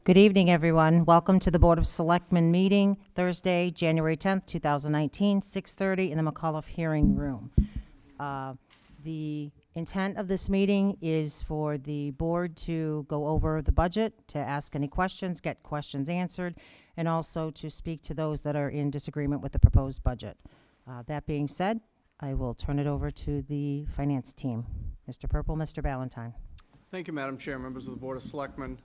Good evening, everyone. Welcome to the Board of Selectmen meeting, Thursday, January 10th, 2019, 6:30 in the McAuliffe Hearing Room. The intent of this meeting is for the board to go over the budget, to ask any questions, get questions answered, and also to speak to those that are in disagreement with the proposed budget. That being said, I will turn it over to the finance team. Mr. Purple, Mr. Ballantyne. Thank you, Madam Chair, members of the Board of Selectmen.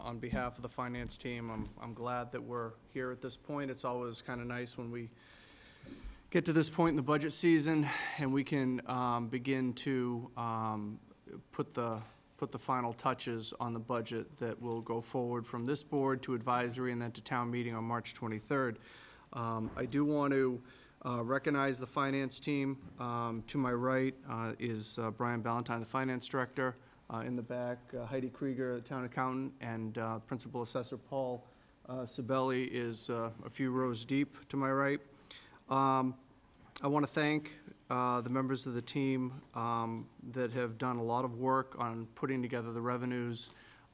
On behalf of the finance team, I'm glad that we're here at this point. It's always kind of nice when we get to this point in the budget season and we can begin to put the final touches on the budget that will go forward from this board to advisory and then to town meeting on March 23rd. I do want to recognize the finance team. To my right is Brian Ballantyne, the finance director. In the back, Heidi Krieger, the town accountant, and Principal Assessor Paul Sibeli is a few rows deep to my right. I want to thank the members of the team that have done a lot of work on putting together the revenues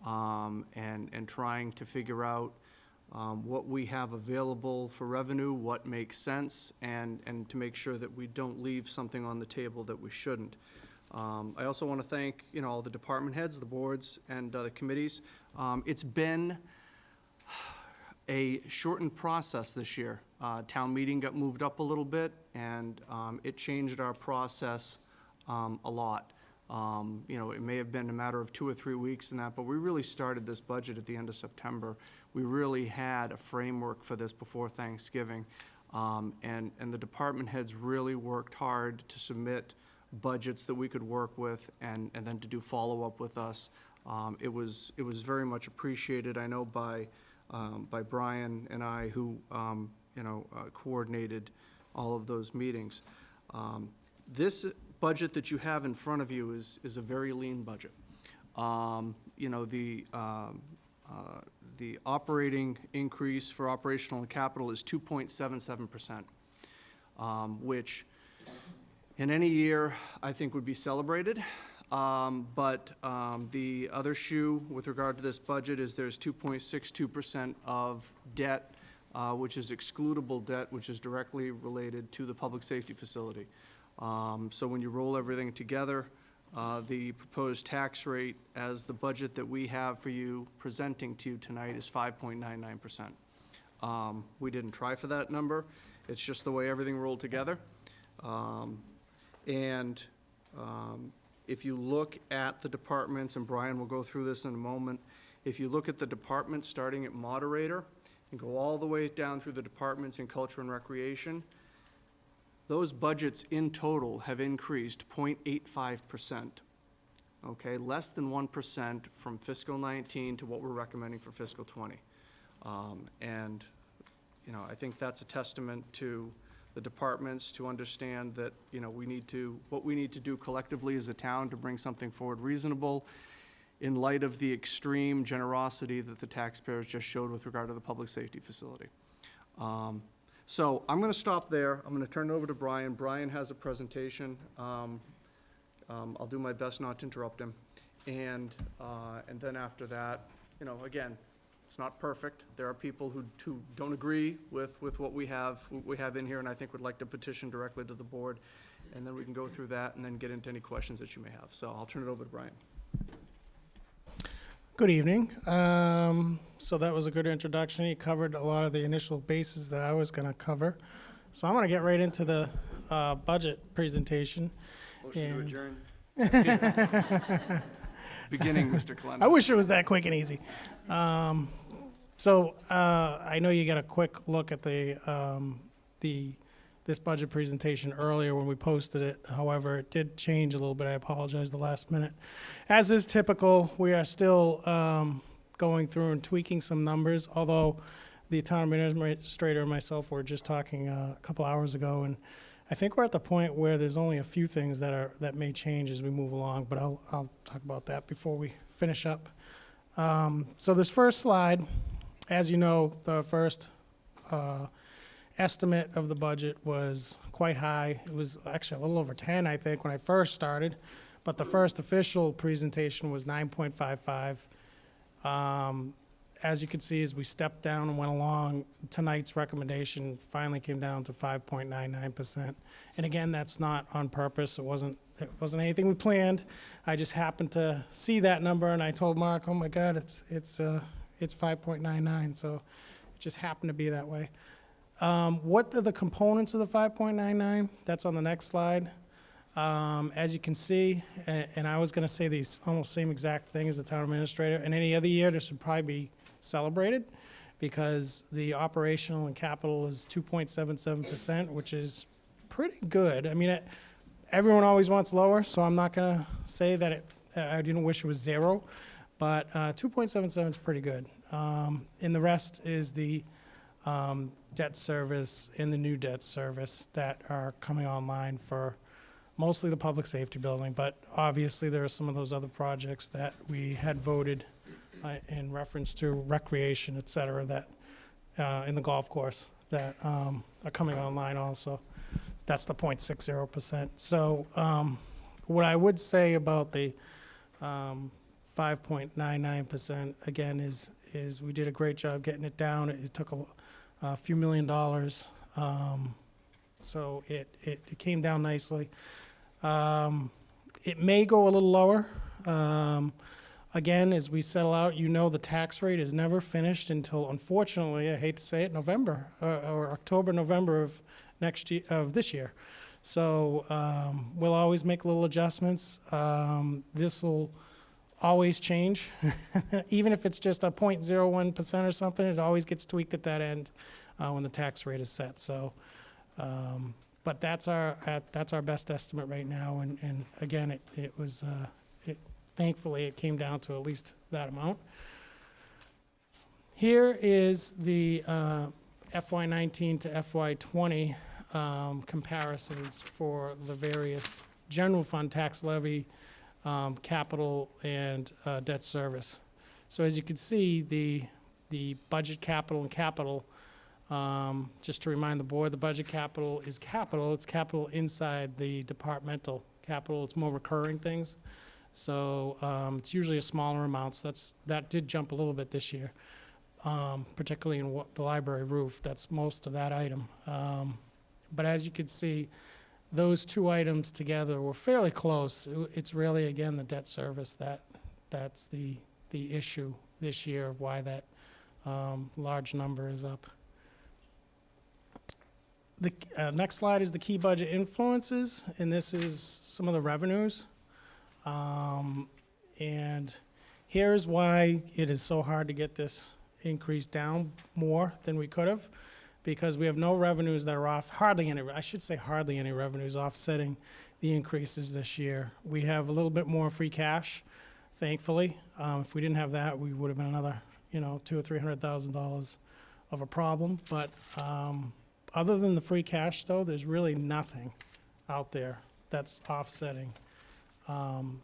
and trying to figure out what we have available for revenue, what makes sense, and to make sure that we don't leave something on the table that we shouldn't. I also want to thank, all the department heads, the boards, and the committees. It's been a shortened process this year. Town meeting got moved up a little bit, and it changed our process a lot. It may have been a matter of 2 or 3 weeks and that, but we really started this budget at the end of September. We really had a framework for this before Thanksgiving, and the department heads really worked hard to submit budgets that we could work with and then to do follow-up with us. It was very much appreciated, I know, by Brian and I, who coordinated all of those meetings. This budget that you have in front of you is a very lean budget. The operating increase for operational and capital is 2.77%, which in any year, I think would be celebrated, but the other shoe with regard to this budget is there's 2.62% of debt, which is excludable debt, which is directly related to the public safety facility. So when you roll everything together, the proposed tax rate as the budget that we have for you presenting to you tonight is 5.99%. We didn't try for that number. It's just the way everything rolled together. If you look at the departments, and Brian will go through this in a moment, if you look at the departments starting at moderator and go all the way down through the departments in culture and recreation, those budgets in total have increased 0.85%, okay? Less than 1% from fiscal 19 to what we're recommending for fiscal 20. I think that's a testament to the departments to understand that what we need to do collectively as a town to bring something forward reasonable in light of the extreme generosity that the taxpayers just showed with regard to the public safety facility. So I'm going to stop there. I'm going to turn it over to Brian. Brian has a presentation. I'll do my best not to interrupt him, and then after that, again, it's not perfect. There are people who don't agree with what we have in here, and I think would like to petition directly to the board, and then we can go through that and then get into any questions that you may have. So I'll turn it over to Brian. Good evening. So that was a good introduction. You covered a lot of the initial bases that I was going to cover. So I'm going to get right into the budget presentation. Motion to adjourn. Beginning, Mr. Clement. I wish it was that quick and easy. I know you got a quick look at this budget presentation earlier when we posted it. However, it did change a little bit. I apologize the last minute. As is typical, we are still going through and tweaking some numbers, although the town administrator and myself were just talking a couple hours ago, and I think we're at the point where there's only a few things that may change as we move along, but I'll talk about that before we finish up. So this first slide, as you know, the first estimate of the budget was quite high. It was actually a little over 10, I think, when I first started, but the first official presentation was 9.55. As you can see, as we stepped down and went along, tonight's recommendation finally came down to 5.99%. And again, that's not on purpose. It wasn't anything we planned. I just happened to see that number, and I told Mark, "Oh my God, it's 5.99." So it just happened to be that way. What are the components of the 5.99? That's on the next slide. As you can see, and I was going to say these almost same exact thing as the town administrator. And any other year, this would probably be celebrated because the operational and capital is 2.77%, which is pretty good. I mean, everyone always wants lower, so I'm not going to say that I didn't wish it was zero, but 2.77 is pretty good. And the rest is the debt service and the new debt service that are coming online for mostly the public safety building, but obviously there are some of those other projects that we had voted in reference to recreation, et cetera, that in the golf course that are coming online also. That's the 0.60%. So what I would say about the 5.99% again is we did a great job getting it down. It took a few $1 million, so it came down nicely. It may go a little lower. Again, as we settle out, the tax rate is never finished until, unfortunately, I hate to say it, November or October, November of this year. So we'll always make little adjustments. This will always change, even if it's just a 0.01% or something. It always gets tweaked at that end when the tax rate is set. So. But that's our best estimate right now, and again, it was thankfully it came down to at least that amount. Here is the FY19 to FY20 comparisons for the various general fund, tax levy, capital, and debt service. So as you can see, the budget capital and capital. Just to remind the board, the budget capital is capital. It's capital inside the departmental capital. It's more recurring things. So it's usually a smaller amount. So that did jump a little bit this year, particularly in the library roof. That's most of that item. But as you can see, those two items together were fairly close. It's really, again, the debt service that's the issue this year of why that large number is up. The next slide is the key budget influences, and this is some of the revenues. And here's why it is so hard to get this increase down more than we could have, because we have no revenues that are off, hardly any revenues offsetting the increases this year. We have a little bit more free cash, thankfully. If we didn't have that, we would have been another, $200,000 or $300,000 of a problem. But other than the free cash, though, there's really nothing out there that's offsetting, the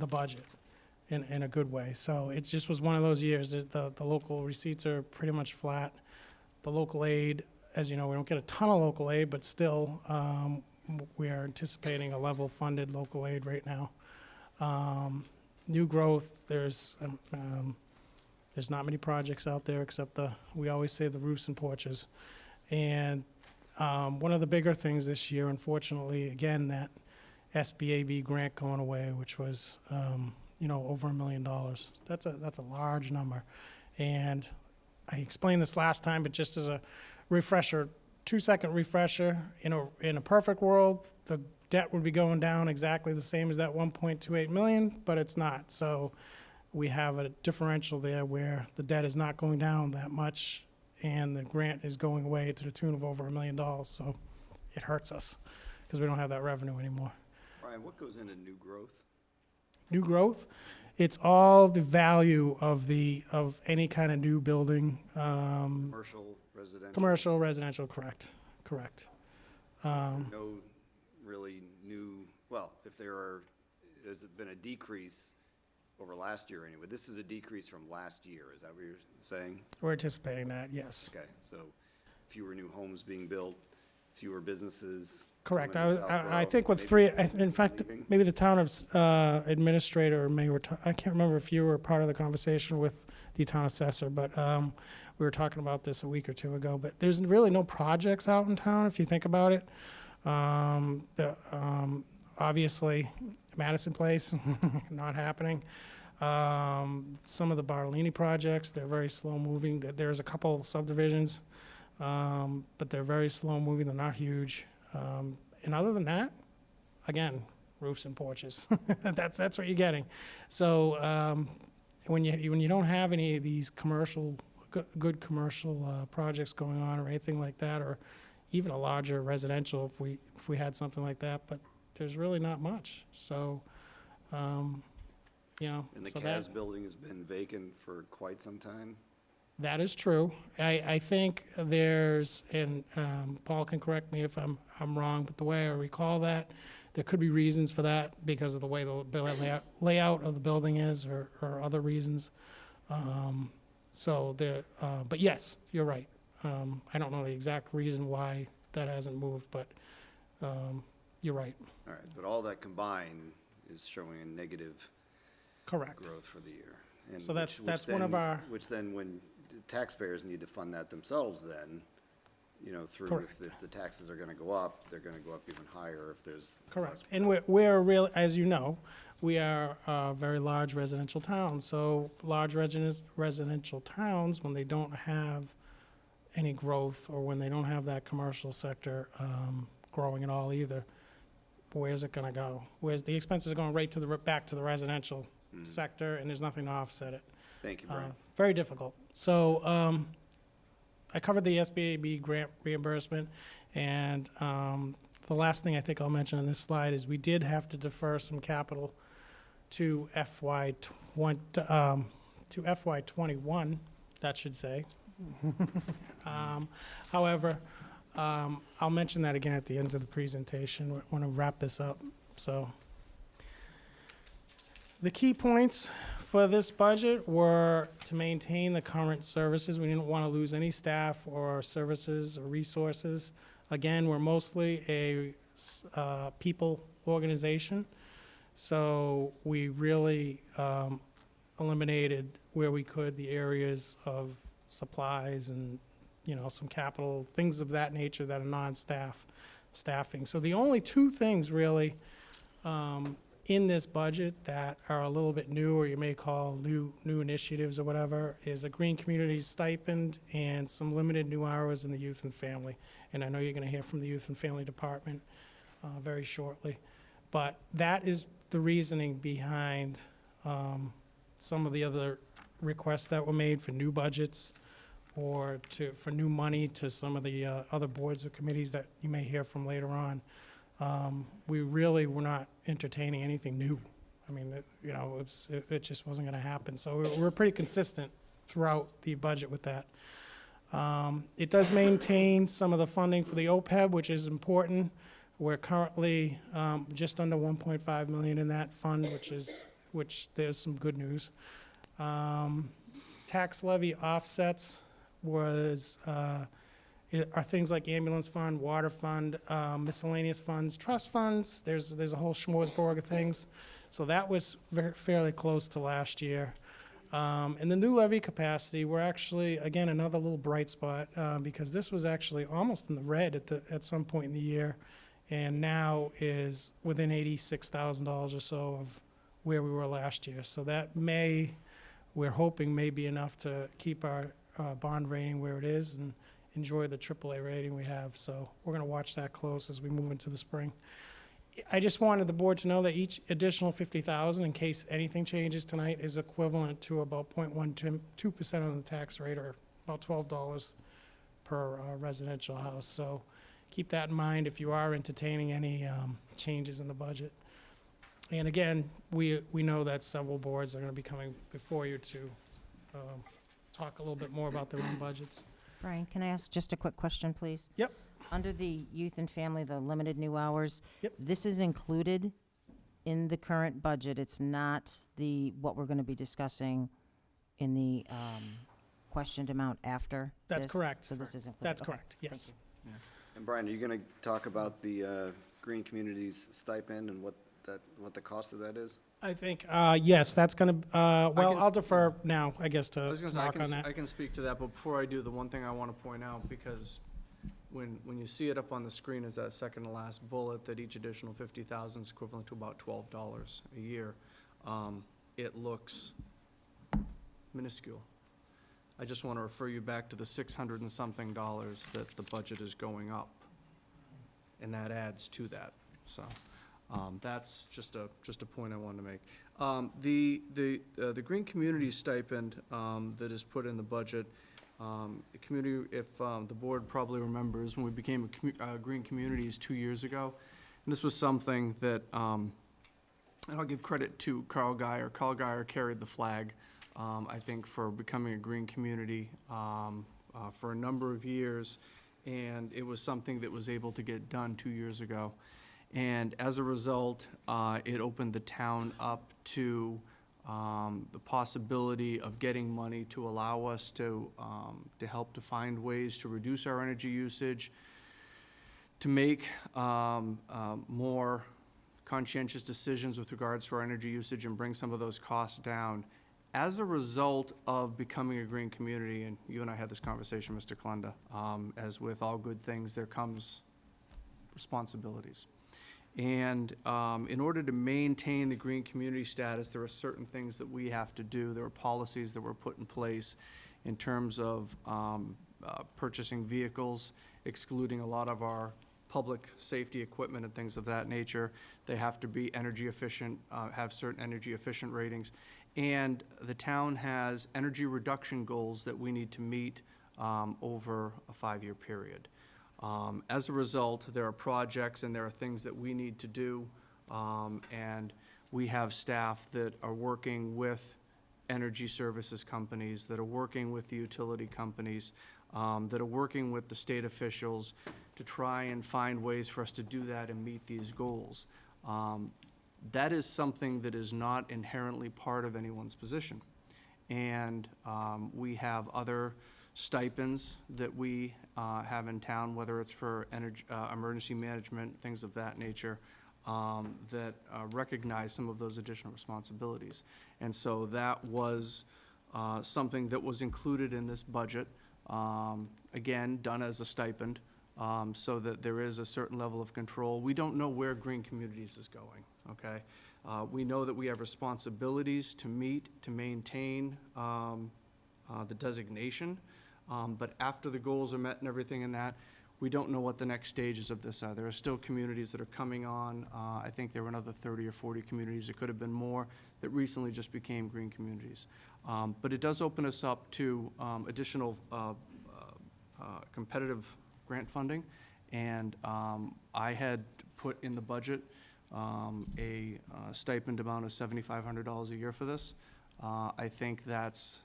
budget in a good way. So it just was one of those years. The local receipts are pretty much flat. The local aid, as you know, we don't get a ton of local aid, but still, we are anticipating a level funded local aid right now. New growth, there's not many projects out there except we always say the roofs and porches. And one of the bigger things this year, unfortunately, again, that SBAB grant going away, which was, over $1 million. That's a large number. And I explained this last time, but just as a refresher, 2-second refresher, in a perfect world, the debt would be going down exactly the same as that 1.28 million, but it's not. So we have a differential there where the debt is not going down that much and the grant is going away to the tune of over $1 million. So it hurts us because we don't have that revenue anymore. Brian, what goes into new growth? New growth, it's all the value of any kind of new building. Commercial, residential? Commercial, residential, correct. No really new, well, has it been a decrease over last year anyway? This is a decrease from last year, is that what you're saying? We're anticipating that, yes. Okay, so fewer new homes being built, fewer businesses. Correct. coming to I Southborough, think with maybe three, businesses in fact, leaving. maybe the town of administrator I can't remember if you were part of the conversation with the town assessor, but we were talking about this a week or two ago. But there's really no projects out in town, if you think about it. Obviously, Madison Place, not happening. Some of the Bartolini projects, they're very slow moving. There's a couple subdivisions, but they're very slow moving. They're not huge. And other than that, again, roofs and porches. That's what you're getting. So when you don't have any of these good commercial projects going on or anything like that, or even a larger residential if we had something like that, but there's really not much. So And the so CAS building has been vacant for quite some time. that is true. I think there's, and Paul can correct me if I'm wrong, but the way I recall that, there could be reasons for that because of the way the layout of the building is, or other reasons. But yes, you're right. I don't know the exact reason why that hasn't moved, but you're right. All right, but all that combined is showing a negative Correct. growth for the year. And So which that's one of then- our- Which then, when the taxpayers need to fund that themselves then, through, Correct. if the taxes are gonna go up, they're gonna go up even higher if there's. Correct. And we're real, as you know, we are a very large residential town. So large residential towns, when they don't have any growth, or when they don't have that commercial sector growing at all either, where's it gonna go? Where's the expenses are going right back to the residential sector, and there's nothing to offset it. Thank you, Brian. Very difficult. So I covered the SBAB grant reimbursement, and the last thing I think I'll mention on this slide is we did have to defer some capital to FY21, that should say. However, I'll mention that again at the end of the presentation when I wrap this up. So the key points for this budget were to maintain the current services. We didn't want to lose any staff or services or resources. Again, we're mostly a people organization, so we really eliminated where we could the areas of supplies and some capital, things of that nature that are staffing. So the only two things really in this budget that are a little bit new, or you may call new initiatives or whatever, is a Green Communities stipend and some limited new hours in the youth and family. And I know you're going to hear from the Youth and Family Department very shortly. But that is the reasoning behind some of the other requests that were made for new budgets, or for new money to some of the other boards or committees that you may hear from later on. We really were not entertaining anything new. I mean, it just wasn't going to happen. So we're pretty consistent throughout the budget with that. It does maintain some of the funding for the OPEB, which is important. We're currently just under 1.5 million in that fund, which there's some good news. Tax levy offsets are things like ambulance fund, water fund, miscellaneous funds, trust funds. There's a whole smorgasbord of things. So that was fairly close to last year. And the new levy capacity, we're actually, again, another little bright spot, because this was actually almost in the red at some point in the year, and now is within $86,000 or so of where we were last year. So that we're hoping may be enough to keep our bond rating where it is and enjoy the AAA rating we have. So we're going to watch that close as we move into the spring. I just wanted the board to know that each additional $50,000, in case anything changes tonight, is equivalent to about 0.12% of the tax rate, or about $12 per residential house. So keep that in mind if you are entertaining any changes in the budget. And again, we know that several boards are going to be coming before you to talk a little bit more about their own budgets. Brian, can I ask just a quick question, please? Yep. Under the youth and family, the limited new hours. Yep. This is included in the current budget. It's not what we're going to be discussing in the questioned amount after That's this? correct. So this is included. That's Okay. correct, yes. And Brian, are you going to talk about the Green Communities stipend and what the cost of that is? I think, yes, that's gonna, well, can- I'll defer now, I guess, I to was gonna say, Mark on that. I can speak to that, but before I do, the one thing I want to point out, because when you see it up on the screen is that second to last bullet, that each additional 50,000 is equivalent to about $12 a year, it looks minuscule. I just want to refer you back to the 600 and something dollars that the budget is going up, and that adds to that, so. That's just a point I wanted to make. The Green Community stipend that is put in the budget, the community, if the board probably remembers, when we became Green Communities 2 years ago, and this was something that, and I'll give credit to Carl Geyer. Carl Geyer carried the flag, I think, for becoming a green community for a number of years, and it was something that was able to get done 2 years ago. And as a result, it opened the town up to the possibility of getting money to allow us to help to find ways to reduce our energy usage, to make more conscientious decisions with regards to our energy usage and bring some of those costs down. As a result of becoming a green community, and you and I had this conversation, Mr. Klunda, as with all good things, there comes responsibilities. And in order to maintain the green community status, there are certain things that we have to do. There are policies that were put in place in terms of purchasing vehicles, excluding a lot of our public safety equipment and things of that nature. They have to be energy efficient, have certain energy efficient ratings. And the town has energy reduction goals that we need to meet over a 5-year period. As a result, there are projects and there are things that we need to do, and we have staff that are working with energy services companies, that are working with the utility companies, that are working with the state officials to try and find ways for us to do that and meet these goals. That is something that is not inherently part of anyone's position. And we have other stipends that we have in town, whether it's for energy, emergency management, things of that nature, that recognize some of those additional responsibilities. And so that was something that was included in this budget, again, done as a stipend, so that there is a certain level of control. We don't know where Green Communities is going, okay? We know that we have responsibilities to meet, to maintain the designation, but after the goals are met and everything in that, we don't know what the next stages of this are. There are still communities that are coming on. I think there were another 30 or 40 communities, it could have been more, that recently just became green communities. But it does open us up to additional competitive grant funding, and I had put in the budget a stipend amount of $7,500 a year for this. I think that's,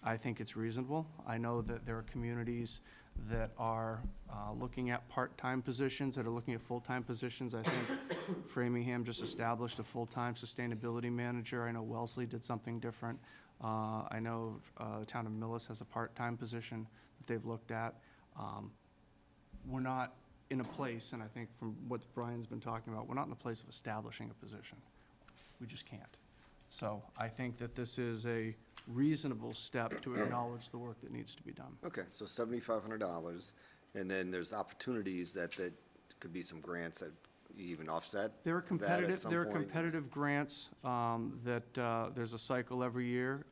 I think it's reasonable. I know that there are communities that are looking at part-time positions, that are looking at full-time positions. I think Framingham just established a full-time sustainability manager. I know Wellesley did something different. I know the town of Millis has a part-time position that they've looked at. We're not in a place, and I think from what Brian's been talking about, we're not in a place of establishing a position. We just can't. So I think that this is a reasonable step to acknowledge the work that needs to be done. Okay, so $7,500, and then there's opportunities that could be some grants that you even offset There are that at competitive, some there are point? competitive grants that there's a cycle every year.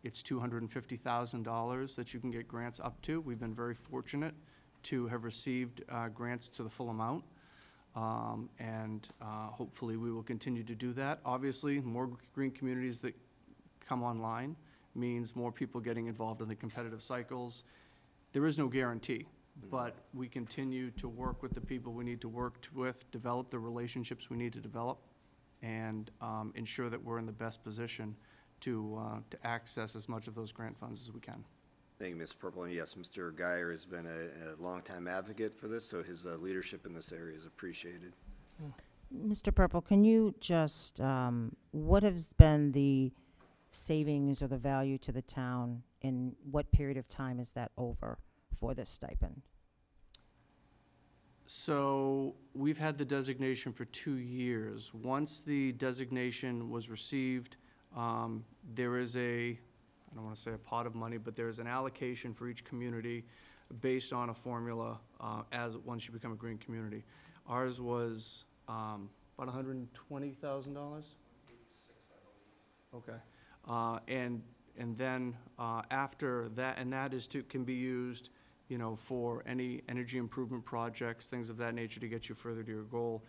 It's $250,000 that you can get grants up to. We've been very fortunate to have received grants to the full amount. And hopefully we will continue to do that. Obviously, more green communities that come online means more people getting involved in the competitive cycles. There is no guarantee, but we continue to work with the people we need to work with, develop the relationships we need to develop, and ensure that we're in the best position to access as much of those grant funds as we can. Thank you, Mr. Purple. And yes, Mr. Geyer has been a longtime advocate for this, so his leadership in this area is appreciated. Mr. Purple, can you just, what has been the savings or the value to the town, and what period of time is that over for this stipend? So we've had the designation for 2 years. Once the designation was received, there is I don't want to say a pot of money, but there's an allocation for each community based on a formula once you become a green community. Ours was about $120,000? Okay. And then after that, and that can be used, for any energy improvement projects, things of that nature to get you further to your goal.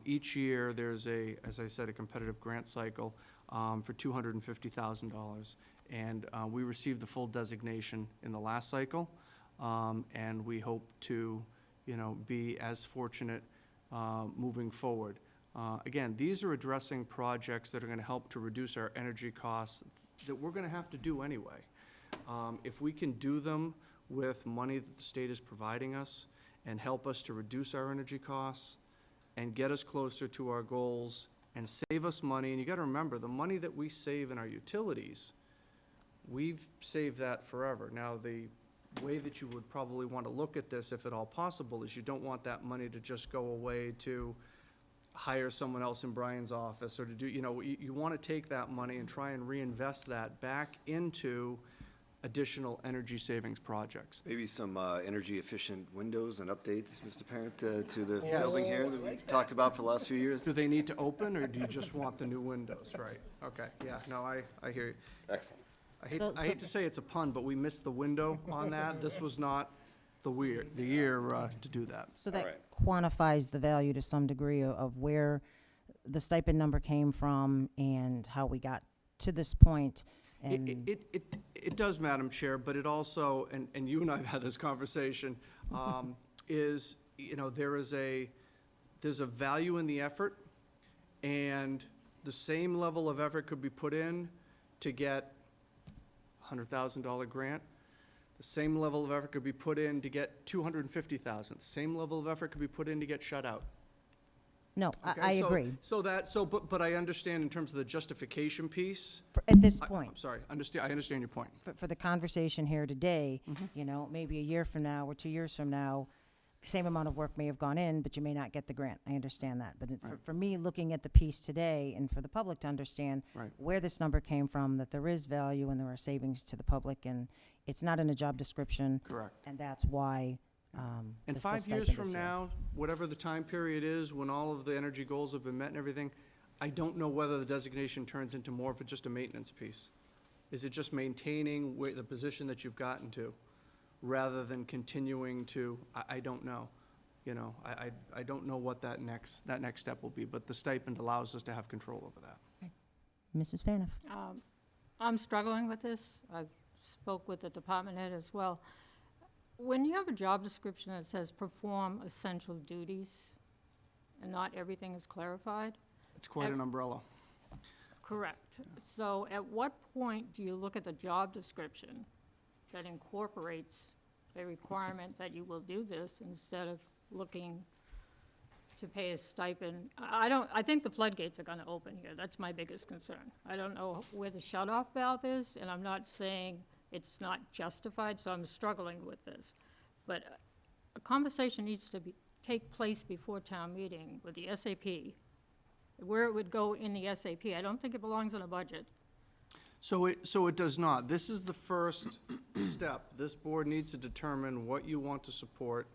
Each year, there's as I said, a competitive grant cycle for $250,000. And we received the full designation in the last cycle, and we hope to, be as fortunate moving forward. Again, these are addressing projects that are going to help to reduce our energy costs that we're going to have to do anyway. If we can do them with money that the state is providing us and help us to reduce our energy costs and get us closer to our goals and save us money, and you got to remember, the money that we save in our utilities, we've saved that forever. Now, the way that you would probably want to look at this, if at all possible, is you don't want that money to just go away to hire someone else in Brian's office or to do, you want to take that money and try and reinvest that back into additional energy savings projects. Maybe some energy efficient windows and updates, Mr. Parent, to the building here that we've talked about for the last few years. Do they need to open, or do you just want the new windows? Right, okay, yeah, no, I hear you. Excellent. I hate to say it's a pun, but we missed the window on that. This was not the year to do that. So All that right. quantifies the value to some degree of where the stipend number came from and how we got to this point. And It does, Madam Chair, but it also, and you and I have had this conversation, is, there's a value in the effort, and the same level of effort could be put in to get a $100,000 grant. The same level of effort could be put in to get $250,000. The same level of effort could be put in to get shut out. no, Okay, I so- agree. But I understand in terms of the justification piece. At this I'm point, sorry, I understand your point. for the conversation here today, Mm-hmm. maybe a year from now or 2 years from now, the same amount of work may have gone in, but you may not get the grant. I understand that. But for me, looking at the piece today and for the public to understand Right. where this number came from, that there is value and there are savings to the public, and it's not in a job description. Correct. And that's why And the 5 years stipend from is there. now, whatever the time period is, when all of the energy goals have been met and everything, I don't know whether the designation turns into more of just a maintenance piece. Is it just maintaining the position that you've gotten to, rather than continuing to, I don't know. I don't know what that next step will be, but the stipend allows us to have control over that. Mrs. Faniff? I'm struggling with this. I've spoke with the department head as well. When you have a job description that says perform essential duties, and not everything is clarified, It's quite an umbrella. correct. So at what point do you look at the job description that incorporates a requirement that you will do this instead of looking to pay a stipend? I think the floodgates are gonna open here. That's my biggest concern. I don't know where the shut-off valve is, and I'm not saying it's not justified, so I'm struggling with this. But a conversation needs to take place before town meeting with the SAP, where it would go in the SAP. I don't think it belongs in a budget. So it does not. This is the first step. This board needs to determine what you want to support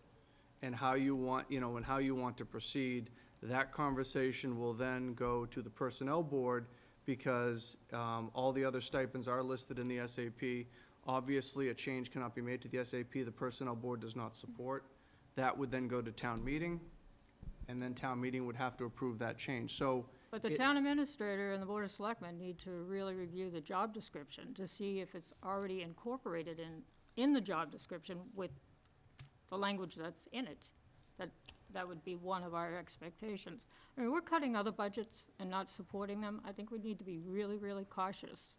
and how you want, and how you want to proceed. That conversation will then go to the Personnel Board, because all the other stipends are listed in the SAP. Obviously, a change cannot be made to the SAP the Personnel Board does not support. That would then go to town meeting, and then town meeting would have to approve that change. So But the town administrator and the Board of Selectmen need to really review the job description to see if it's already incorporated in the job description with the language that's in it. That would be one of our expectations. I mean, we're cutting other budgets and not supporting them. I think we need to be really, really cautious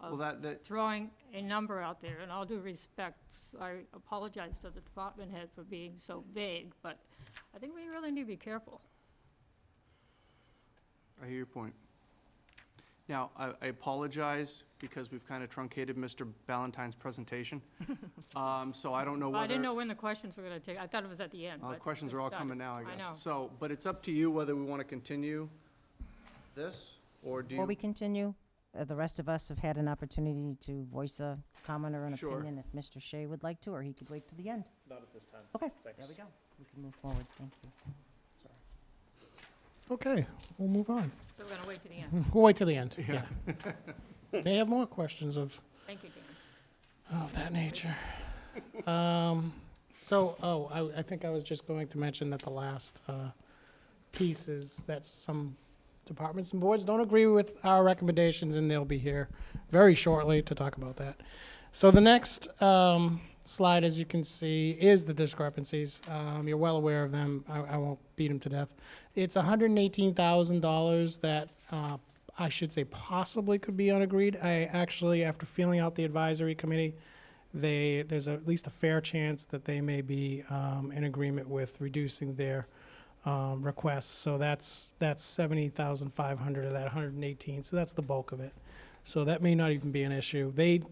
well, of that throwing a number out there. And all due respect, I apologize to the department head for being so vague, but I think we really need to be careful. I hear your point. Now, I apologize because we've kind of truncated Mr. Ballantyne's presentation. So I don't know Well, I didn't whether, know when the questions were gonna take, I thought it was at the end, but questions it are all started. coming now, I I guess. know. So, but it's up to you whether we want to continue this, or do Before we you? continue, the rest of us have had an opportunity to voice a comment or an Sure. opinion if Mr. Shea would like to, or he could wait to the end. Not at this time. Okay, Thanks. there we go. We can move forward, thank you. Okay, we'll move on. So we're gonna wait to the end. We'll wait till the end, Yeah. yeah. May have more questions of Thank you, Dan. that nature. I think I was just going to mention that the last piece is that some departments and boards don't agree with our recommendations, and they'll be here very shortly to talk about that. So the next slide, as you can see, is the discrepancies. You're well aware of them. I won't beat them to death. It's $118,000 that I should say possibly could be unagreed. I actually, after feeling out the advisory committee, there's at least a fair chance that they may be in agreement with reducing their requests. So that's 70,500 of that 118. So that's the bulk of it. So that may not even be an issue. The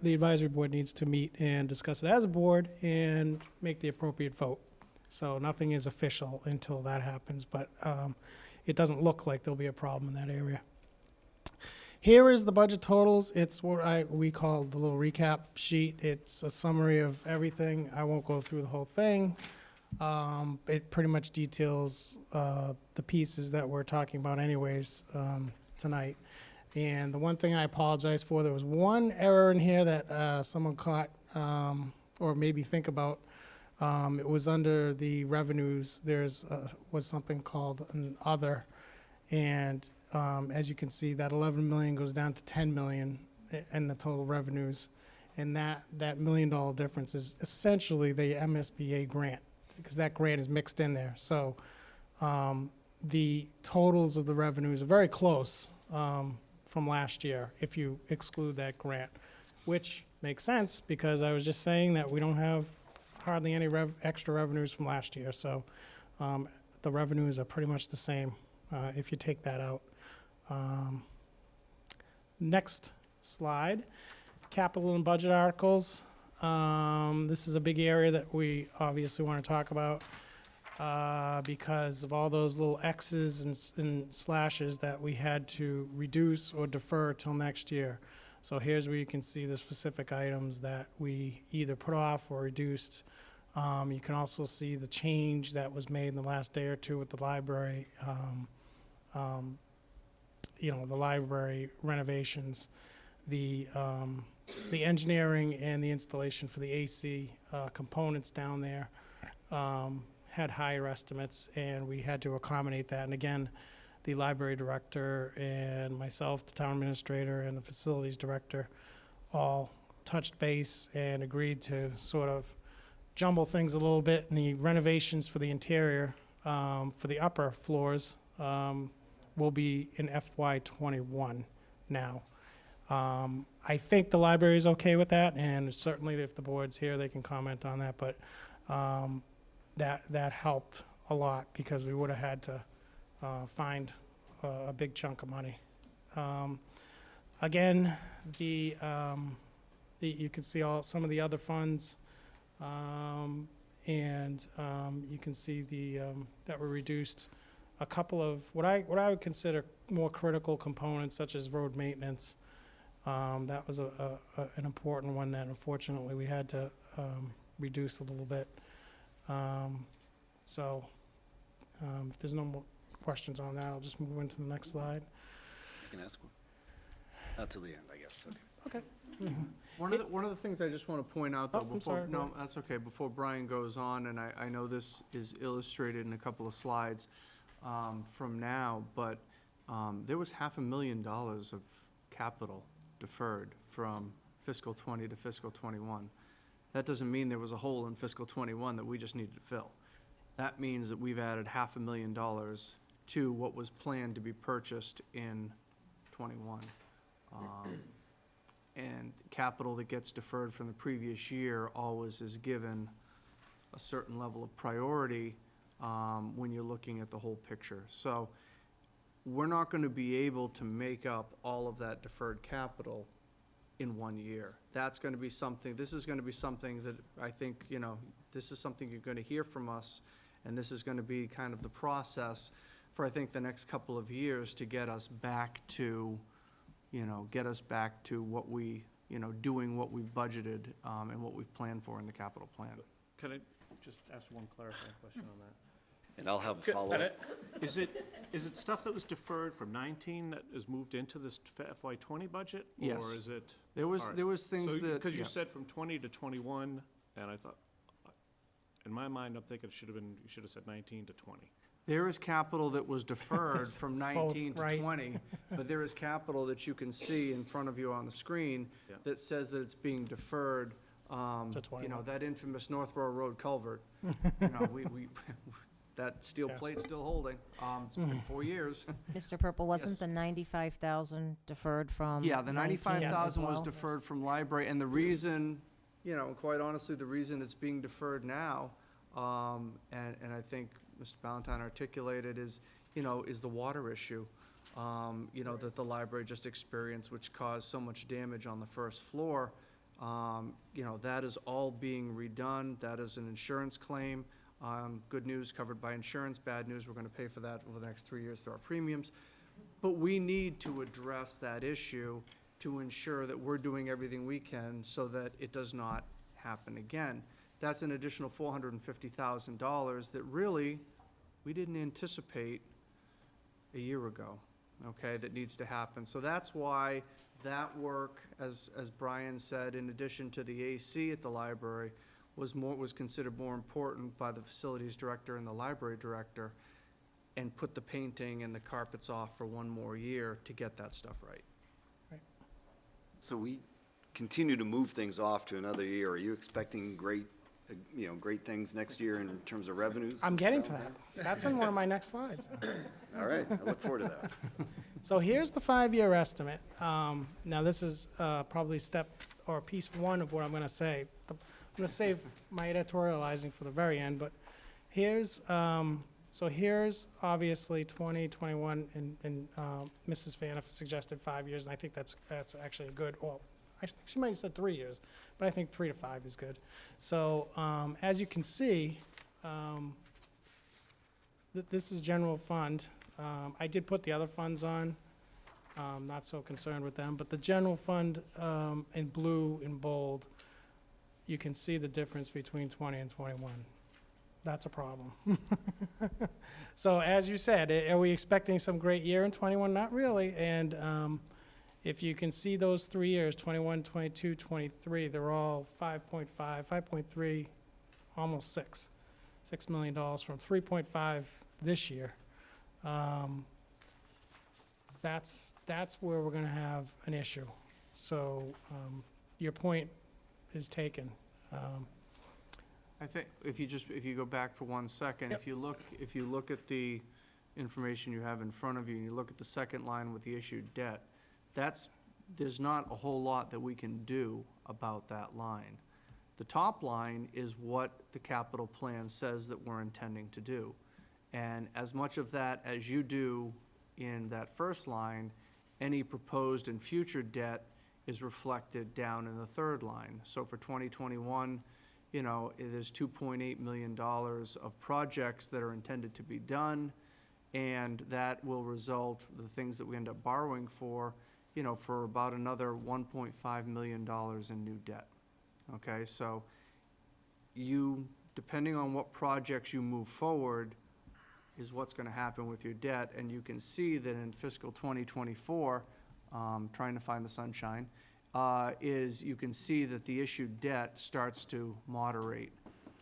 advisory board needs to meet and discuss it as a board and make the appropriate vote. So nothing is official until that happens, but it doesn't look like there'll be a problem in that area. Here is the budget totals. It's what we call the little recap sheet. It's a summary of everything. I won't go through the whole thing. It pretty much details the pieces that we're talking about anyways tonight. And the one thing I apologize for, there was one error in here that someone caught or maybe think about. It was under the revenues. Was something called an other, and as you can see, that 11 million goes down to 10 million in the total revenues, and that $1 million difference is essentially the MSBA grant, because that grant is mixed in there. So the totals of the revenues are very close from last year if you exclude that grant, which makes sense because I was just saying that we don't have hardly any extra revenues from last year. So the revenues are pretty much the same if you take that out. Next slide, capital and budget articles. This is a big area that we obviously want to talk about because of all those little X's and slashes that we had to reduce or defer till next year. So here's where you can see the specific items that we either put off or reduced. You can also see the change that was made in the last day or two with the library, the library renovations, the engineering and the installation for the AC components down there had higher estimates, and we had to accommodate that. And again, the library director and myself, the town administrator, and the facilities director all touched base and agreed to sort of jumble things a little bit. And the renovations for the interior, for the upper floors, will be in FY21 now. I think the library is okay with that, and certainly if the board's here, they can comment on that. But that helped a lot because we would have had to find a big chunk of money. Again, you can see some of the other funds, and you can see that were reduced. A couple of what I would consider more critical components, such as road maintenance. That was an important one that unfortunately we had to reduce a little bit. If there's no more questions on that, I'll just move into the next slide. You can ask one. Not till the end, I guess. Okay. Okay. One of the things I just want to point out, though, Oh, I'm sorry, go no, that's okay, before Brian goes on, and I know this is illustrated in a couple of slides from now, but there was $500,000 of capital deferred from fiscal 20 to fiscal 21. That doesn't mean there was a hole in fiscal 21 that we just needed to fill. That means that we've added $500,000 to what was planned to be purchased in 21. And capital that gets deferred from the previous year always is given a certain level of priority when you're looking at the whole picture. So we're not gonna be able to make up all of that deferred capital in 1 year. This is gonna be something that I think, this is something you're gonna hear from us, and this is gonna be kind of the process for, I think, the next couple of years to get us back to, what we, doing what we've budgeted, and what we've planned for in the capital plan. Can I just ask one clarifying question on that? And I'll have a follow-up. Is it stuff that was deferred from 19 that is moved into this FY '20 budget? Yes. Or is it? There was, all right. there was things that. Because you yeah. said from 20 to 21, and I thought, in my mind, I'm thinking you should have said 19 to 20. There is capital that was deferred from It's both, 19 to right. 20, but there is capital that you can see in front of you on the screen Yeah. that says that it's being deferred. To 21. That infamous Northborough Road culvert, that steel Yeah. plate's still holding. It's been 4 years. Mr. Purple, wasn't Yes. the 95,000 deferred from Yeah, the 19 as 95,000 was well? deferred from library, and the reason, quite honestly, the reason it's being deferred now, and I think Mr. Ballantyne articulated is the water issue, that the library just experienced, which caused so much damage on the first floor. That is all being redone. That is an insurance claim. Good news, covered by insurance. Bad news, we're gonna pay for that over the next 3 years through our premiums. But we need to address that issue to ensure that we're doing everything we can so that it does not happen again. That's an additional $450,000 that really, we didn't anticipate a year ago, okay, that needs to happen. So that's why that work, as Brian said, in addition to the AC at the library, was considered more important by the facilities director and the library director, and put the painting and the carpets off for 1 more year to get that stuff right. So we continue to move things off to another year. Are you expecting great things next year in terms of revenues? I'm getting to that. That's in one of my next slides. All right, I look forward to that. So here's the 5-year estimate. Now, this is probably piece one of what I'm going to say. I'm going to save my editorializing for the very end, but here's obviously 20, 21, and Mrs. Faniff suggested 5 years, and I think that's actually a good, well, I think she might have said 3 years, but I think 3 to 5 is good. So as you can see, this is general fund. I did put the other funds on. Not so concerned with them, but the general fund in blue in bold, you can see the difference between 20 and 21. That's a problem. So as you said, are we expecting some great year in 21? Not really. And if you can see those 3 years, 21, 22, 23, they're all 5.5, 5.3, almost $6 million from 3.5 this year. That's where we're gonna have an issue. So, your point is taken. I think if you go back for 1 second, Yep. if you look at the information you have in front of you, and you look at the second line with the issued debt, there's not a whole lot that we can do about that line. The top line is what the capital plan says that we're intending to do. And as much of that as you do in that first line, any proposed and future debt is reflected down in the third line. So for 2021, there's $2.8 million of projects that are intended to be done, and that will result, the things that we end up borrowing for about another $1.5 million in new debt. Okay, so depending on what projects you move forward, is what's going to happen with your debt. And you can see that in fiscal 2024, trying to find the sunshine, is you can see that the issued debt starts to moderate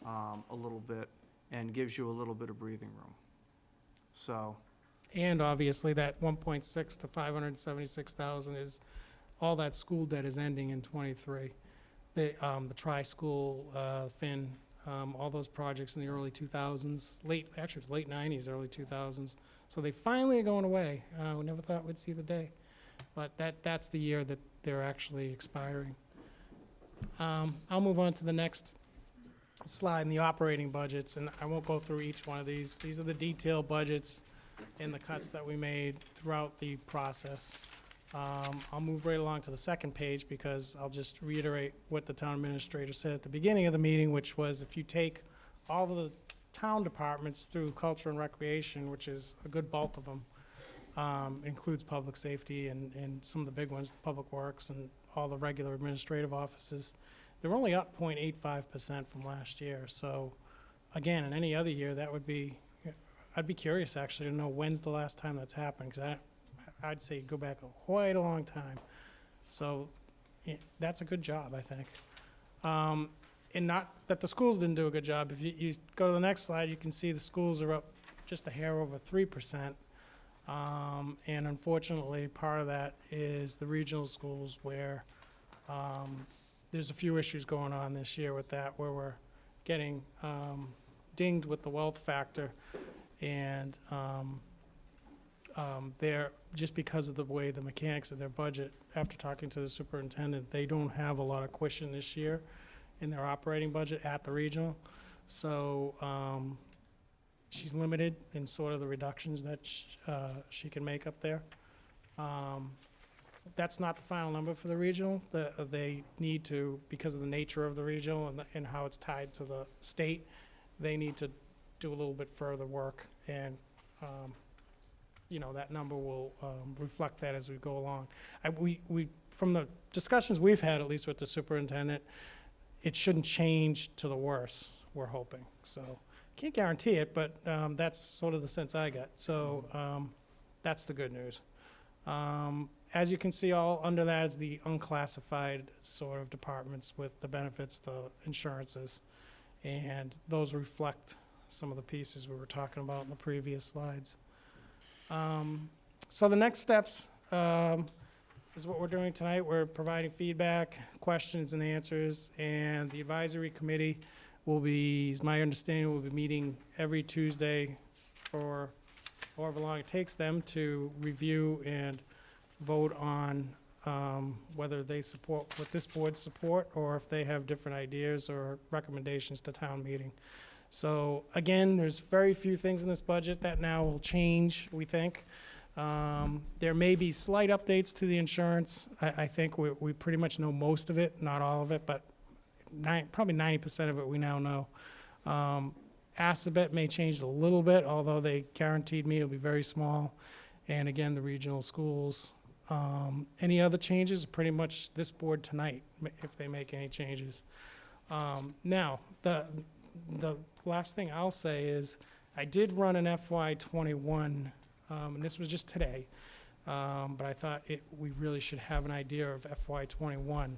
a little bit and gives you a little bit of breathing room. So, And obviously, that 1.6 to 576,000 is, all that school debt is ending in '23. The tri-school, Finn, all those projects in the early 2000s, actually it was late 90s, early 2000s. So they finally are going away. We never thought we'd see the day. But that's the year that they're actually expiring. I'll move on to the next slide in the operating budgets, and I won't go through each one of these. These are the detailed budgets. in the cuts that we made throughout the process. I'll move right along to the second page because I'll just reiterate what the town administrator said at the beginning of the meeting, which was if you take all of the town departments through culture and recreation, which is a good bulk of them, includes public safety and some of the big ones, public works and all the regular administrative offices, they're only up 0.85% from last year. So again, in any other year, that would be, I'd be curious actually to know when's the last time that's happened, because I'd say go back quite a long time. So yeah, that's a good job, I think. And not that the schools didn't do a good job. If you go to the next slide, you can see the schools are up just a hair over 3%. And unfortunately, part of that is the regional schools where there's a few issues going on this year with that, where we're getting dinged with the wealth factor. And they're, just because of the way the mechanics of their budget, after talking to the superintendent, they don't have a lot of cushion this year in their operating budget at the regional. So she's limited in sort of the reductions that she can make up there. That's not the final number for the regional. They need to, because of the nature of the regional and how it's tied to the state, they need to do a little bit further work. And, you know, that number will reflect that as we go along. We, from the discussions we've had, at least with the superintendent, it shouldn't change to the worse, we're hoping. So can't guarantee it, but that's sort of the sense I got. So that's the good news. As you can see, all under that is the unclassified sort of departments with the benefits, the insurances, and those reflect some of the pieces we were talking about in the previous slides. So the next steps is what we're doing tonight. We're providing feedback, questions and answers, and the advisory committee will be, is my understanding, will be meeting every Tuesday for however long it takes them to review and vote on whether they support what this board support or if they have different ideas or recommendations to town meeting. So again, there's very few things in this budget that now will change, we think. There may be slight updates to the insurance. I think we pretty much know most of it, not all of it, but probably 90% of it we now know. Assabet may change a little bit, although they guaranteed me it'll be very small. And again, the regional schools. Any other changes, pretty much this board tonight, if they make any changes. Now, the last thing I'll say is I did run an FY21, and this was just today, but I thought we really should have an idea of FY21.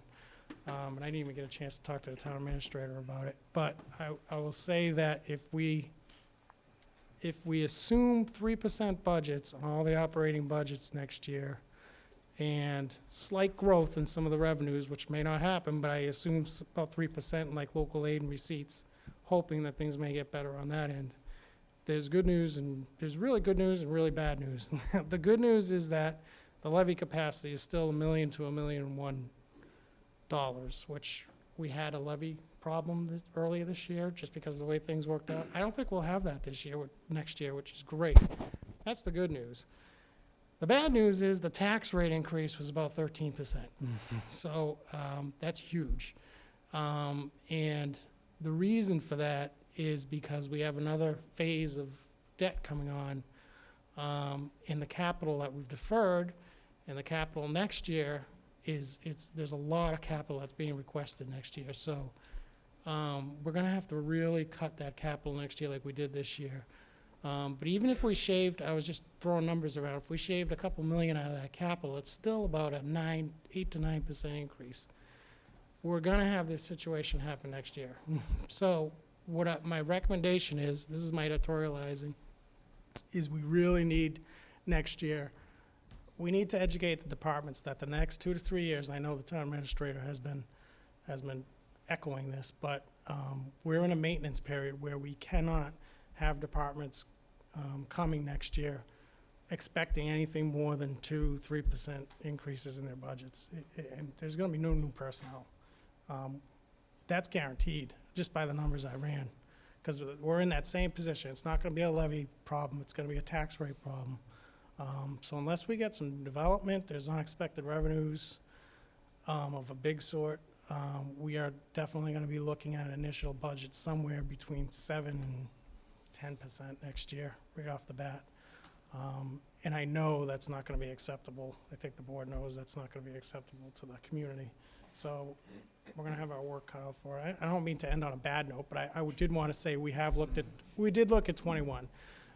And I didn't even get a chance to talk to the town administrator about it. But I will say that if we assume 3% budgets on all the operating budgets next year, and slight growth in some of the revenues, which may not happen, but I assume about 3% in like local aid and receipts, hoping that things may get better on that end. There's good news, and there's really good news and really bad news. The good news is that the levy capacity is still $1 million to $1.1 million, which we had a levy problem earlier this year just because of the way things worked out. I don't think we'll have that this year, next year, which is great. That's the good news. The bad news is the tax rate increase was about 13%. So that's huge. And the reason for that is because we have another phase of debt coming on in the capital that we've deferred, and the capital next year there's a lot of capital that's being requested next year. So we're going to have to really cut that capital next year like we did this year. But even if we shaved, I was just throwing numbers around, if we shaved a couple million out of that capital, it's still about a 8 to 9% increase. We're going to have this situation happen next year. So my recommendation is, this is my editorializing, is we really need next year, we need to educate the departments that the next 2 to 3 years, and I know the town administrator has been echoing this, but we're in a maintenance period where we cannot have departments coming next year expecting anything more than 2-3% increases in their budgets. And there's going to be no new personnel. That's guaranteed just by the numbers I ran, because we're in that same position. It's not gonna be a levy problem, it's gonna be a tax rate problem. So unless we get some development, there's unexpected revenues of a big sort, we are definitely gonna be looking at an initial budget somewhere between 7 and 10% next year, right off the bat. And I know that's not gonna be acceptable. I think the board knows that's not gonna be acceptable to the community. So we're gonna have our work cut out for it. I don't mean to end on a bad note, but I did wanna say we did look at 21.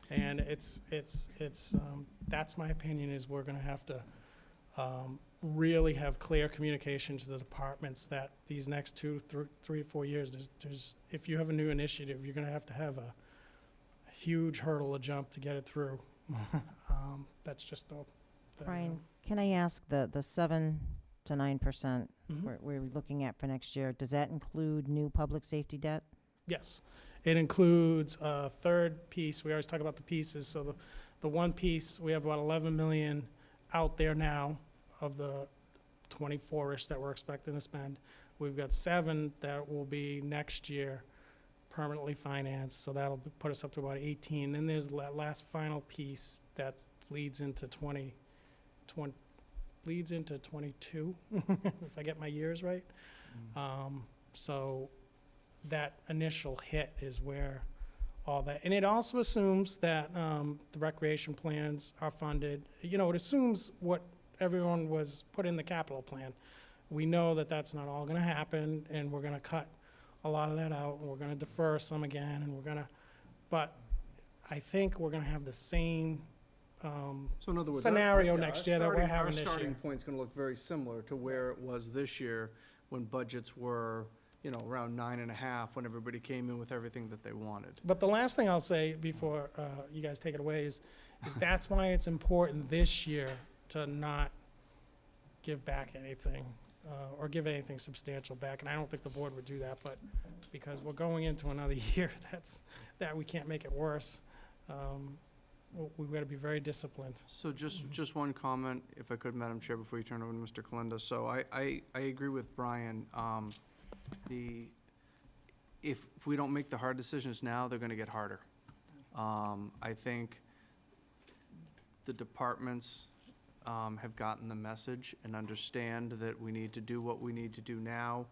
And that's my opinion, is we're gonna have to, really have clear communication to the departments that these next 2, 3, 4 years, if you have a new initiative, you're gonna have a huge hurdle to jump to get it through. That's just the. Brian, can I ask the 7 to 9% Mhm. we're looking at for next year, does that include new public safety debt? Yes, it includes a third piece. We always talk about the pieces. So the one piece, we have about 11 million out there now of the 24-ish that we're expecting to spend. We've got 7 that will be next year permanently financed, so that'll put us up to about 18. Then there's that last final piece that leads into 22, if I get my years right. So that initial hit is where all that, and it also assumes that the recreation plans are funded. You know, it assumes what everyone was put in the capital plan. We know that that's not all gonna happen, and we're gonna cut a lot of that out, and we're gonna defer some again, and but I think we're gonna have the same So in other words, scenario our next year that we're starting- having this Our starting year. point's gonna look very similar to where it was this year, when budgets were, around 9.5, when everybody came in with everything that they wanted. But the last thing I'll say before you guys take it away is that's why it's important this year to not give back anything or give anything substantial back. And I don't think the board would do that, but because we're going into another year that we can't make it worse, we've got to be very disciplined. So just one comment, if I could, Madam Chair, before you turn over to Mr. Kalinda. So I agree with Brian. If we don't make the hard decisions now, they're gonna get harder. I think the departments have gotten the message and understand that we need to do what we need to do now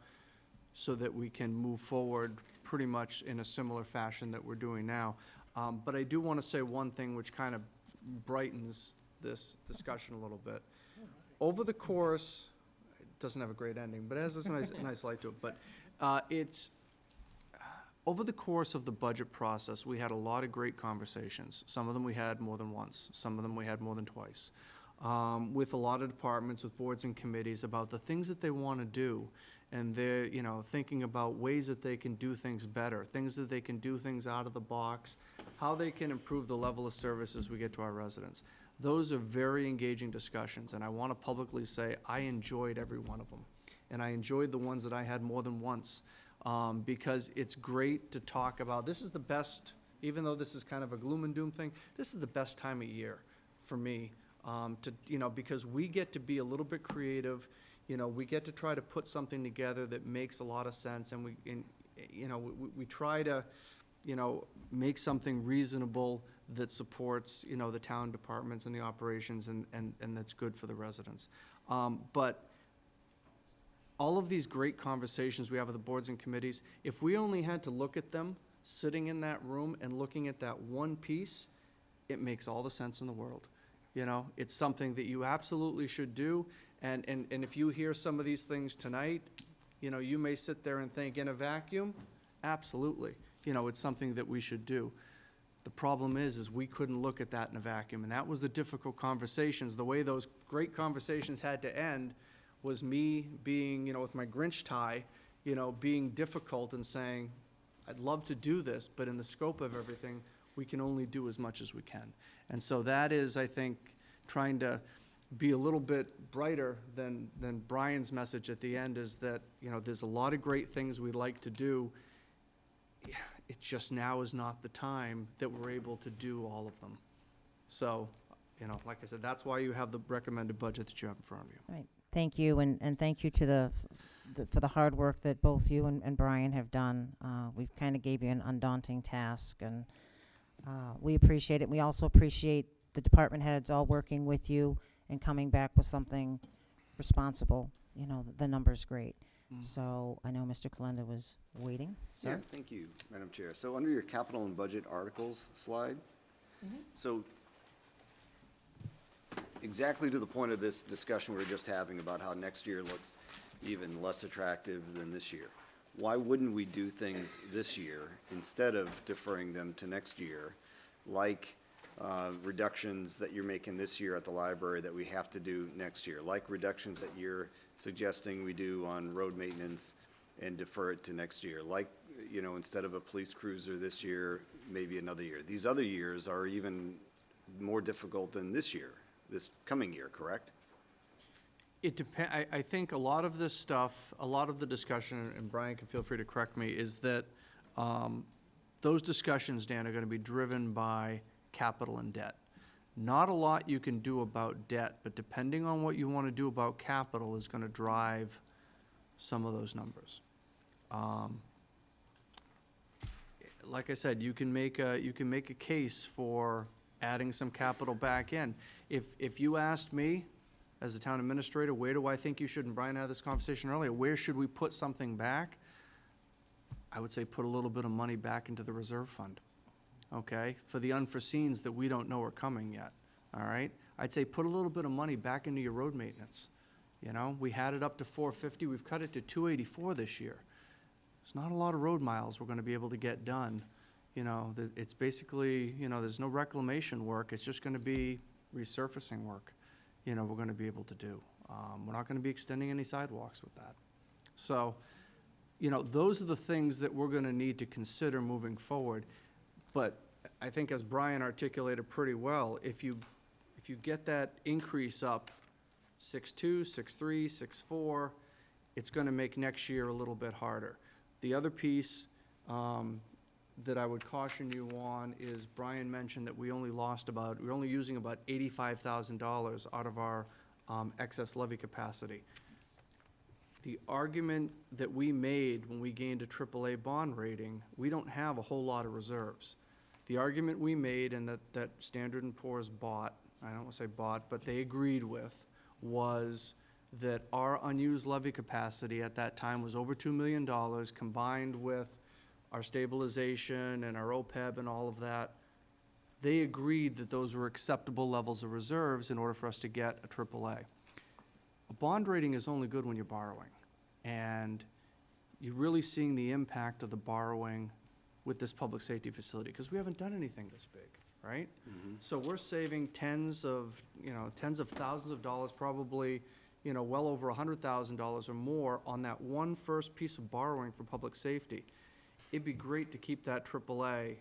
so that we can move forward pretty much in a similar fashion that we're doing now. But I do want to say one thing which kind of brightens this discussion a little bit. Over the course, it doesn't have a great ending, but it has a nice light to it. But it's, over the course of the budget process, we had a lot of great conversations. Some of them we had more than once. Some of them we had more than twice. With a lot of departments, with boards and committees, about the things that they want to do. And they're, thinking about ways that they can do things better, things that they can do things out of the box, how they can improve the level of services we get to our residents. Those are very engaging discussions, and I want to publicly say I enjoyed every one of them. And I enjoyed the ones that I had more than once, because it's great to talk about. This is the best, even though this is kind of a gloom and doom thing, this is the best time of year for me, because we get to be a little bit creative. We get to try to put something together that makes a lot of sense, and we try to, make something reasonable that supports, the town departments and the operations and that's good for the residents. But all of these great conversations we have with the boards and committees, if we only had to look at them sitting in that room and looking at that one piece, it makes all the sense in the world. It's something that you absolutely should do. And if you hear some of these things tonight, you may sit there and think, in a vacuum, absolutely. It's something that we should do. The problem is we couldn't look at that in a vacuum. And that was the difficult conversations. The way those great conversations had to end was me being, with my Grinch tie, being difficult and saying, I'd love to do this, but in the scope of everything, we can only do as much as we can. And so that is, I think, trying to be a little bit brighter than Brian's message at the end, is that, there's a lot of great things we'd like to do. It just now is not the time that we're able to do all of them. So, like I said, that's why you have the recommended budget that you have in front of you. Right, thank you, and thank you to the for the hard work that both you and Brian have done. We've kind of gave you an undaunting task, and we appreciate it. We also appreciate the department heads all working with you and coming back with something responsible. You know, the number's great. So I know Mr. Kalenda was waiting, Yeah, sir. thank you, Madam Chair. So under your capital and budget articles slide, so exactly to the point of this discussion we were just having about how next year looks even less attractive than this year. Why wouldn't we do things this year instead of deferring them to next year, like reductions that you're making this year at the library that we have to do next year, like reductions that you're suggesting we do on road maintenance and defer it to next year, like, you know, instead of a police cruiser this year, maybe another year. These other years are even more difficult than this year, this coming year, correct? It depends. I think a lot of this stuff, a lot of the discussion, and Brian can feel free to correct me, is that those discussions, Dan, are going to be driven by capital and debt. Not a lot you can do about debt, but depending on what you want to do about capital is going to drive some of those numbers. Like I said, you can make a case for adding some capital back in. If you asked me, as the town administrator, where do I think you should, and Brian had this conversation earlier, where should we put something back? I would say put a little bit of money back into the reserve fund, okay, for the unforeseens that we don't know are coming yet, all right? I'd say put a little bit of money back into your road maintenance. You know, we had it up to 450, we've cut it to 284 this year. There's not a lot of road miles we're gonna be able to get done. You know, it's basically, you know, there's no reclamation work, it's just gonna be resurfacing work, you know, we're gonna be able to do. We're not gonna be extending any sidewalks with that. So, you know, those are the things that we're gonna need to consider moving forward. But I think as Brian articulated pretty well, if you get that increase up 6.2, 6.3, 6.4, it's gonna make next year a little bit harder. The other piece that I would caution you on is Brian mentioned that we're only using about $85,000 out of our excess levy capacity. The argument that we made when we gained a AAA bond rating, we don't have a whole lot of reserves. The argument we made and that Standard & Poor's bought, I don't want to say bought, but they agreed with, was that our unused levy capacity at that time was over $2 million, combined with our stabilization and our OPEB and all of that. They agreed that those were acceptable levels of reserves in order for us to get a AAA. A bond rating is only good when you're borrowing, and you're really seeing the impact of the borrowing with this public safety facility, because we haven't done anything this big, right? So we're saving tens of thousands of dollars, probably, you know, well over $100,000 or more on that one first piece of borrowing for public safety. It'd be great to keep that AAA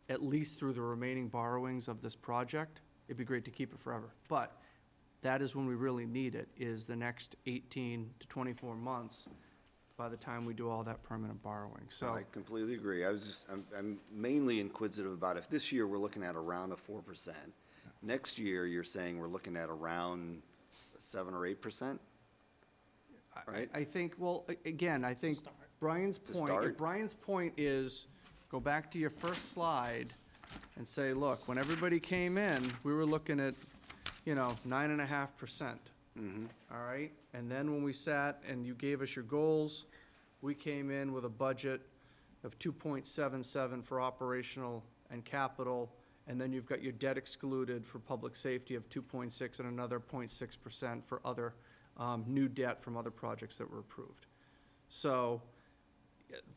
at least through the remaining borrowings of this project. It'd be great to keep it forever. But that is when we really need it, is the next 18 to 24 months by the time we do all that permanent borrowing. So I completely agree. I'm mainly inquisitive about if this year we're looking at around a 4%. Next year, you're saying we're looking at around 7 or 8%? Right? I think, well, again, I think Brian's point, start? if Brian's point is, go back to your first slide and say, look, when everybody came in, we were looking at, you know, 9.5%. All right? And then when we sat and you gave us your goals, we came in with a budget of 2.77 for operational and capital, and then you've got your debt excluded for public safety of 2.6 and another 0.6% for other new debt from other projects that were approved. So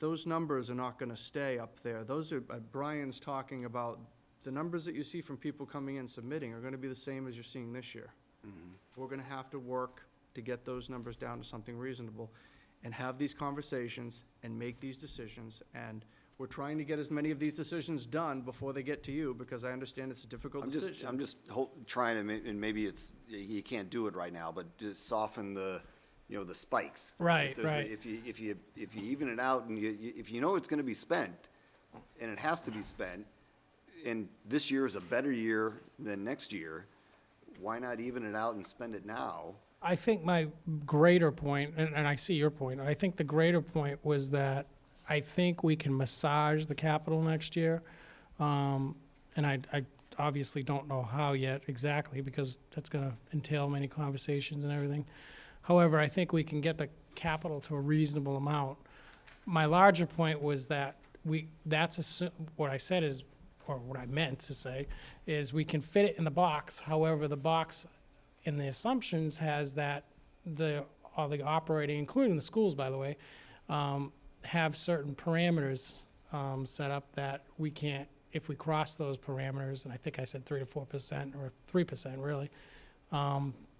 those numbers are not going to stay up there. Those are, Brian's talking about, the numbers that you see from people coming in submitting are going to be the same as you're seeing this year. We're going to have to work to get those numbers down to something reasonable and have these conversations and make these decisions. And we're trying to get as many of these decisions done before they get to you, because I understand it's a difficult decision. I'm just trying to, and maybe it's, you can't do it right now, but just soften the, you know, the spikes. Right, If there's a- right. If you even it out and if you know it's gonna be spent, and it has to be spent, and this year is a better year than next year, why not even it out and spend it now? I think my greater point, and I see your point, I think the greater point was that I think we can massage the capital next year. And I obviously don't know how yet exactly, because that's gonna entail many conversations and everything. However, I think we can get the capital to a reasonable amount. My larger point was that what I said is, or what I meant to say, is we can fit it in the box. However, the box in the assumptions has that all the operating, including the schools, by the way, have certain parameters set up that we can't, if we cross those parameters, and I think I said 3 to 4%, or 3% really,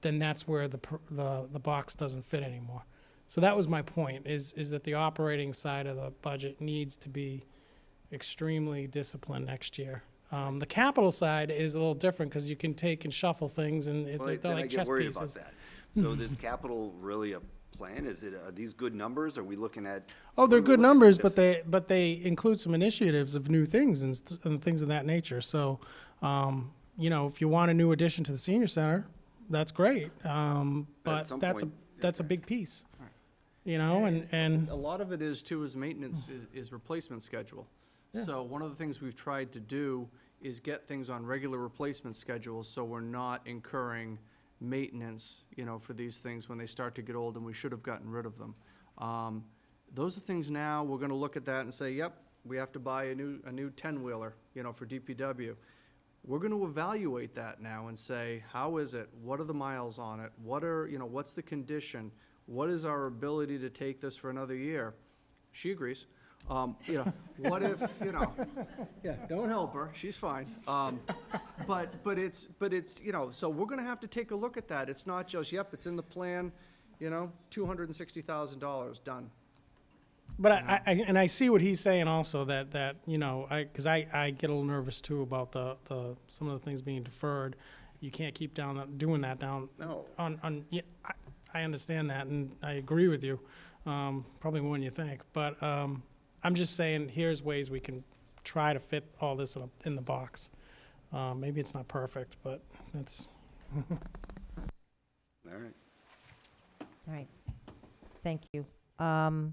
then that's where the box doesn't fit anymore. So that was my point, is that the operating side of the budget needs to be extremely disciplined next year. The capital side is a little different, because you can take and shuffle things, and Well, they're then I like get chess worried pieces. about that. So is capital really a plan? Are these good numbers? Are we looking at? Oh, they're what are we good looking numbers, at? but they include some initiatives of new things and things of that nature. So, if you want a new addition to the senior center, that's great. But some that's point, a big piece, and A lot of it is too, is maintenance, is replacement schedule. Yeah. So one of the things we've tried to do is get things on regular replacement schedules, so we're not incurring maintenance, for these things when they start to get old, and we should have gotten rid of them. Those are things now, we're gonna look at that and say, yep, we have to buy a new 10-wheeler, for DPW. We're gonna evaluate that now and say, how is it? What are the miles on it? What's the condition? What is our ability to take this for another year? She agrees. What if, yeah, don't help her, she's fine. But it's, so we're gonna have to take a look at that. It's not just, yep, it's in the plan, $260,000, done. But I see what he's saying also, that because I get a little nervous too about some of the things being deferred. You can't keep doing that down. No. I understand that, and I agree with you, probably more than you think. But I'm just saying, here's ways we can try to fit all this in the box. Maybe it's not perfect, but that's. All right. All right, thank you. Mrs.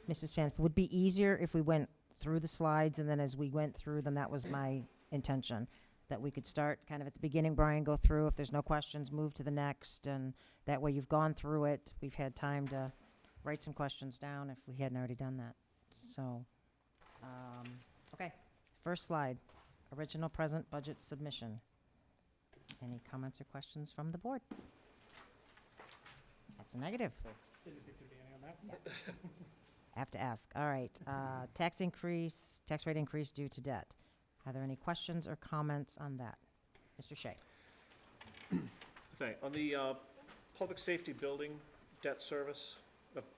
Fanf, would be easier if we went through the slides, and then as we went through them, that was my intention, that we could start kind of at the beginning, Brian, go through, if there's no questions, move to the next, and that way you've gone through it, we've had time to write some questions down if we hadn't already done that. So, okay, first slide, original present budget submission. Any comments or questions from the board? That's a negative. I have to ask. All right. Tax rate increase due to debt. Are there any questions or comments on that? Mr. Shea. On the public safety building debt service,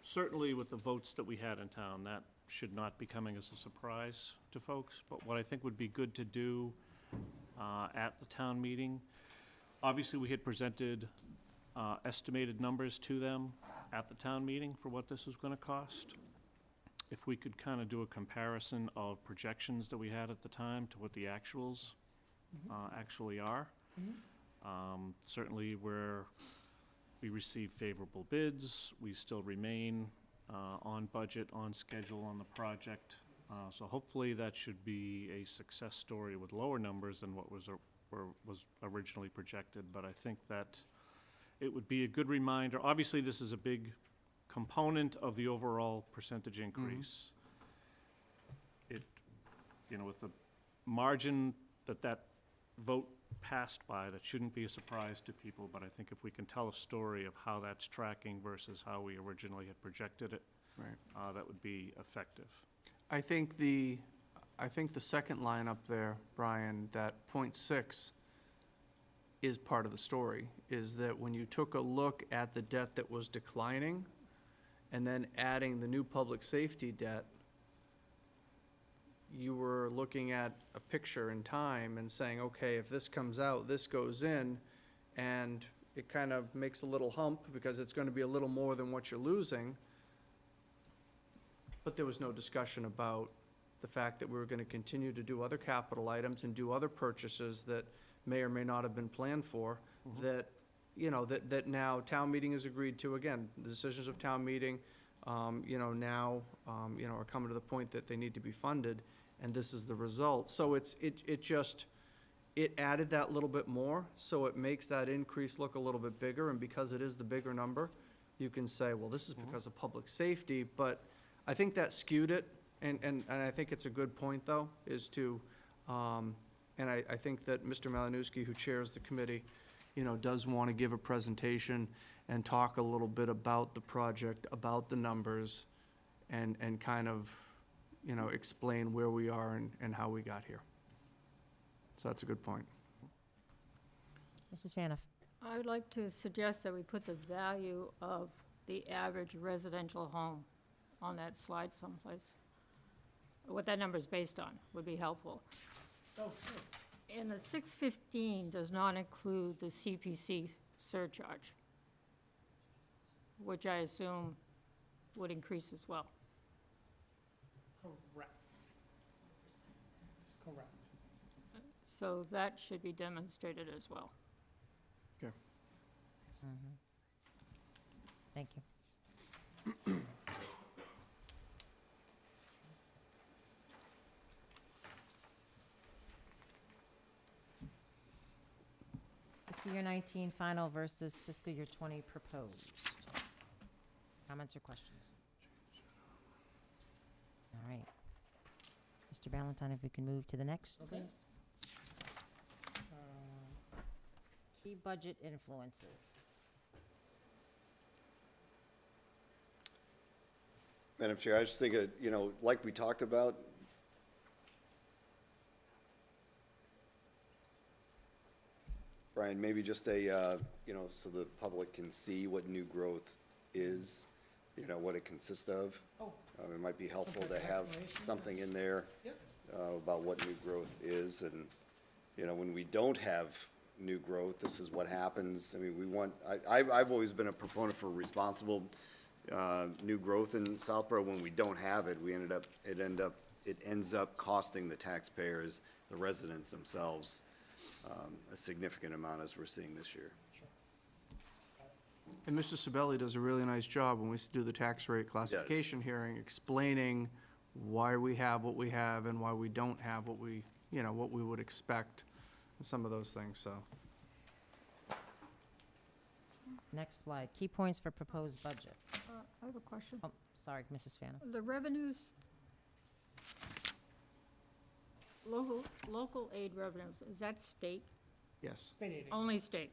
certainly with the votes that we had in town, that should not be coming as a surprise to folks. But what I think would be good to do at the town meeting, obviously we had presented estimated numbers to them at the town meeting for what this was going to cost. If we could kind of do a comparison of projections that we had at the time to what the actuals actually are. Certainly where we received favorable bids, we still remain on budget, on schedule on the project. So hopefully that should be a success story with lower numbers than what was originally projected. But I think that it would be a good reminder. Obviously, this is a big component of the overall percentage increase. It, with the margin that vote passed by, that shouldn't be a surprise to people, but I think if we can tell a story of how that's tracking versus how we originally had projected it, Right. that would be effective. I think the second line up there, Brian, that .6 is part of the story, is that when you took a look at the debt that was declining and then adding the new public safety debt, you were looking at a picture in time and saying, okay, if this comes out, this goes in, and it kind of makes a little hump because it's going to be a little more than what you're losing. But there was no discussion about the fact that we were going to continue to do other capital items and do other purchases that may or may not have been planned for, that you know, that now town meeting has agreed to, again, the decisions of town meeting, you know, now, you know, are coming to the point that they need to be funded, and this is the result. So it added that little bit more, so it makes that increase look a little bit bigger, and because it is the bigger number, you can say, well, this is because of public safety, but I think that skewed it, and I think it's a good point, though, is to, and I think that Mr. Malinowski, who chairs the committee, you know, does want to give a presentation and talk a little bit about the project, about the numbers, and kind of, you know, explain where we are and how we got here. So that's a good point. Mrs. Fanoff? I would like to suggest that we put the value of the average residential home on that slide someplace. What that number is based on would be helpful. Oh, sure. And the 615 does not include the CPC surcharge, which I assume would increase as well. Correct. Correct. So that should be demonstrated as well. Thank you. Fiscal year 19 final versus fiscal year 20 proposed. Comments or questions? All right. Mr. Ballantyne, if we can move to the next, please. Key budget influences. Madam Chair, I just think, you know, like we talked about, Brian, maybe just a, you know, so the public can see what new growth is, you know, what it consists of. Oh. It might be helpful Some to type of have explanation, something in there Yep. about what new growth is, and, you know, when we don't have new growth, this is what happens. I mean, we want, I've always been a proponent for responsible new growth in Southborough. When we don't have it, it ends up costing the taxpayers, the residents themselves, a significant amount, as we're seeing this year. And Mr. Sabelli does a really nice job when we do the tax rate classification hearing, explaining why we have what we have and why we don't have what we, you know, what we would expect, and some of those things, so. Next slide. Key points for proposed budget. I have a question. Oh, sorry, Mrs. Fanoff. The revenues, local aid revenues, is that state? Yes, State aid. Only state?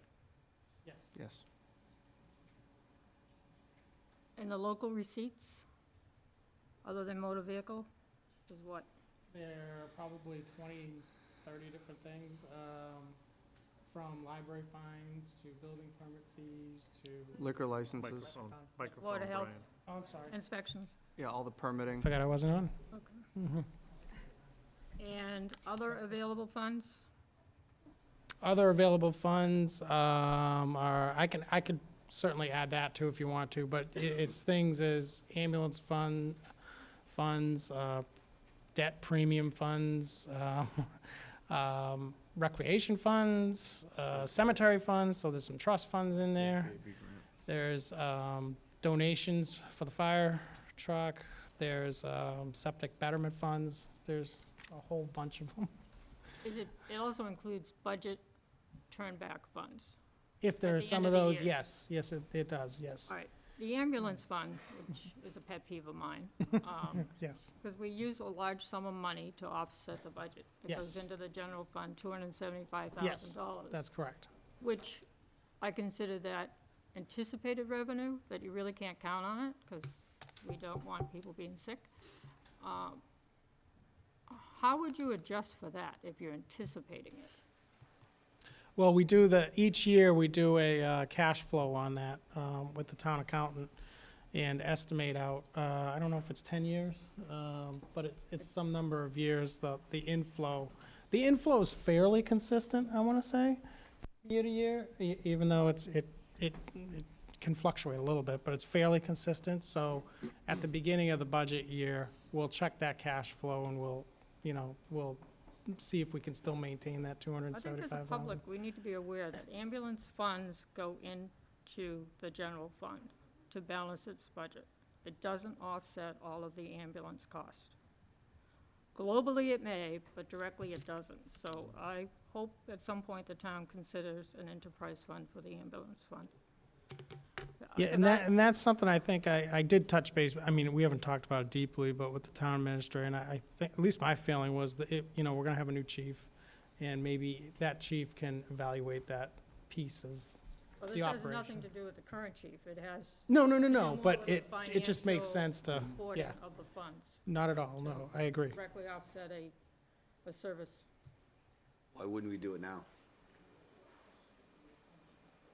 Yes. yes. And the local receipts, other than motor vehicle, is what? There are probably 20, 30 different things, from library fines to building permit fees to, Liquor licenses, Microphone, Board microphone, of Health. Brian. oh, I'm sorry. Inspections? yeah, all the permitting. Forgot I wasn't on. And other available funds? Other available funds are, I could certainly add that too if you want to, but it's things as ambulance funds, debt premium funds, recreation funds, cemetery funds, so there's some trust funds in there. SBAB grant. There's donations for the fire truck, there's septic betterment funds, there's a whole bunch of them. It also includes budget turnback funds. If there At are the some end of of the those, years. yes, it does, yes, All right, the ambulance fund, which is a pet peeve of mine, yes. because we use a large sum of money to offset the budget. It goes Yes. into the general fund, $275,000. Yes, That's correct. Which I consider that anticipated revenue, that you really can't count on it, because we don't want people being sick. How would you adjust for that if you're anticipating it? Well, each year we do a cash flow on that with the town accountant and estimate out, I don't know if it's 10 years, but it's some number of years, the inflow. The inflow is fairly consistent, I want to say, year to year, even though it can fluctuate a little bit, but it's fairly consistent. So at the beginning of the budget year, we'll check that cash flow and we'll see if we can still maintain that I think as a 275,000. public, we need to be aware that ambulance funds go into the general fund to balance its budget. It doesn't offset all of the ambulance cost. Globally, it may, but directly it doesn't. So I hope at some point the town considers an enterprise fund for the ambulance fund. Yeah, and that's something I think I did touch base, I mean, we haven't talked about it deeply, but with the town administrator, and I think, at least my feeling was that, you know, we're gonna have a new chief, and maybe that chief can evaluate that piece of, Well, the this has operation. nothing to do with the current chief. It has no, more but with the it just makes financial sense to, reporting yeah, of the funds. not at all, no, I agree. Directly offset a service. Why wouldn't we do it now?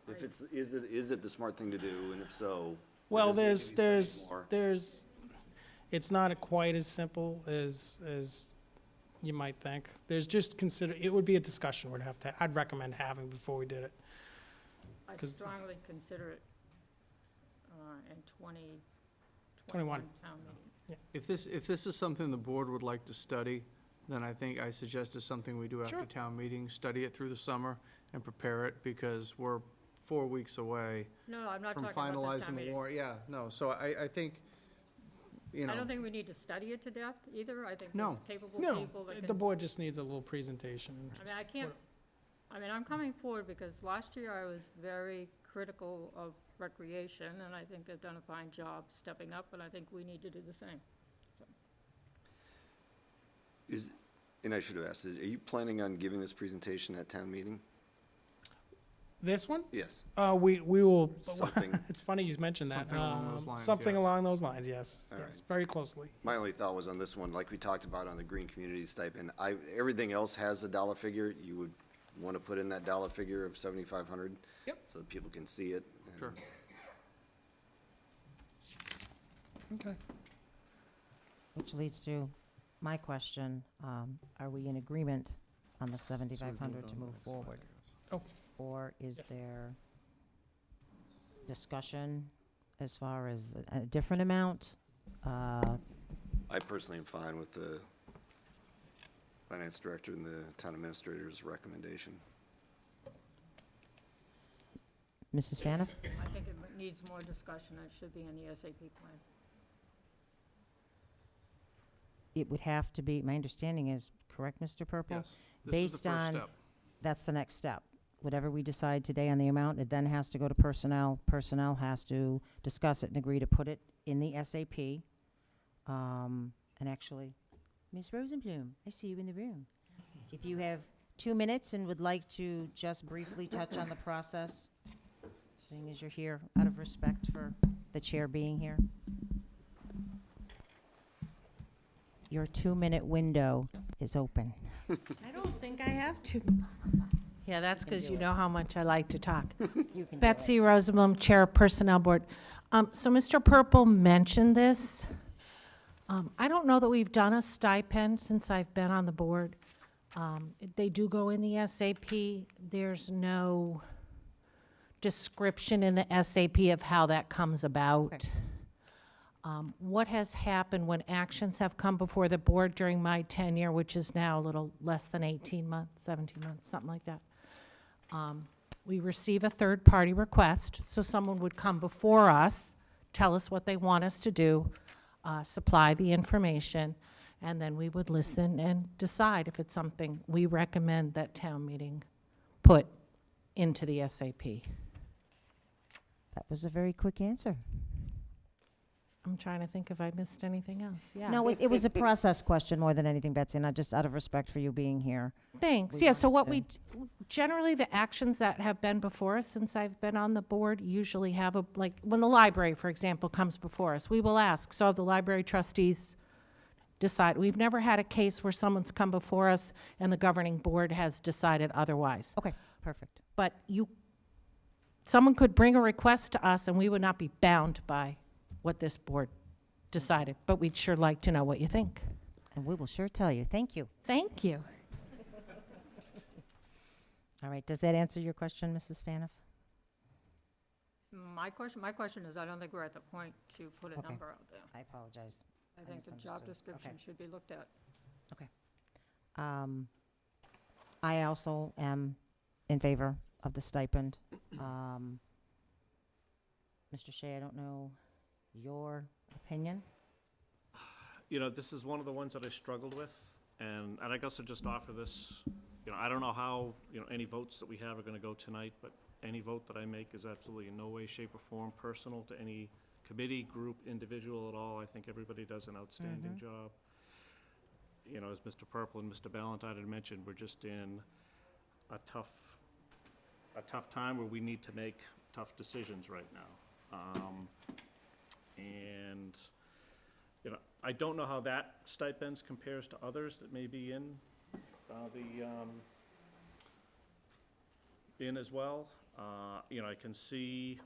If it's, is it the smart thing to do, and if so? Well, does it need to be spending more? it's not quite as simple as you might think. There's just it would be a discussion I'd recommend having before we did it. I'd 'Cause- strongly consider it in 21. 2021 town meeting. If this is something the board would like to study, then I think I suggest it's something we do after Sure. town meeting, study it through the summer and prepare it, because we're 4 weeks away No, I'm not from talking about this town finalizing the meeting. warrant. Yeah, no, so I think, you I know, don't think we need to study it to death either. I think No. there's capable No, people that the can. board just needs a little presentation. and I mean, just I can't, I mean, I'm coming forward because last year I was very critical of recreation, and I think they've done a fine job stepping up, and I think we need to do the same. And I should have asked, are you planning on giving this presentation at town meeting? This one? Yes. We will, Something. it's funny you mentioned that. Something along those lines, Something yes. along those lines, yes, All yes, right. very closely. My only thought was on this one, like we talked about on the green community stipend, everything else has a dollar figure. You would want to put in that dollar figure of 7,500? Yep. So that people can see it. and- Sure. Okay. Which leads to my question, are we in agreement on the 7,500 to move forward? Oh. Or is Yes. there discussion as far as a different amount? I personally am fine with the finance director and the town administrator's recommendation. Mrs. Faniff? I think it needs more discussion. It should be in the SAP plan. It would have to be, my understanding is, correct, Mr. Purple? yes, this is the Based first on- step. That's the next step. Whatever we decide today on the amount, it then has to go to personnel. Personnel has to discuss it and agree to put it in the SAP. And actually, Ms. Rosenblum, I see you in the room. If you have 2 minutes and would like to just briefly touch on the process, seeing as you're here, out of respect for the chair being here. Your 2-minute window is open. I don't think I have to. Yeah, that's can because do you it. know how much I like to talk. You can do Betsy Rosenblum, Chair of Personnel Board. So Mr. Purple mentioned this. I don't know that we've done a stipend since I've been on the board. They do go in the SAP. There's no description in the SAP of how that comes about. Okay. What has happened when actions have come before the board during my tenure, which is now a little less than 18 months, 17 months, something like that. We receive a third-party request, so someone would come before us, tell us what they want us to do, supply the information, and then we would listen and decide if it's something we recommend that town meeting put into the SAP. That was a very quick answer. I'm trying to think if I missed anything else. Yeah. No, it was a process question more than anything, Betsy, not just out of respect for you being here. Thanks. We Yeah, so what wanted generally the actions that have been before us since I've been on the board usually have like, when the library, for example, comes before us, we will ask, so have the library trustees decide. We've never had a case where someone's come before us and the governing board has decided otherwise. Okay, perfect. But someone could bring a request to us and we would not be bound by what this board decided, but we'd sure like to know what you think. And we will sure tell you. Thank you. Thank you. All right, does that answer your question, Mrs. Faniff? My question is, I don't think we're at the point to put a Okay. number out there. I apologize. I I think the job misunderstood. description Okay. should be looked at. I also am in favor of the stipend. Mr. Shea, I don't know your opinion. You know, this is one of the ones that I struggled with, and I guess I'll just offer this, you know, I don't know how, you know, any votes that we have are gonna go tonight, but any vote that I make is absolutely in no way, shape, or form personal to any committee, group, individual at all. I think everybody does an outstanding job. You know, as Mr. Purple and Mr. Ballantyne had mentioned, we're just in a tough time where we need to make tough decisions right now. And, you know, I don't know how that stipends compares to others that may be in in as well. You know, I can see,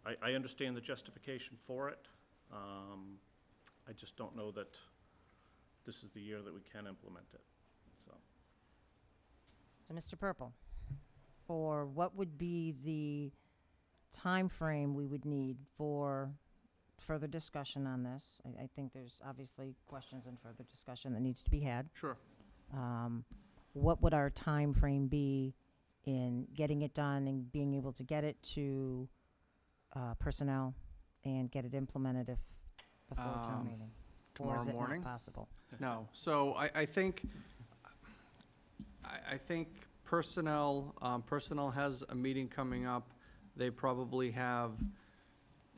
I understand the justification for it. I just don't know that this is the year that we can implement it, so. So, Mr. Purple, for what would be the time frame we would need for further discussion on this? I think there's obviously questions and further discussion that needs to be had. Sure. What would our time frame be in getting it done and being able to get it to personnel and get it implemented if before town meeting? Or is Tomorrow it morning? not possible? No, so I think personnel has a meeting coming up. They probably have,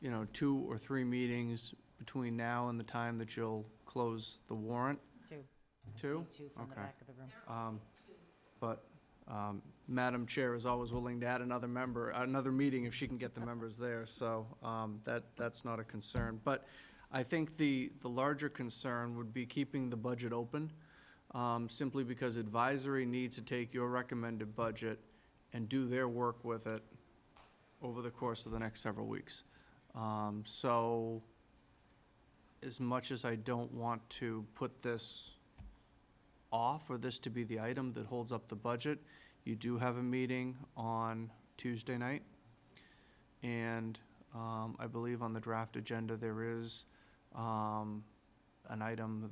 you know, 2 or 3 meetings between now and the time that you'll close the warrant. Two. Two? Two from the Okay. back of the room. But Madam Chair is always willing to add another meeting if she can get the members there, so that's not a concern. But I think the larger concern would be keeping the budget open, simply because advisory needs to take your recommended budget and do their work with it over the course of the next several weeks. So as much as I don't want to put this off, or this to be the item that holds up the budget, you do have a meeting on Tuesday night. And I believe on the draft agenda, there is an item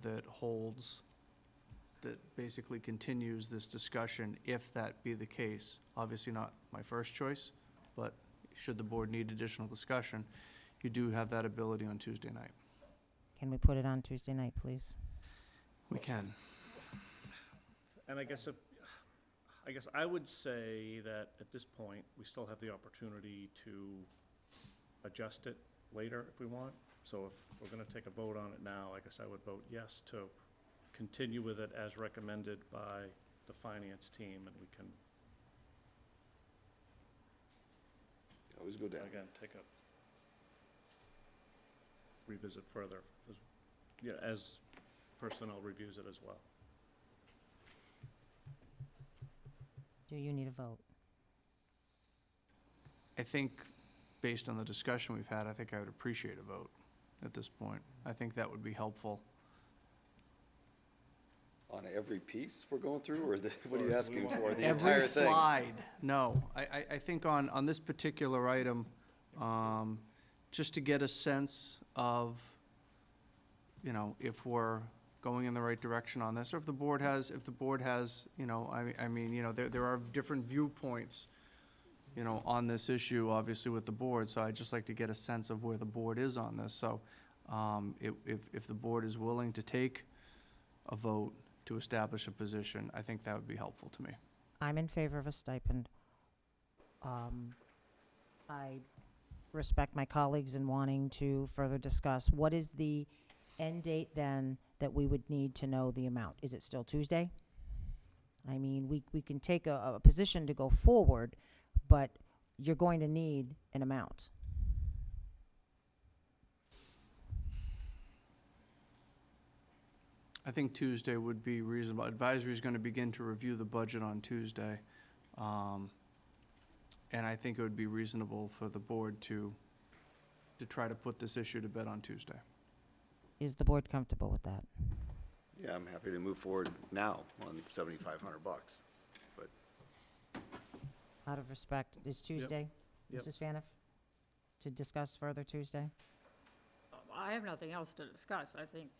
that basically continues this discussion, if that be the case. Obviously not my first choice, but should the board need additional discussion, you do have that ability on Tuesday night. Can we put it on Tuesday night, please? We can. And I guess I would say that at this point, we still have the opportunity to adjust it later if we want. So if we're gonna take a vote on it now, I guess I would vote yes to continue with it as recommended by the finance team, and we can, Always go down. again, revisit further, as personnel reviews it as well. Do you need a vote? I think, based on the discussion we've had, I think I would appreciate a vote at this point. I think that would be helpful. On every piece we're going through, or what are you Or asking we for, want- the Every entire thing? slide, no. I think on this particular item, just to get a sense of, you know, if we're going in the right direction on this, or if the board has, you know, I mean, you know, there are different viewpoints, you know, on this issue, obviously with the board, so I'd just like to get a sense of where the board is on this. So, if the board is willing to take a vote to establish a position, I think that would be helpful to me. I'm in favor of a stipend. I respect my colleagues in wanting to further discuss. What is the end date then that we would need to know the amount? Is it still Tuesday? I mean, we can take a position to go forward, but you're going to need an amount. I think Tuesday would be reasonable. Advisory is going to begin to review the budget on Tuesday. And I think it would be reasonable for the board to try to put this issue to bed on Tuesday. Is the board comfortable with that? Yeah, I'm happy to move forward now on $7,500, but Out of respect, is Tuesday, Yep. Mrs. Faniff, to discuss further Tuesday? I have nothing else to discuss. I think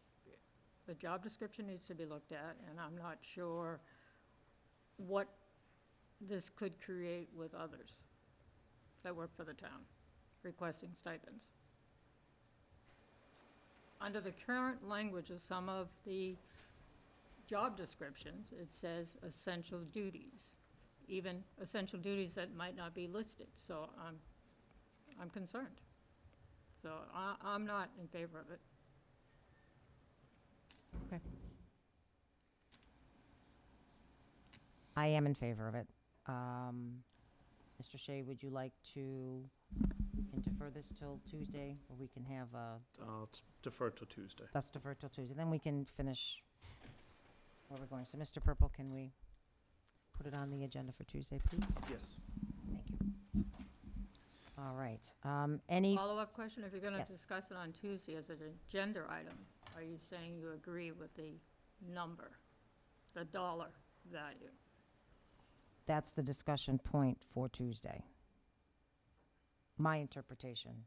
the job description needs to be looked at, and I'm not sure what this could create with others that work for the town, requesting stipends. Under the current language of some of the job descriptions, it says essential duties, even essential duties that might not be listed, so I'm concerned. So I'm not in favor of it. Okay. I am in favor of it. Mr. Shea, would you like to defer this till Tuesday, or we can have Let's defer till Tuesday. let's defer till Tuesday, then we can finish where we're going. So, Mr. Purple, can we put it on the agenda for Tuesday, please? Yes. Thank you. All right. Any, Follow-up question, if you're gonna Yes. discuss it on Tuesday as an agenda item, are you saying you agree with the number, the dollar value? that's the discussion point for Tuesday. My interpretation.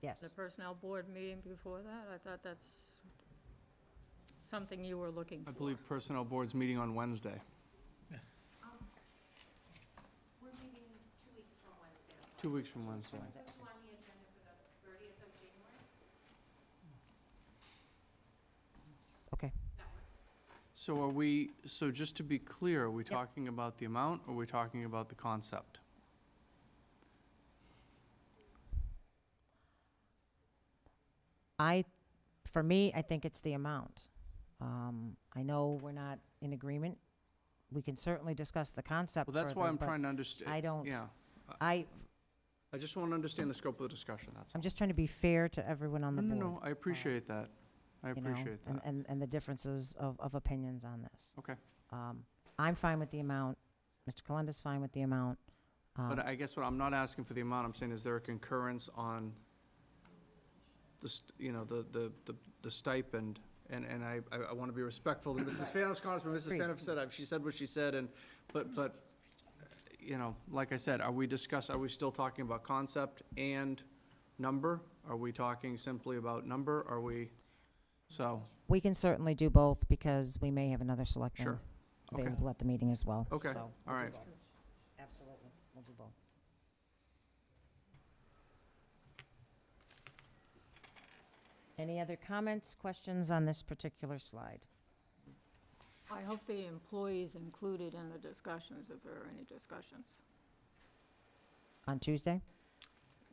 Yes. The personnel board meeting before that, I thought that's something you were looking for. I believe Personnel Board's meeting on Wednesday. We're meeting 2 weeks from Wednesday. 2 weeks from Wednesday. Put you on the agenda for the 30th of January? Okay. So so just to be clear, are we talking about the amount, or are we talking about the concept? For me, I think it's the amount. I know we're not in agreement. We can certainly discuss the concept Well, that's why further, I'm but trying to understand. I don't- Yeah, I just want to understand the scope of the discussion, that's all. I'm just trying to be fair to everyone on the No, board. no, no, I appreciate that. I you know, appreciate that. And the differences of opinions on this. Okay. I'm fine with the amount. Mr. Calenda's fine with the amount. But I guess what I'm not asking for the amount, I'm saying, is there a concurrence on the stipend? And I want to be respectful to Mrs. Fano's comments, but Mrs. Agreed. Fano said, she said what she said, but, like I said, are we still talking about concept and number? Are we talking simply about number? We can certainly do both, because we may have another selectman Sure. Okay. available at the meeting as well. Okay, So all we'll do right. both. Absolutely, we'll do both. Any other comments, questions on this particular slide? I hope the employees included in the discussions, if there are any discussions. On Tuesday?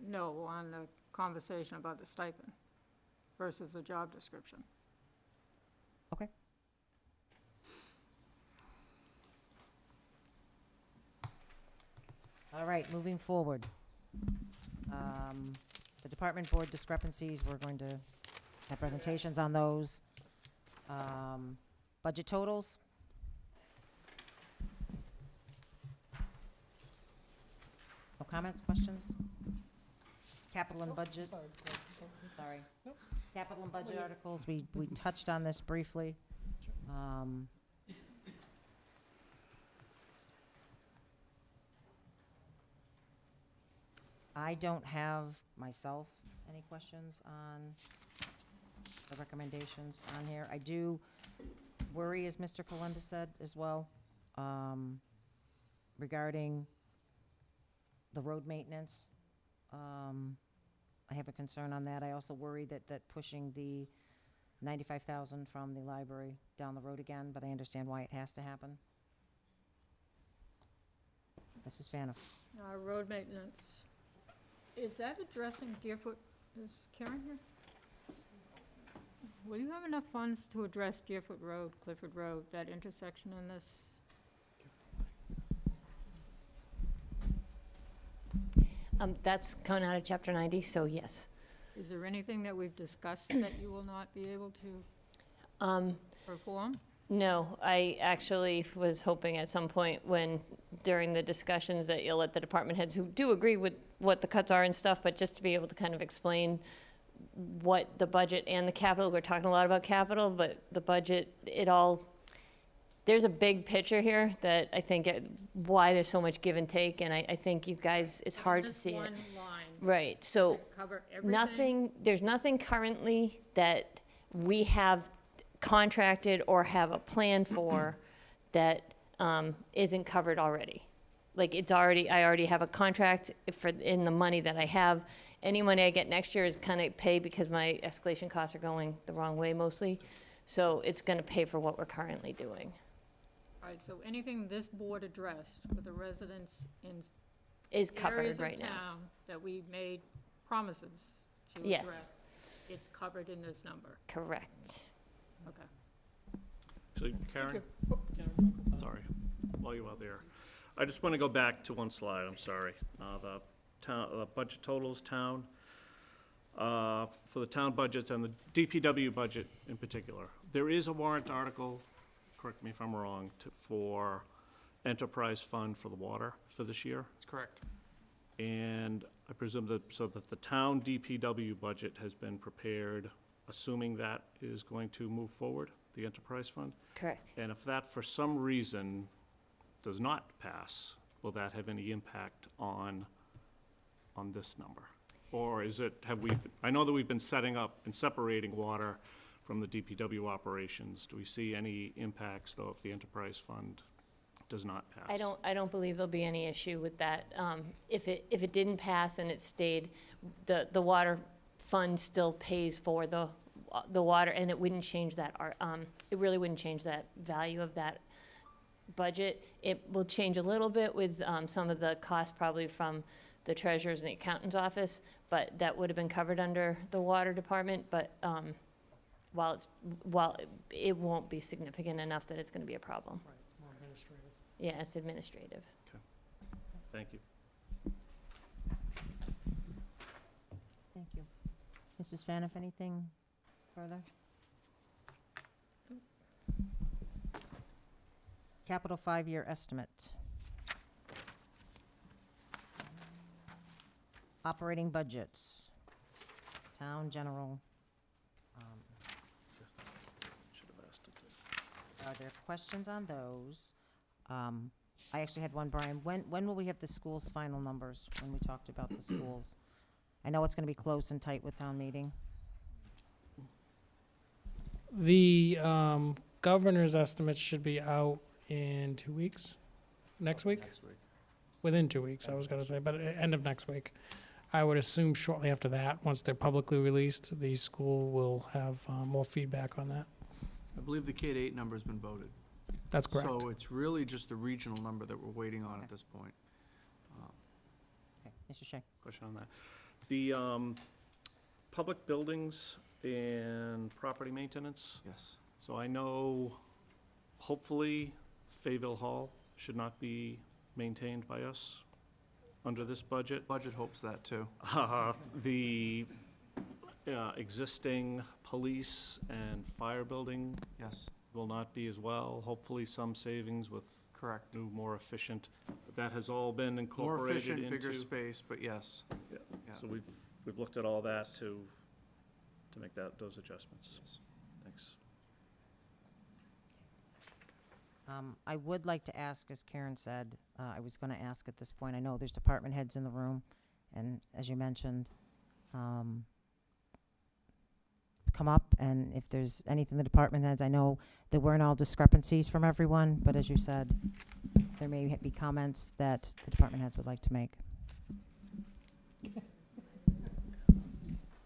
No, on the conversation about the stipend versus the job description. Okay. All right, moving forward. The department board discrepancies, we're going to have presentations on those. Budget totals? No comments, questions? Capital and budget? Sorry. Capital and budget articles, we touched on this briefly. I don't have, myself, any questions on the recommendations on here. I do worry, as Mr. Kalenda said as well, regarding the road maintenance. I have a concern on that. I also worry that pushing the 95,000 from the library down the road again, but I understand why it has to happen. Mrs. Fanoff. Road maintenance, is that addressing Deerfoot, is Karen here? Will you have enough funds to address Deerfoot Road, Clifford Road, that intersection in this? That's coming out of Chapter 90, so yes. Is there anything that we've discussed that you will not be able to perform? No, I actually was hoping at some point during the discussions that you'll let the department heads who do agree with what the cuts are and stuff, but just to be able to kind of explain what the budget and the capital, we're talking a lot about capital, but the budget, there's a big picture here that I think why there's so much give and take, and I think you guys, it's hard to Just see it. one line, Right, does so it cover everything? there's nothing currently that we have contracted or have a plan for that isn't covered already. like, I already have a contract in the money that I have. Any money I get next year is kind of paid because my escalation costs are going the wrong way mostly. So it's gonna pay for what we're currently doing. All right, so anything this board addressed with the residents in Is covered areas of right now. town that we made promises to Yes. address, it's covered in this number. Correct. Okay. Actually, Karen? Sorry, while you're out there. I just want to go back to one slide, I'm sorry. The town, budget totals, town, for the town budgets and the DPW budget in particular. There is a warrant article, correct me if I'm wrong, for enterprise fund for the water for this year. That's correct. And I presume that, so that the town DPW budget has been prepared, assuming that is going to move forward, the enterprise fund? Correct. And if that for some reason does not pass, will that have any impact on this number? Or is it, I know that we've been setting up and separating water from the DPW operations. Do we see any impacts, though, if the enterprise fund does not pass? I don't believe there'll be any issue with that. If it didn't pass and it stayed, the water fund still pays for the water, and it wouldn't change that, it really wouldn't change that value of that budget. It will change a little bit with some of the costs probably from the treasurer's and the accountant's office, but that would have been covered under the water department, but while it won't be significant enough that it's gonna be a problem. Right, it's more administrative. Yeah, it's administrative. Thank you. Thank you. Mrs. Faniff, anything further? Capital 5-year estimate. Operating budgets. Town general. Should have asked it to. Are there questions on those? I actually had one, Brian. When will we have the school's final numbers, when we talked about the schools? I know it's gonna be close and tight with town meeting. The governor's estimates should be out in 2 weeks, next week? Within 2 weeks, I was gonna say, but end of next week. I would assume shortly after that, once they're publicly released, the school will have more feedback on that. I believe the K-8 number's been voted. That's correct. So it's really just the regional number that we're waiting on Okay. at this point. Okay, Mr. Shea. Question on that. The public buildings and property maintenance. Yes. So I know, hopefully, Fayville Hall should not be maintained by us under this budget. Budget hopes that, too. The existing police and fire building Yes, will not be as well. Hopefully, some savings with correct. new, more efficient. That has all been More incorporated efficient, into. bigger space, but yes. Yeah. Yeah. So we've looked at all that to make those adjustments. Yes. Thanks. I would like to ask, as Karen said, I was gonna ask at this point, I know there's department heads in the room, and as you mentioned, come up, and if there's anything the department heads, I know there weren't all discrepancies from everyone, but as you said, there may be comments that the department heads would like to make.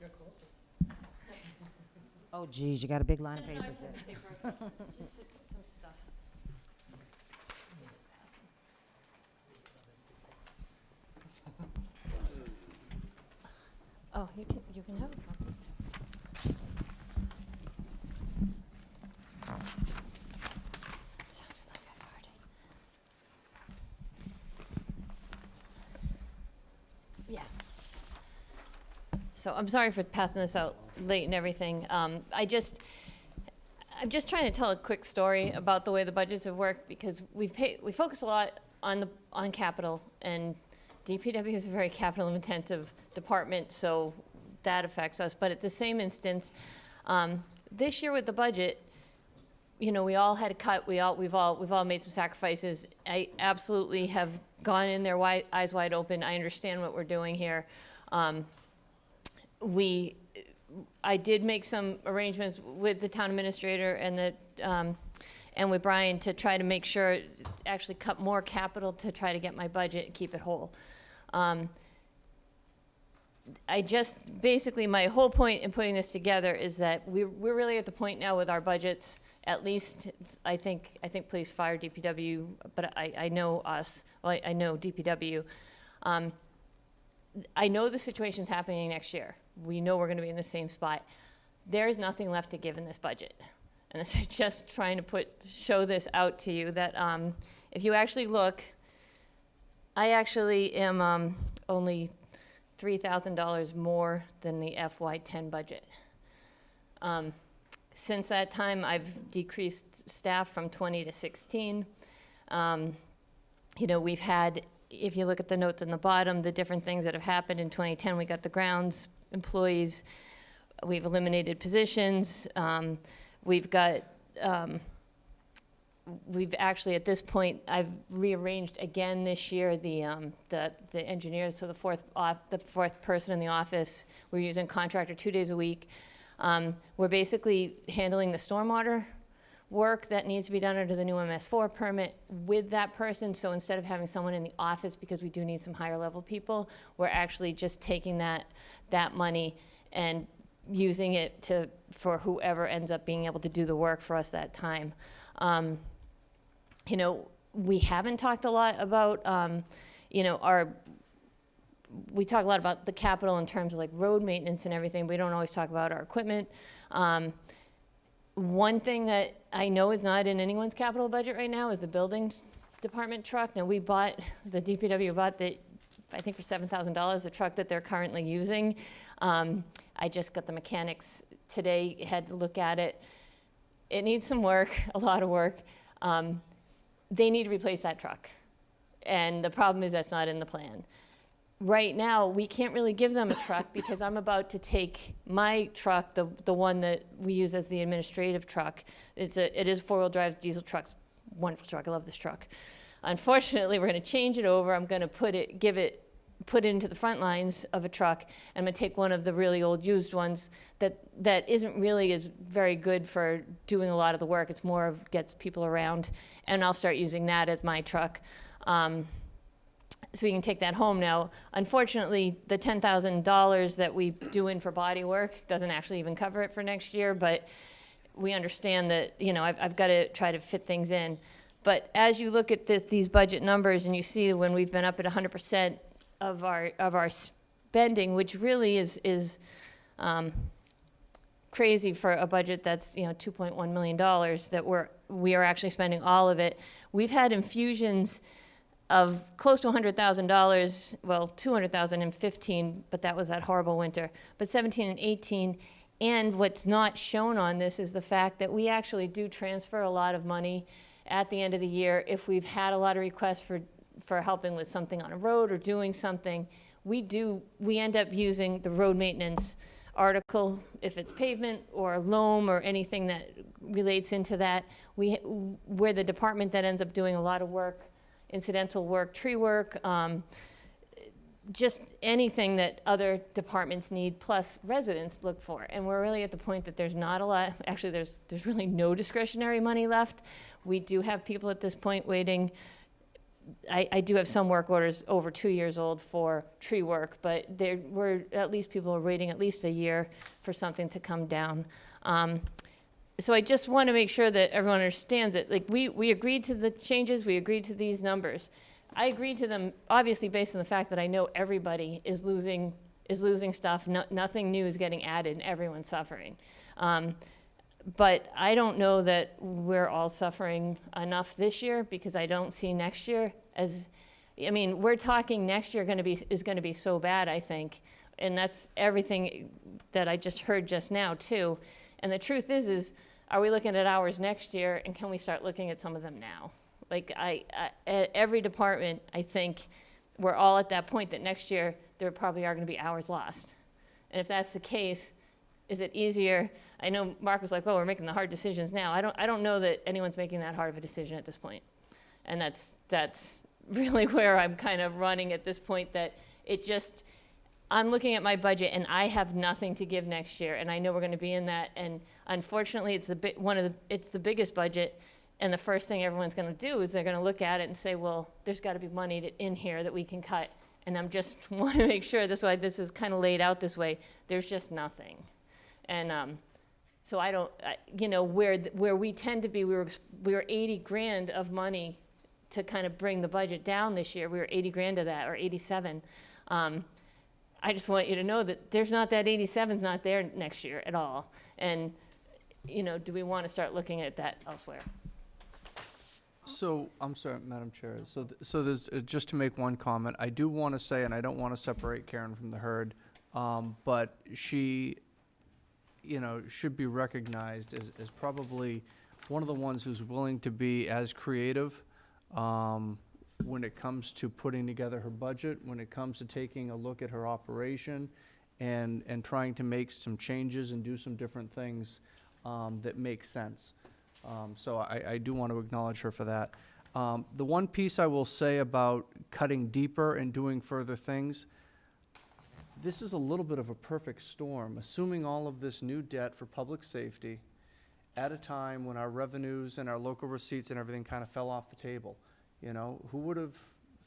You're closest. Oh geez, you got a big line of papers there. Just some stuff. Oh, you can have a copy. Sounded like I farted. Yeah. So I'm sorry for passing this out late and everything. I'm just trying to tell a quick story about the way the budgets have worked, because we focus a lot on capital, and DPW is a very capital intensive department, so that affects us. But at the same instance, this year with the budget, you know, we all had a cut. We've all made some sacrifices. I absolutely have gone in there eyes wide open. I understand what we're doing here. I did make some arrangements with the town administrator and and with Brian to try to make sure, actually cut more capital to try to get my budget and keep it whole. Basically, my whole point in putting this together is that we're really at the point now with our budgets, at least, I think police, fire, DPW, but I know us, well, I know DPW. I know the situation's happening next year. We know we're gonna be in the same spot. There's nothing left to give in this budget. And this is just trying to show this out to you that if you actually look, I actually am only $3,000 more than the FY10 budget. Since that time, I've decreased staff from 20 to 16. We've had, if you look at the notes on the bottom, the different things that have happened in 2010, we got the grounds employees, we've eliminated positions, we've actually, at this point, I've rearranged again this year the engineers, so the fourth person in the office. We're using contractor 2 days a week. We're basically handling the stormwater work that needs to be done under the new MS4 permit with that person. So instead of having someone in the office, because we do need some higher level people, we're actually just taking that money and using it for whoever ends up being able to do the work for us that time. We haven't talked a lot about, we talk a lot about the capital in terms of like road maintenance and everything. We don't always talk about our equipment. One thing that I know is not in anyone's capital budget right now is the building department truck. Now, the DPW bought I think for $7,000, the truck that they're currently using. I just got the mechanics today, had to look at it. It needs some work, a lot of work. They need to replace that truck. And the problem is that's not in the plan. Right now, we can't really give them a truck because I'm about to take my truck, the one that we use as the administrative truck. It is four-wheel drive diesel truck. Wonderful truck. I love this truck. Unfortunately, we're going to change it over. I'm going to put it into the front lines of a truck. I'm going to take one of the really old used ones that isn't really as very good for doing a lot of the work. It's more of gets people around, and I'll start using that as my truck. So we can take that home now. Unfortunately, the $10,000 that we do in for body work doesn't actually even cover it for next year, but we understand that, I've got to try to fit things in. But as you look at these budget numbers and you see when we've been up at 100% of our spending, which really is crazy for a budget that's $2.1 million, that we are actually spending all of it. We've had infusions of close to $100,000, well, $200,000 in 15, but that was that horrible winter, but 17 and 18. And what's not shown on this is the fact that we actually do transfer a lot of money at the end of the year. If we've had a lot of requests for helping with something on a road or doing something, we end up using the road maintenance article, if it's pavement or loam or anything that relates into that. We're the department that ends up doing a lot of work, incidental work, tree work, just anything that other departments need, plus residents look for. And we're really at the point that there's not a lot, actually there's really no discretionary money left. We do have people at this point waiting. I do have some work orders over 2 years old for tree work, but people are waiting at least a year for something to come down. So I just want to make sure that everyone understands it. Like we agreed to the changes, we agreed to these numbers. I agreed to them obviously based on the fact that I know everybody is losing stuff. Nothing new is getting added, and everyone's suffering. But I don't know that we're all suffering enough this year, because I don't see next year we're talking next year is going to be so bad, I think, and that's everything that I just heard just now too. And the truth is are we looking at hours next year, and can we start looking at some of them now? Like at every department, I think we're all at that point that next year there probably are going to be hours lost. And if that's the case, is it easier? I know Mark was like, well, we're making the hard decisions now. I don't know that anyone's making that hard of a decision at this point. And that's really where I'm kind of running at this point, that I'm looking at my budget and I have nothing to give next year, and I know we're going to be in that. And unfortunately, it's the biggest budget, And the first thing everyone's gonna do is they're gonna look at it and say, well, there's gotta be money in here that we can cut. And I'm just wanna make sure, that's why this is kinda laid out this way, there's just nothing. And, so I don't, you know, where we tend to be, we were 80 grand of money to kind of bring the budget down this year. We were 80 grand of that, or 87. I just want you to know that there's not, that 87's not there next year at all. And, you know, do we want to start looking at that elsewhere? So, I'm sorry, Madam Chair, so there's, just to make one comment, I do want to say, and I don't want to separate Karen from the herd, but she, you know, should be recognized as probably one of the ones who's willing to be as creative when it comes to putting together her budget, when it comes to taking a look at her operation and trying to make some changes and do some different things that make sense. So I do want to acknowledge her for that. The one piece I will say about cutting deeper and doing further things, this is a little bit of a perfect storm, assuming all of this new debt for public safety at a time when our revenues and our local receipts and everything kind of fell off the table. You know, who would have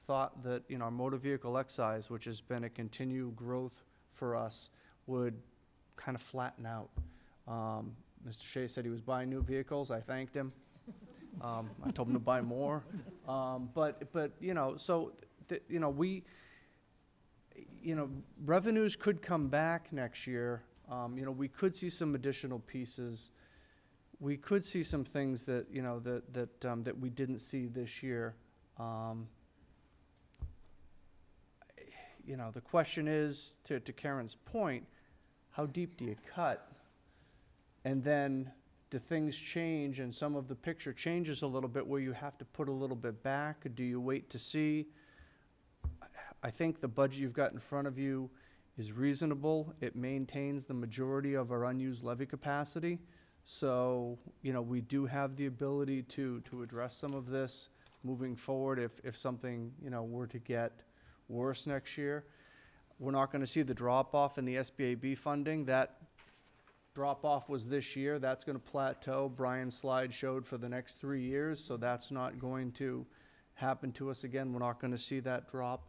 thought that, you know, our motor vehicle excise, which has been a continued growth for us, would kind of flatten out? Mr. Shea said he was buying new vehicles. I thanked him. I told him to buy more. But you know, so, you know, you know, revenues could come back next year. You know, we could see some additional pieces. We could see some things that, you know, that we didn't see this year. You know, the question is, to Karen's point, how deep do you cut? And then do things change and some of the picture changes a little bit where you have to put a little bit back? Or do you wait to see? I think the budget you've got in front of you is reasonable. It maintains the majority of our unused levy capacity. So, you know, we do have the ability to address some of this moving forward if something, you know, were to get worse next year. We're not going to see the drop-off in the SBAB funding. That drop-off was this year. That's going to plateau. Brian's slide showed for the next 3 years, so that's not going to happen to us again. We're not going to see that drop.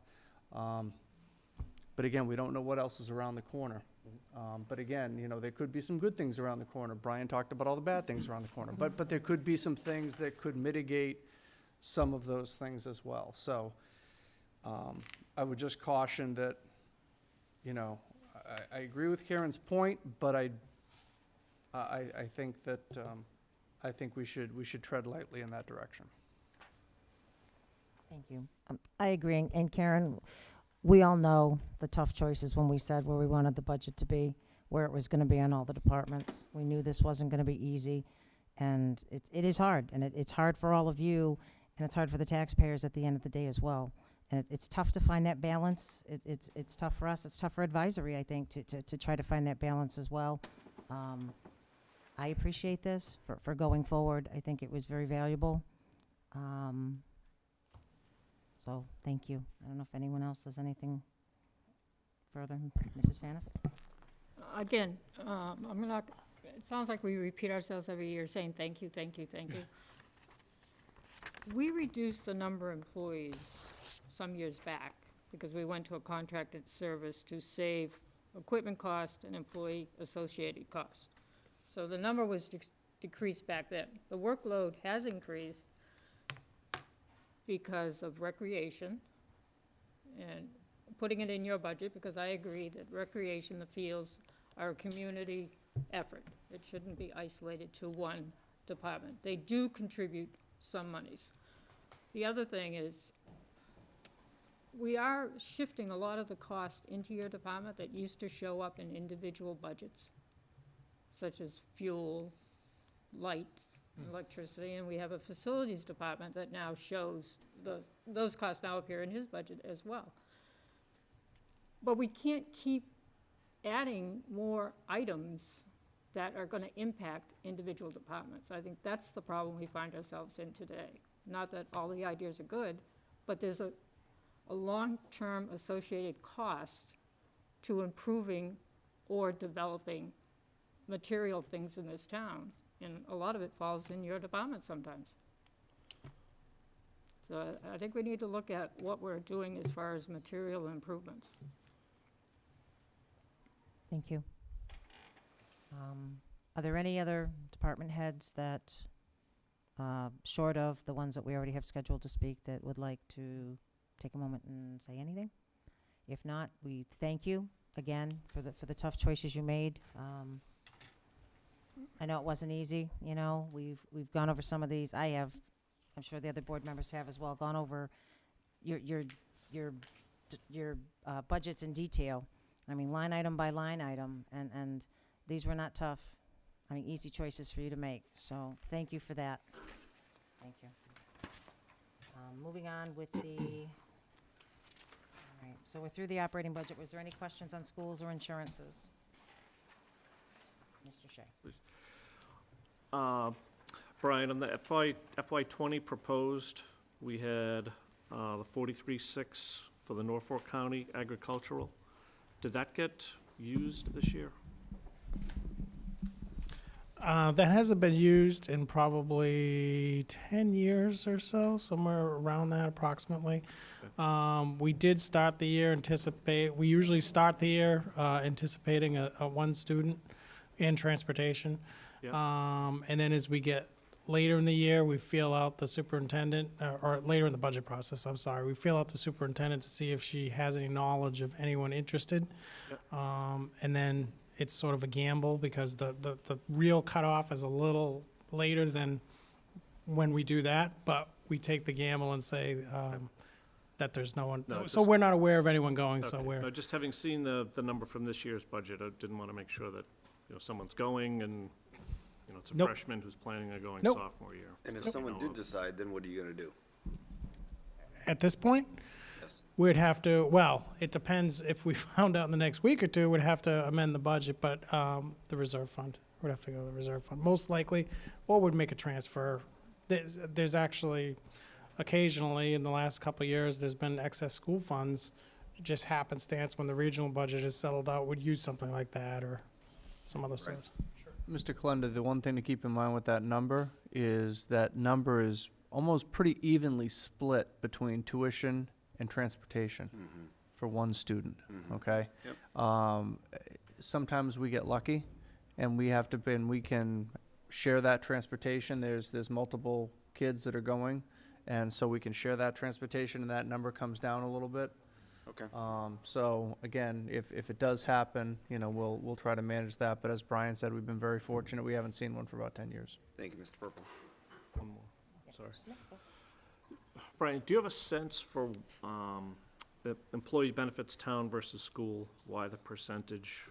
But again, we don't know what else is around the corner. But again, you know, there could be some good things around the corner. Brian talked about all the bad things around the corner. But there could be some things that could mitigate some of those things as well. So I would just caution that, you know, I agree with Karen's point, but I think that I think we should tread lightly in that direction. Thank you. I agree. And Karen, we all know the tough choices when we said where we wanted the budget to be, where it was going to be on all the departments. We knew this wasn't going to be easy, and it is hard, and it's hard for all of you, and it's hard for the taxpayers at the end of the day as well. And it's tough to find that balance. It's tough for us. It's tough for advisory, I think, to try to find that balance as well. I appreciate this for going forward. I think it was very valuable. So thank you. I don't know if anyone else has anything further. Mrs. Faniff? Again, I'm not, it sounds like we repeat ourselves every year saying thank you, thank you, thank you. We reduced the number of employees some years back because we went to a contracted service to save equipment cost and employee associated costs. So the number was decreased back then. The workload has increased because of recreation and putting it in your budget, because I agree that recreation, the fields, are a community effort. It shouldn't be isolated to one department. They do contribute some monies. The other thing is, we are shifting a lot of the cost into your department that used to show up in individual budgets, such as fuel, lights, electricity, and we have a facilities department that now shows those costs now appear in his budget as well. But we can't keep adding more items that are going to impact individual departments. I think that's the problem we find ourselves in today. Not that all the ideas are good, but there's a long-term associated cost to improving or developing material things in this town. And a lot of it falls in your department sometimes. So I think we need to look at what we're doing as far as material improvements. Thank you. Are there any other department heads that, short of the ones that we already have scheduled to speak, that would like to take a moment and say anything? If not, we thank you again for the tough choices you made. I know it wasn't easy, you know, we've gone over some of these. I have, I'm sure the other board members have as well, gone over your budgets in detail. I mean, line item by line item, and these were not tough. I mean, easy choices for you to make, so thank you for that. Thank you. Moving on with the, all right, so we're through the operating budget. Was there any questions on schools or insurances? Mr. Shea. Brian, on the FY '20 proposed, we had the 43.6 for the Norfolk County Agricultural. Did that get used this year? That hasn't been used in probably 10 years or so, somewhere around that approximately. We did start the year we usually start the year anticipating a one student in transportation. Yep. And then as we get later in the year, we feel out the superintendent, or later in the budget process, I'm sorry, we feel out the superintendent to see if she has any knowledge of anyone interested. Yep. And then it's sort of a gamble because the real cutoff is a little later than when we do that, but we take the gamble and say that there's no one, No, so just- we're not aware of anyone going, so Okay. we're, No, just having seen the number from this year's budget, I didn't want to make sure that, you know, someone's going and, you know, it's a Nope. freshman who's planning on going Nope. sophomore year. And if Nope. someone No, did decide, then what are you gonna do? at this point, Yes. we'd have to, well, it depends, if we found out in the next week or two, we'd have to amend the budget, but the reserve fund, we'd have to go to the reserve fund, most likely, or would make a transfer. There's actually, occasionally, in the last couple of years, there's been excess school funds, just happenstance, when the regional budget is settled out, would use something like that, or some other source. Mr. Kalenda, the one thing to keep in mind with that number is almost pretty evenly split between tuition and transportation Mm-hmm. for one student, Mhm. okay? Sometimes we get lucky, and we can share that transportation. There's multiple kids that are going, and so we can share that transportation, and that number comes down a little bit. Okay. So again, if it does happen, you know, we'll try to manage that. But as Brian said, we've been very fortunate. We haven't seen one for about 10 years. Thank you, Mr. Purple. One more, sorry. Brian, do you have a sense for the employee benefits town versus school, why the percentage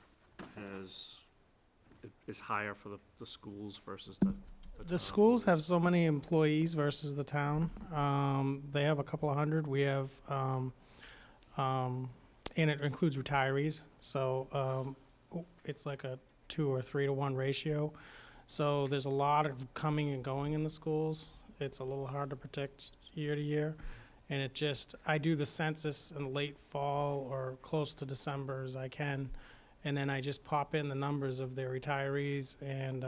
is higher for the schools versus the The town? schools have so many employees versus the town. They have a couple of hundred. We have, and it includes retirees. So it's like a 2 or 3 to 1 ratio. So there's a lot of coming and going in the schools. It's a little hard to predict year to year. And I do the census in the late fall or close to December as I can. And then I just pop in the numbers of their retirees and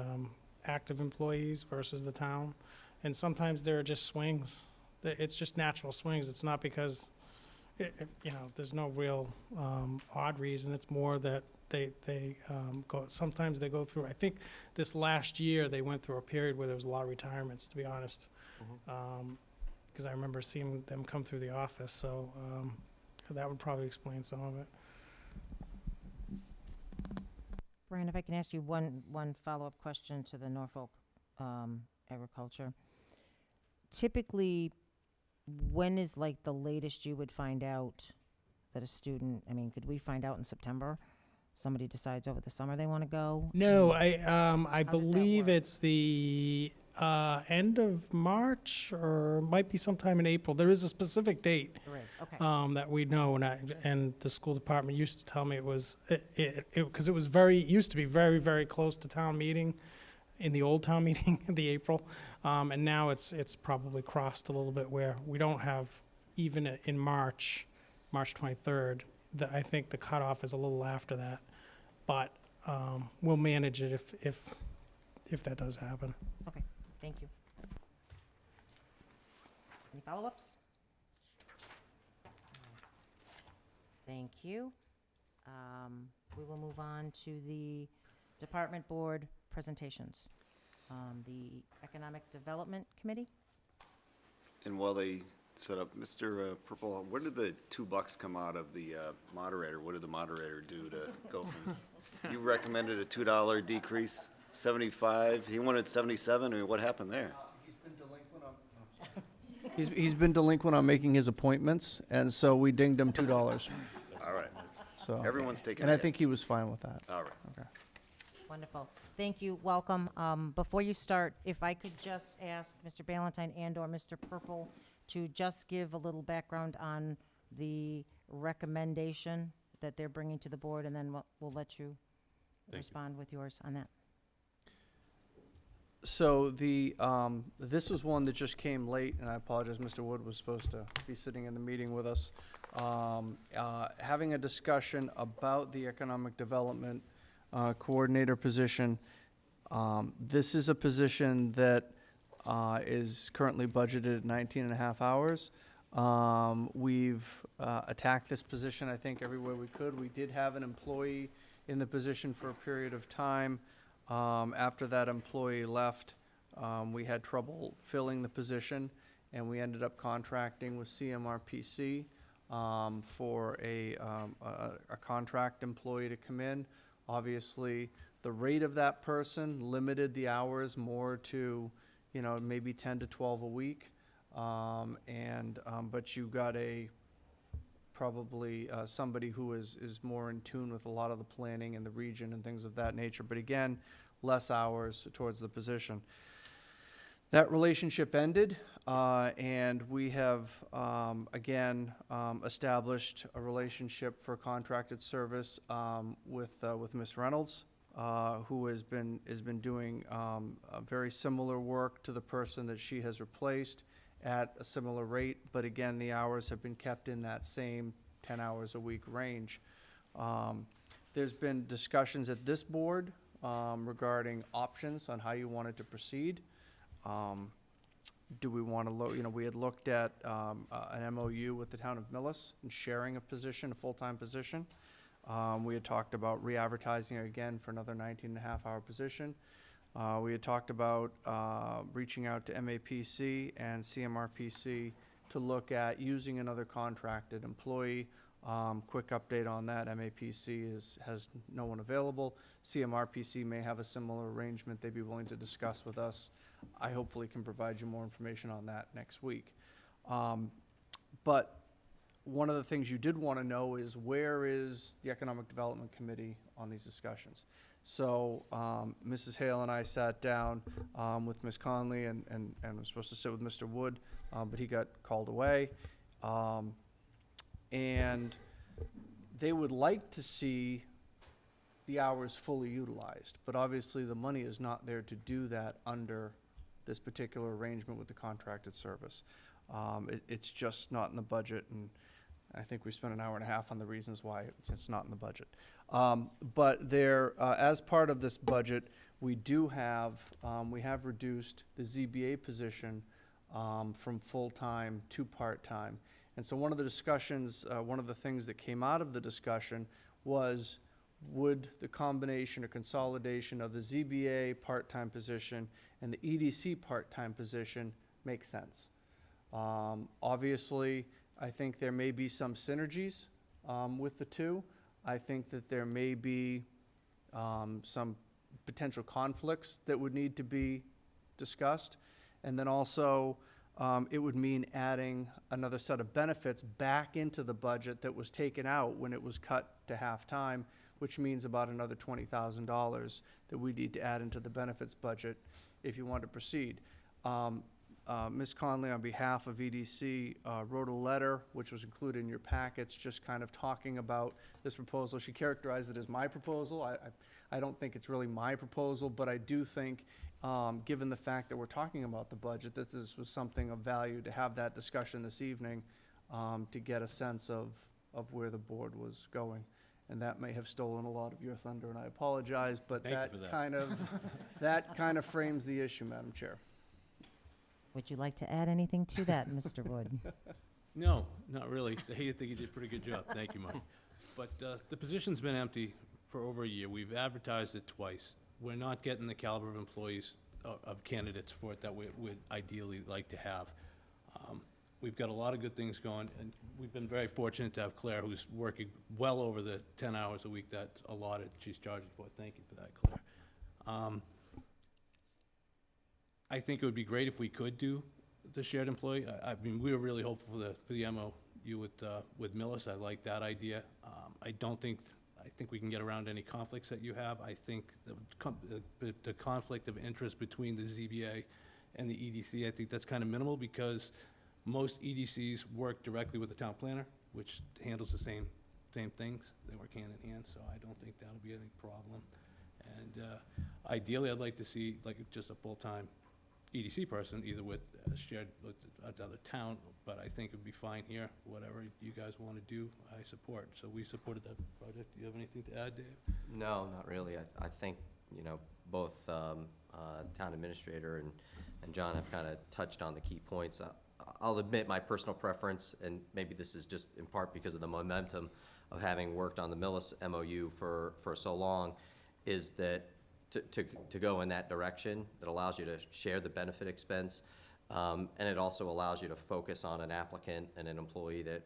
active employees versus the town. And sometimes there are just swings. It's just natural swings. It's not because, there's no real odd reason. It's more that sometimes they go through, I think this last year they went through a period where there was a lot of retirements, to be honest. Because I remember seeing them come through the office, so that would probably explain some of it. Brian, if I can ask you one follow-up question to the Norfolk agriculture. Typically, when is like the latest you would find out that a student, could we find out in September? Somebody decides over the summer they want to go? No, I does that believe work? it's the end of March, or might be sometime in April. There is a specific date There is, okay. that we know, and the school department used to tell me it was, because it was used to be very, very close to town meeting, in the old town meeting, the April, and now it's probably crossed a little bit where we don't have, even in March 23rd, I think the cutoff is a little after that, but we'll manage it if that does happen. Okay, thank you. Any follow-ups? Thank you. We will move on to the department board presentations. The Economic Development Committee? And while they set up, Mr. Purple, where did the $2 come out of the moderator? What did the moderator do to go from, you recommended a $2 decrease, 75, he wanted 77, I mean, what happened there? He's been delinquent on making his appointments, and so we dinged him $2. All right, So, everyone's taking and I a hit. think he was fine with that. All right. Okay. Wonderful. Thank you. Welcome. Before you start, if I could just ask Mr. Ballantyne and/or Mr. Purple to just give a little background on the recommendation that they're bringing to the board, and then we'll let you respond with yours on that. So this was one that just came late, and I apologize, Mr. Wood was supposed to be sitting in the meeting with us. Having a discussion about the economic development coordinator position. This is a position that is currently budgeted at 19 and a half hours. We've attacked this position, I think, everywhere we could. We did have an employee in the position for a period of time. After that employee left, we had trouble filling the position, and we ended up contracting with CMRPC for a contract employee to come in. Obviously, the rate of that person limited the hours more to, maybe 10 to 12 a week. But you got probably somebody who is more in tune with a lot of the planning in the region and things of that nature. But again, less hours towards the position. That relationship ended, and we have, again, established a relationship for contracted service with Ms. Reynolds, who has been doing a very similar work to the person that she has replaced at a similar rate, but again, the hours have been kept in that same 10 hours a week range. There's been discussions at this board regarding options on how you wanted to proceed. Do we want to we had looked at an MOU with the town of Millis and sharing a position, a full-time position. We had talked about re-advertising again for another 19 and a half hour position. We had talked about reaching out to MAPC and CMRPC to look at using another contracted employee. Quick update on that, MAPC has no one available. CMRPC may have a similar arrangement they'd be willing to discuss with us. I hopefully can provide you more information on that next week. But one of the things you did want to know is, where is the Economic Development Committee on these discussions? So Mrs. Hale and I sat down with Ms. Conley and was supposed to sit with Mr. Wood, but he got called away. And they would like to see the hours fully utilized, but obviously the money is not there to do that under this particular arrangement with the contracted service. It's just not in the budget, and I think we spent an hour and a half on the reasons why it's not in the budget. But there, as part of this budget, we have reduced the ZBA position from full-time to part-time. And so one of the discussions, one of the things that came out of the discussion was, would the combination or consolidation of the ZBA part-time position and the EDC part-time position make sense? Obviously, I think there may be some synergies with the two. I think that there may be some potential conflicts that would need to be discussed. And then also, it would mean adding another set of benefits back into the budget that was taken out when it was cut to half-time, which means about another $20,000 that we need to add into the benefits budget if you want to proceed. Ms. Conley, on behalf of EDC, wrote a letter, which was included in your packets, just kind of talking about this proposal. She characterized it as my proposal. I don't think it's really my proposal, but I do think, given the fact that we're talking about the budget, that this was something of value to have that discussion this evening to get a sense of where the board was going. And that may have stolen a lot of your thunder, and I apologize, but that kind of frames the issue, Madam Chair. Would you like to add anything to that, Mr. Wood? No, not really. I think you did a pretty good job. Thank you, Mike. But the position's been empty for over a year. We've advertised it twice. We're not getting the caliber of employees, of candidates for it that we would ideally like to have. We've got a lot of good things going, and we've been very fortunate to have Claire, who's working well over the 10 hours a week that's allotted. She's charging for. Thank you for that, Claire. I think it would be great if we could do the shared employee. I mean, we were really hopeful for the MOU with Millis. I like that idea. I think we can get around any conflicts that you have. I think the conflict of interest between the ZBA and the EDC, I think that's kind of minimal, because most EDCs work directly with the town planner, which handles the same things. They work hand in hand, so I don't think that'll be any problem. And ideally, I'd like to see like just a full-time EDC person, either with shared with another town, but I think it'd be fine here. Whatever you guys want to do, I support. So we supported that project. Do you have anything to add, Dave? No, not really. I think, you know, both town administrator and John have kind of touched on the key points. I'll admit my personal preference, and maybe this is just in part because of the momentum of having worked on the Millis MOU for so long, is that to go in that direction. It allows you to share the benefit expense, and it also allows you to focus on an applicant and an employee that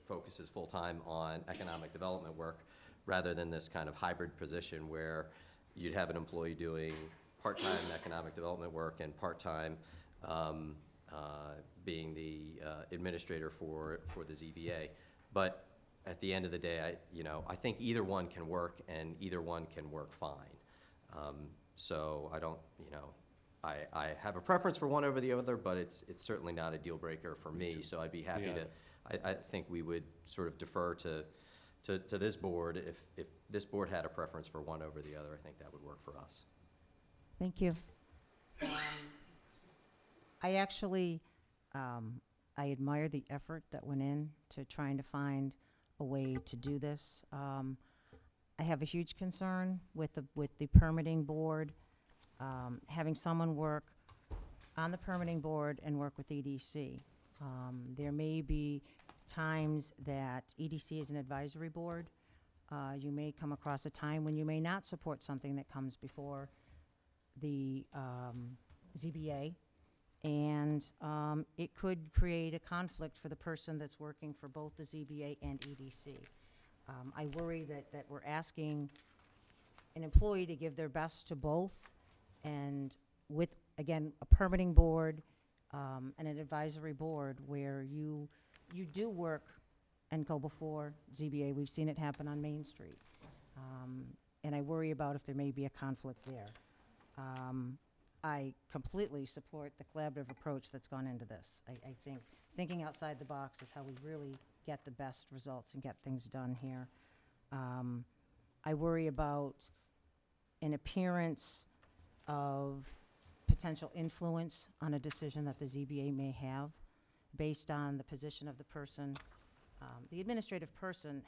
focuses full-time on economic development work, rather than this kind of hybrid position where you'd have an employee doing part-time economic development work and part-time being the administrator for the ZBA. But at the end of the day, I think either one can work, and either one can work fine. So I don't, I have a preference for one over the other, but it's certainly not a deal breaker for me. So I'd be happy to. I think we would sort of defer to this board. If this board had a preference for one over the other, I think that would work for us. Thank you. I actually, I admire the effort that went in to trying to find a way to do this. I have a huge concern with the permitting board, having someone work on the permitting board and work with EDC. There may be times that EDC is an advisory board. You may come across a time when you may not support something that comes before the ZBA, and it could create a conflict for the person that's working for both the ZBA and EDC. I worry that we're asking an employee to give their best to both, and with, again, a permitting board and an advisory board where you do work and go before ZBA. We've seen it happen on Main Street. And I worry about if there may be a conflict there. I completely support the collaborative approach that's gone into this. I think thinking outside the box is how we really get the best results and get things done here. I worry about an appearance of potential influence on a decision that the ZBA may have based on the position of the person. The administrative person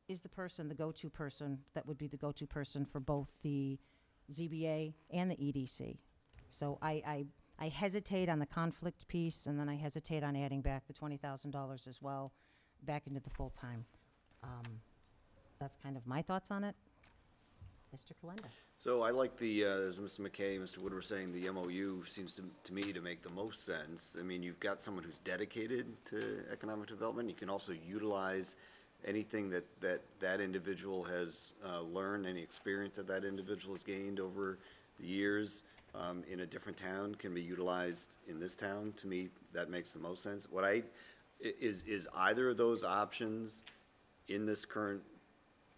is the person, the go-to person, that would be the go-to person for both the ZBA and the EDC. So I hesitate on the conflict piece, and then I hesitate on adding back the $20,000 as well back into the full-time. That's kind of my thoughts on it. Mr. Kalenda. So I like the, as Mr. McKay, Mr. Wood were saying, the MOU seems to me to make the most sense. I mean, you've got someone who's dedicated to economic development. You can also utilize anything that individual has learned, any experience that individual has gained over the years in a different town can be utilized in this town. To me, that makes the most sense. Is either of those options in this current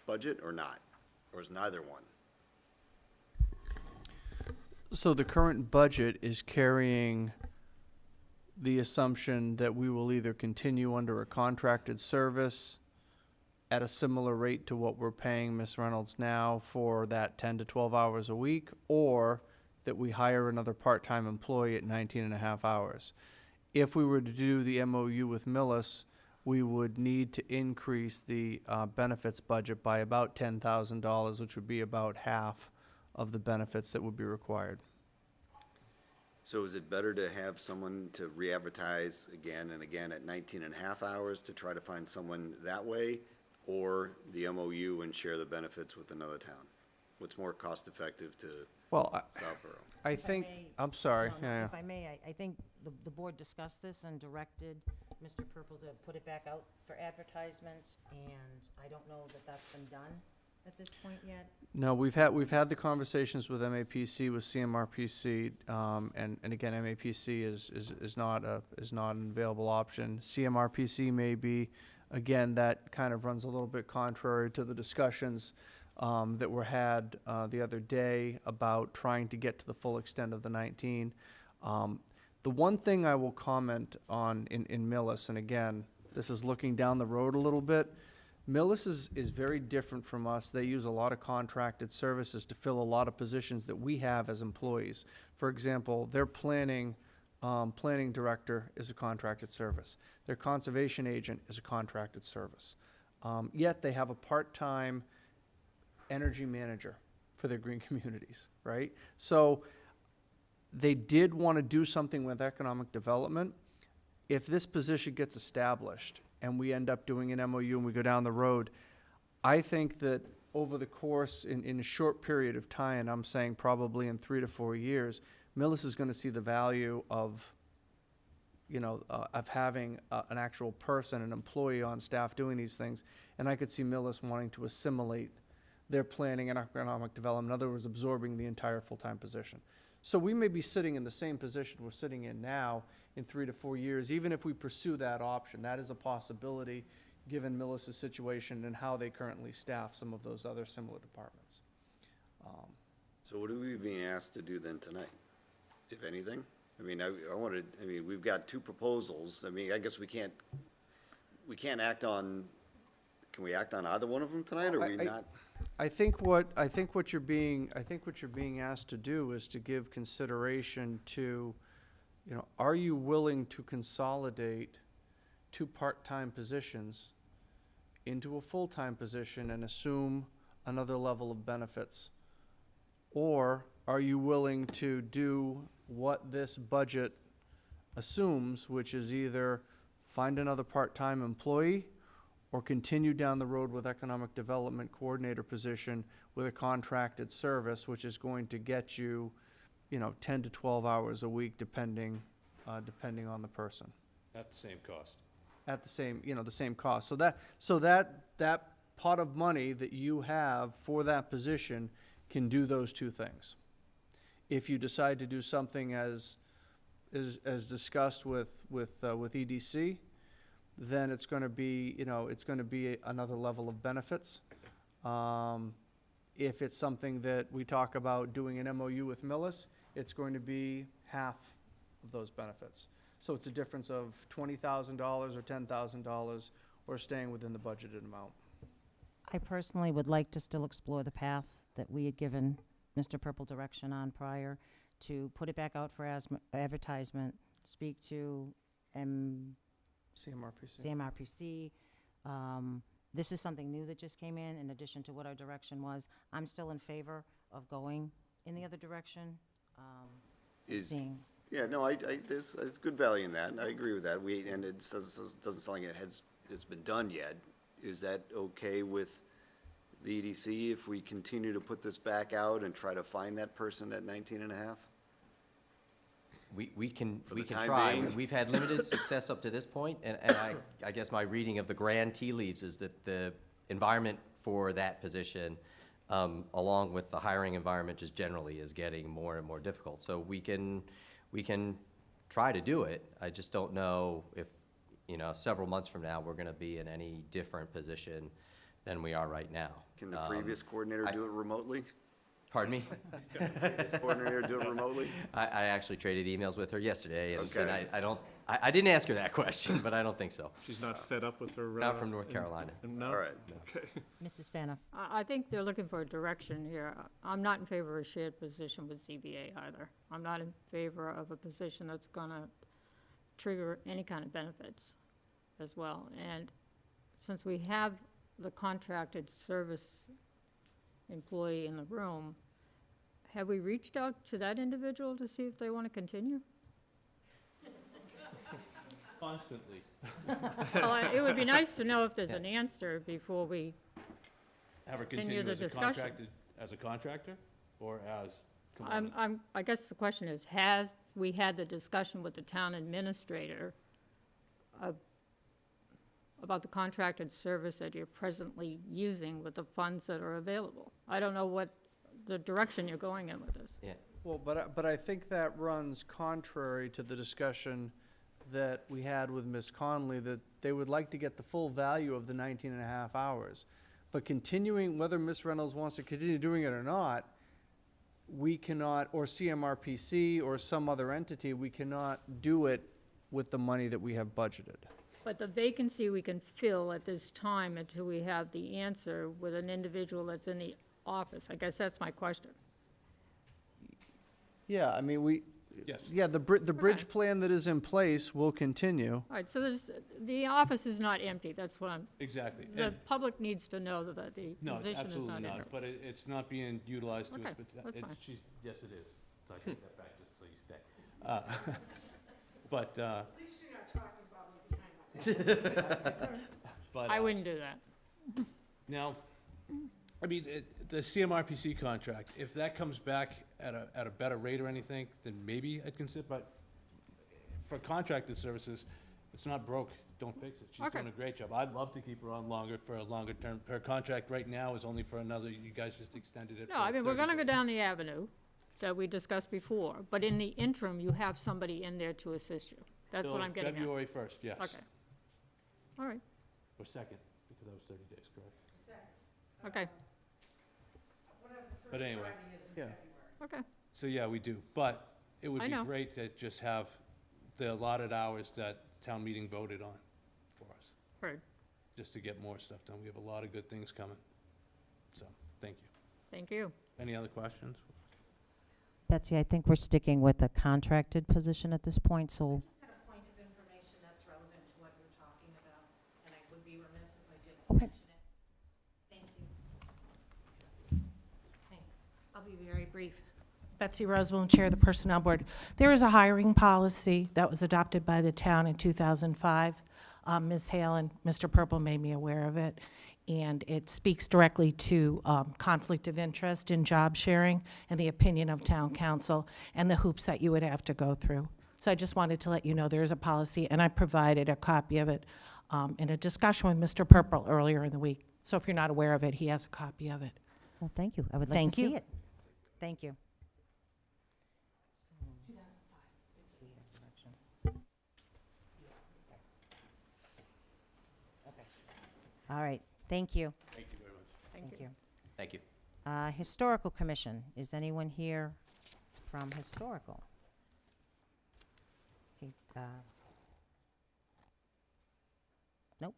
budget or not? Or is neither one? So the current budget is carrying the assumption that we will either continue under a contracted service at a similar rate to what we're paying Ms. Reynolds now for that 10 to 12 hours a week, or that we hire another part-time employee at 19 and a half hours. If we were to do the MOU with Millis, we would need to increase the benefits budget by about $10,000, which would be about half of the benefits that would be required. So is it better to have someone to re-advertise again and again at 19.5 hours to try to find someone that way? Or the MOU and share the benefits with another town? What's more cost-effective to Well, Southborough? I If I think, may- I'm sorry, No, no, yeah, If I may, I think the board discussed this and directed Mr. Purple to put it back out for advertisement, and I don't know that that's been done at this point yet. no, we've had the conversations with MAPC, with CMRPC, and again, MAPC is not an available option. CMRPC may be, again, that kind of runs a little bit contrary to the discussions that were had the other day about trying to get to the full extent of the 19. The one thing I will comment on in Millis, and again, this is looking down the road a little bit, Millis is very different from us. They use a lot of contracted services to fill a lot of positions that we have as employees. For example, their planning director is a contracted service. Their conservation agent is a contracted service. Yet they have a part-time energy manager for their green communities, right? So they did want to do something with economic development. If this position gets established and we end up doing an MOU and we go down the road, I think that over the course, in a short period of time, and I'm saying probably in 3 to 4 years, Millis is going to see the value of, of having an actual person, an employee on staff doing these things. And I could see Millis wanting to assimilate their planning and economic development, in other words, absorbing the entire full-time position. So we may be sitting in the same position we're sitting in now in 3 to 4 years, even if we pursue that option. That is a possibility, given Millis' situation and how they currently staff some of those other similar departments. So what are we being asked to do then tonight, if anything? I mean, we've got 2 proposals. I mean, I guess we can't act on, can we act on either one of them tonight, or are we not? I think what you're being asked to do is to give consideration to, are you willing to consolidate 2 part-time positions into a full-time position and assume another level of benefits? Or are you willing to do what this budget assumes, which is either find another part-time employee or continue down the road with economic development coordinator position with a contracted service, which is going to get you, 10 to 12 hours a week, depending on the person, At the same cost. at the same cost. So that pot of money that you have for that position can do those 2 things. If you decide to do something as discussed with EDC, then it's going to be, another level of benefits. If it's something that we talk about doing an MOU with Millis, it's going to be half of those benefits. So it's a difference of $20,000 or $10,000, or staying within the budgeted amount. I personally would like to still explore the path that we had given Mr. Purple direction on prior, to put it back out for advertisement, speak to CMRPC. CMRPC. This is something new that just came in addition to what our direction was. I'm still in favor of going in the other direction. seeing- Yeah, no, there's good value in that, and I agree with that. And it doesn't sound like it's been done yet. Is that okay with the EDC if we continue to put this back out and try to find that person at 19.5? We can For the time try. being. We've had limited success up to this point, and I guess my reading of the grand tea leaves is that the environment for that position, along with the hiring environment just generally, is getting more and more difficult. So we can try to do it. I just don't know if, several months from now, we're gonna be in any different position than we are right now. Can the previous coordinator do it remotely? Pardon me? Previous coordinator do it remotely? I actually traded emails with her yesterday, and Okay. I didn't ask her that question, but I don't think so. She's not fed up with her. Not from North Carolina. No? All right. Mrs. Fana. I think they're looking for a direction here. I'm not in favor of a shared position with ZBA either. I'm not in favor of a position that's gonna trigger any kind of benefits as well. And since we have the contracted service employee in the room, have we reached out to that individual to see if they want to continue? Constantly. Well, it would be nice to know if there's an answer before we, Have her Continue continue the as a discussion. contracted, as a contractor or as commodity? I guess the question is, has we had the discussion with the town administrator about the contracted service that you're presently using with the funds that are available? I don't know what the direction you're going in with this. Yeah, Well, but I think that runs contrary to the discussion that we had with Ms. Conley, that they would like to get the full value of the 19 and a half hours. But continuing, whether Ms. Reynolds wants to continue doing it or not, we cannot, or CMRPC or some other entity, we cannot do it with the money that we have budgeted. But the vacancy we can fill at this time until we have the answer with an individual that's in the office. I guess that's my question. Yeah, I mean, Yes. yeah, the bridge Okay. plan that is in place will continue. All right, so the office is not empty, that's what Exactly. the And- public needs to know that the No, position is absolutely not not, empty. but it's not being utilized to its, Okay, that's fine. yes, it is. So I take that back just so you stay. But, but, I wouldn't do that. now, I mean, the CMRPC contract, if that comes back at a better rate or anything, then maybe I'd consider, but for contracted services, it's not broke, don't fix it. She's Okay. doing a great job. I'd love to keep her on longer, for a longer term. Her contract right now is only for another, you guys just extended it No, for I mean, we're 30 gonna go days. down the avenue that we discussed before, but in the interim, you have somebody in there to assist you. That's what Till I'm getting at. February 1st, yes. Okay. All right, Or 2nd, because that was 30 days, correct? okay, But anyway, Yeah. okay. so yeah, we do. But it would I be know. great to just have the allotted hours that town meeting voted on for us, Heard. just to get more stuff done. We have a lot of good things coming. So, thank you. Thank you. Any other questions? Betsy, I think we're sticking with the contracted position at this point, so, Just had a point of information that's relevant to what we're talking about, and I would be remiss if I didn't Okay. mention it. Thank you. Thanks. I'll be very brief. Betsy Roseboom, Chair of the Personnel Board. There is a hiring policy that was adopted by the town in 2005. Ms. Hale and Mr. Purple made me aware of it, and it speaks directly to conflict of interest in job sharing and the opinion of town council and the hoops that you would have to go through. So I just wanted to let you know there is a policy, and I provided a copy of it in a discussion with Mr. Purple earlier in the week. So if you're not aware of it, he has a copy of it. well, thank you. I would like Thank to see you. it. Thank you. All right, thank you. Thank you very much. Thank you. thank you. Historical Commission, is anyone here from Historical? Okay, nope.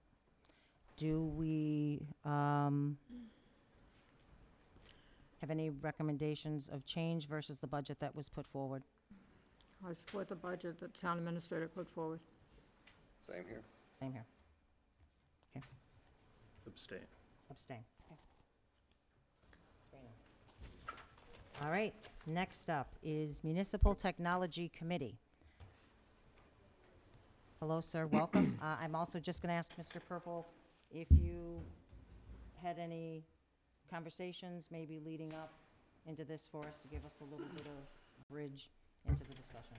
Do we have any recommendations of change versus the budget that was put forward? I support the budget that town administrator put forward. Same here. Same here. Abstain. Abstain. Okay. All right, next up is Municipal Technology Committee. Hello, sir, welcome. I'm also just going to ask Mr. Purple if you had any conversations, maybe leading up into this for us to give us a little bit of bridge into the discussion.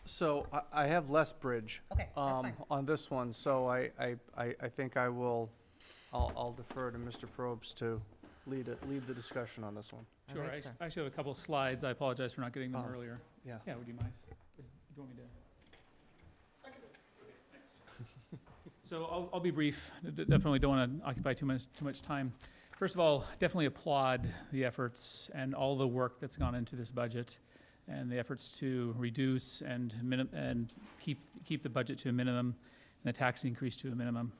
So I have less bridge. Okay, that's fine. On this one, so I think I'll defer to Mr. Probst to lead the discussion on this one. All Sure, right, sir. I actually have a couple of slides. I apologize for not getting them Oh. earlier. Yeah. Yeah, would you mind? Do you want me to? So I'll be brief. Definitely don't want to occupy too much time. First of all, definitely applaud the efforts and all the work that's gone into this budget and the efforts to reduce and keep the budget to a minimum and the tax increase to a minimum.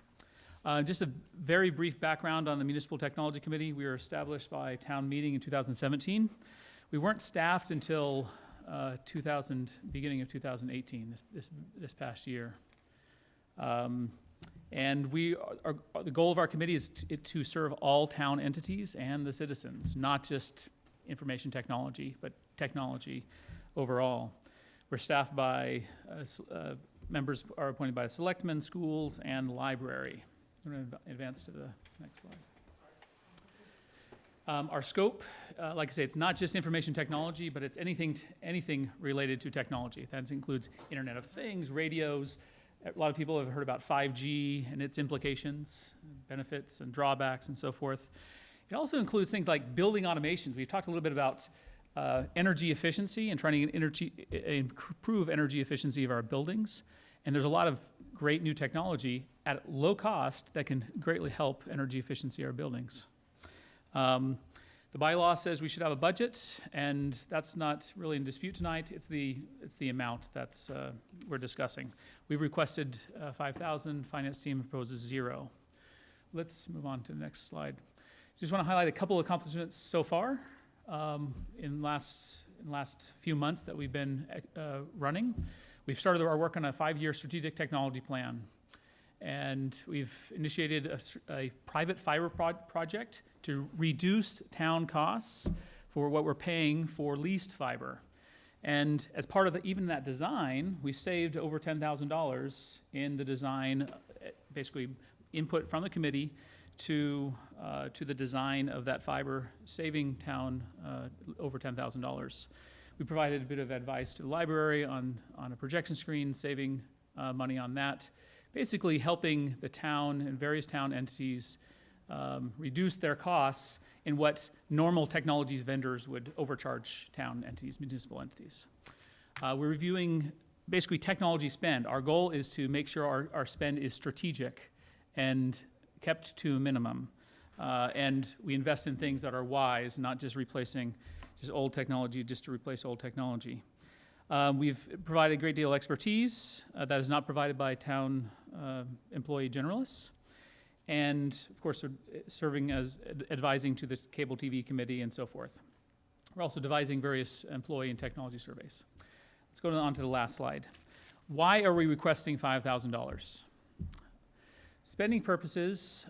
Just a very brief background on the Municipal Technology Committee. We were established by town meeting in 2017. We weren't staffed until beginning of 2018, this past year. And the goal of our committee is to serve all town entities and the citizens, not just information technology, but technology overall. We're staffed by, members are appointed by the Selectmen, schools, and library. I'm going to advance to the next slide. Our scope, like I say, it's not just information technology, but it's anything related to technology. That includes Internet of Things, radios. A lot of people have heard about 5G and its implications, benefits and drawbacks and so forth. It also includes things like building automations. We've talked a little bit about energy efficiency and trying to improve energy efficiency of our buildings. And there's a lot of great new technology at low cost that can greatly help energy efficiency of our buildings. The bylaw says we should have a budget, and that's not really in dispute tonight. It's the amount that's we're discussing. We've requested 5,000. Finance team proposes 0. Let's move on to the next slide. Just want to highlight a couple of accomplishments so far in last few months that we've been running. We've started our work on a 5-year strategic technology plan. And we've initiated a private fiber project to reduce town costs for what we're paying for leased fiber. And as part of even that design, we saved over $10,000 in the design, basically input from the committee to the design of that fiber, saving town over $10,000. We provided a bit of advice to the library on a projection screen, saving money on that. Basically helping the town and various town entities reduce their costs in what normal technologies vendors would overcharge town entities, municipal entities. We're reviewing basically technology spend. Our goal is to make sure our spend is strategic and kept to a minimum. And we invest in things that are wise, not just replacing just old technology just to replace old technology. We've provided a great deal of expertise that is not provided by town employee generalists. And of course, we're serving as advising to the cable TV committee and so forth. We're also devising various employee and technology surveys. Let's go on to the last slide. Why are we requesting $5,000? Spending purposes,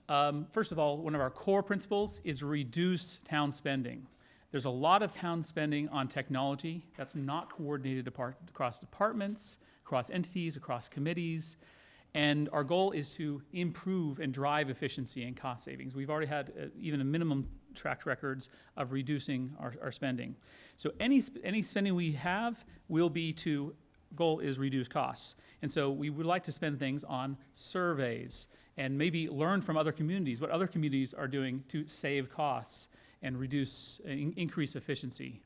first of all, one of our core principles is reduce town spending. There's a lot of town spending on technology that's not coordinated across departments, across entities, across committees, and our goal is to improve and drive efficiency and cost savings. We've already had even a minimum track records of reducing our spending. So any spending we have will be to, goal is reduce costs. And so we would like to spend things on surveys and maybe learn from other communities, what other communities are doing to save costs and reduce, increase efficiency.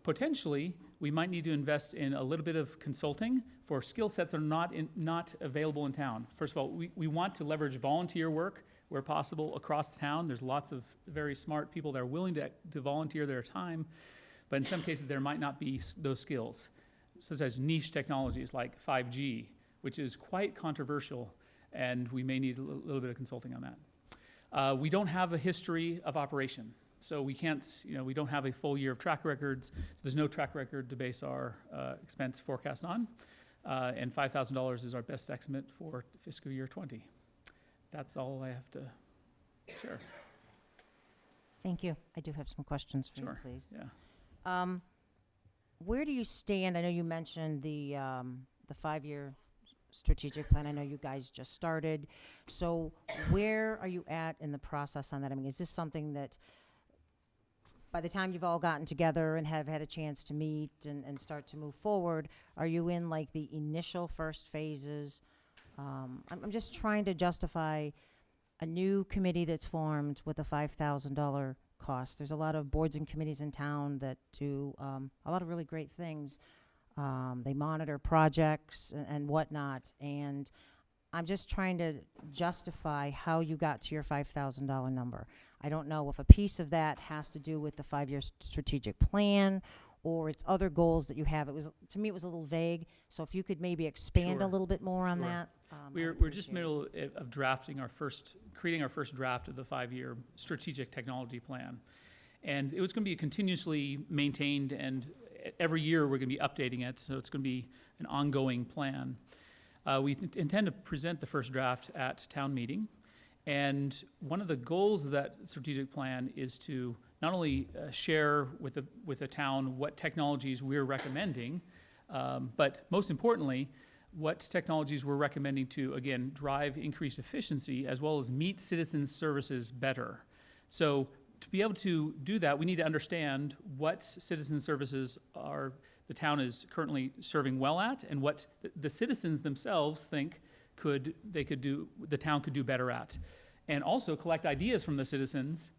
Potentially, we might need to invest in a little bit of consulting for skill sets that are not available in town. First of all, we want to leverage volunteer work where possible across town. There's lots of very smart people that are willing to volunteer their time, but in some cases there might not be those skills, such as niche technologies like 5G, which is quite controversial, and we may need a little bit of consulting on that. We don't have a history of operation. So we can't, we don't have a full year of track records. So there's no track record to base our expense forecast on. And $5,000 is our best estimate for fiscal year 20. That's all I have to share. Thank you. I do have some questions for you, please. Yeah. Where do you stand? I know you mentioned the 5-year strategic plan. I know you guys just started. So where are you at in the process on that? I mean, is this something that by the time you've all gotten together and have had a chance to meet and start to move forward, are you in like the initial first phases? I'm just trying to justify a new committee that's formed with a $5,000 cost. There's a lot of boards and committees in town that do a lot of really great things. They monitor projects and whatnot, and I'm just trying to justify how you got to your $5,000 number. I don't know if a piece of that has to do with the 5-year strategic plan or it's other goals that you have. To me, it was a little vague. So if you could maybe expand a little bit more on that. We're just middle of drafting creating our first draft of the 5-year strategic technology plan. And it was going to be continuously maintained, and every year we're going to be updating it. So it's going to be an ongoing plan. We intend to present the first draft at town meeting. And one of the goals of that strategic plan is to not only share with the town what technologies we're recommending, but most importantly, what technologies we're recommending to, again, drive increased efficiency as well as meet citizen services better. So to be able to do that, we need to understand what citizen services the town is currently serving well at, and what the citizens themselves think the town could do better at. And also collect ideas from the citizens,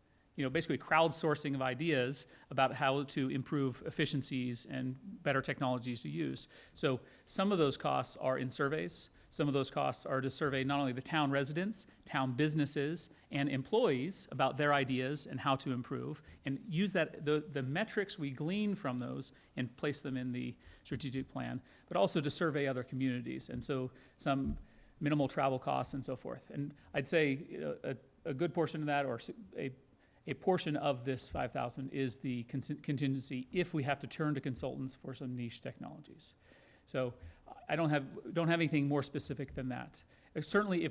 basically crowdsourcing of ideas about how to improve efficiencies and better technologies to use. So some of those costs are in surveys. Some of those costs are to survey not only the town residents, town businesses, and employees about their ideas and how to improve, and use the metrics we glean from those and place them in the strategic plan, but also to survey other communities. And so some minimal travel costs and so forth. And I'd say a good portion of that, or a portion of this 5,000 is the contingency if we have to turn to consultants for some niche technologies. So I don't have anything more specific than that. Certainly,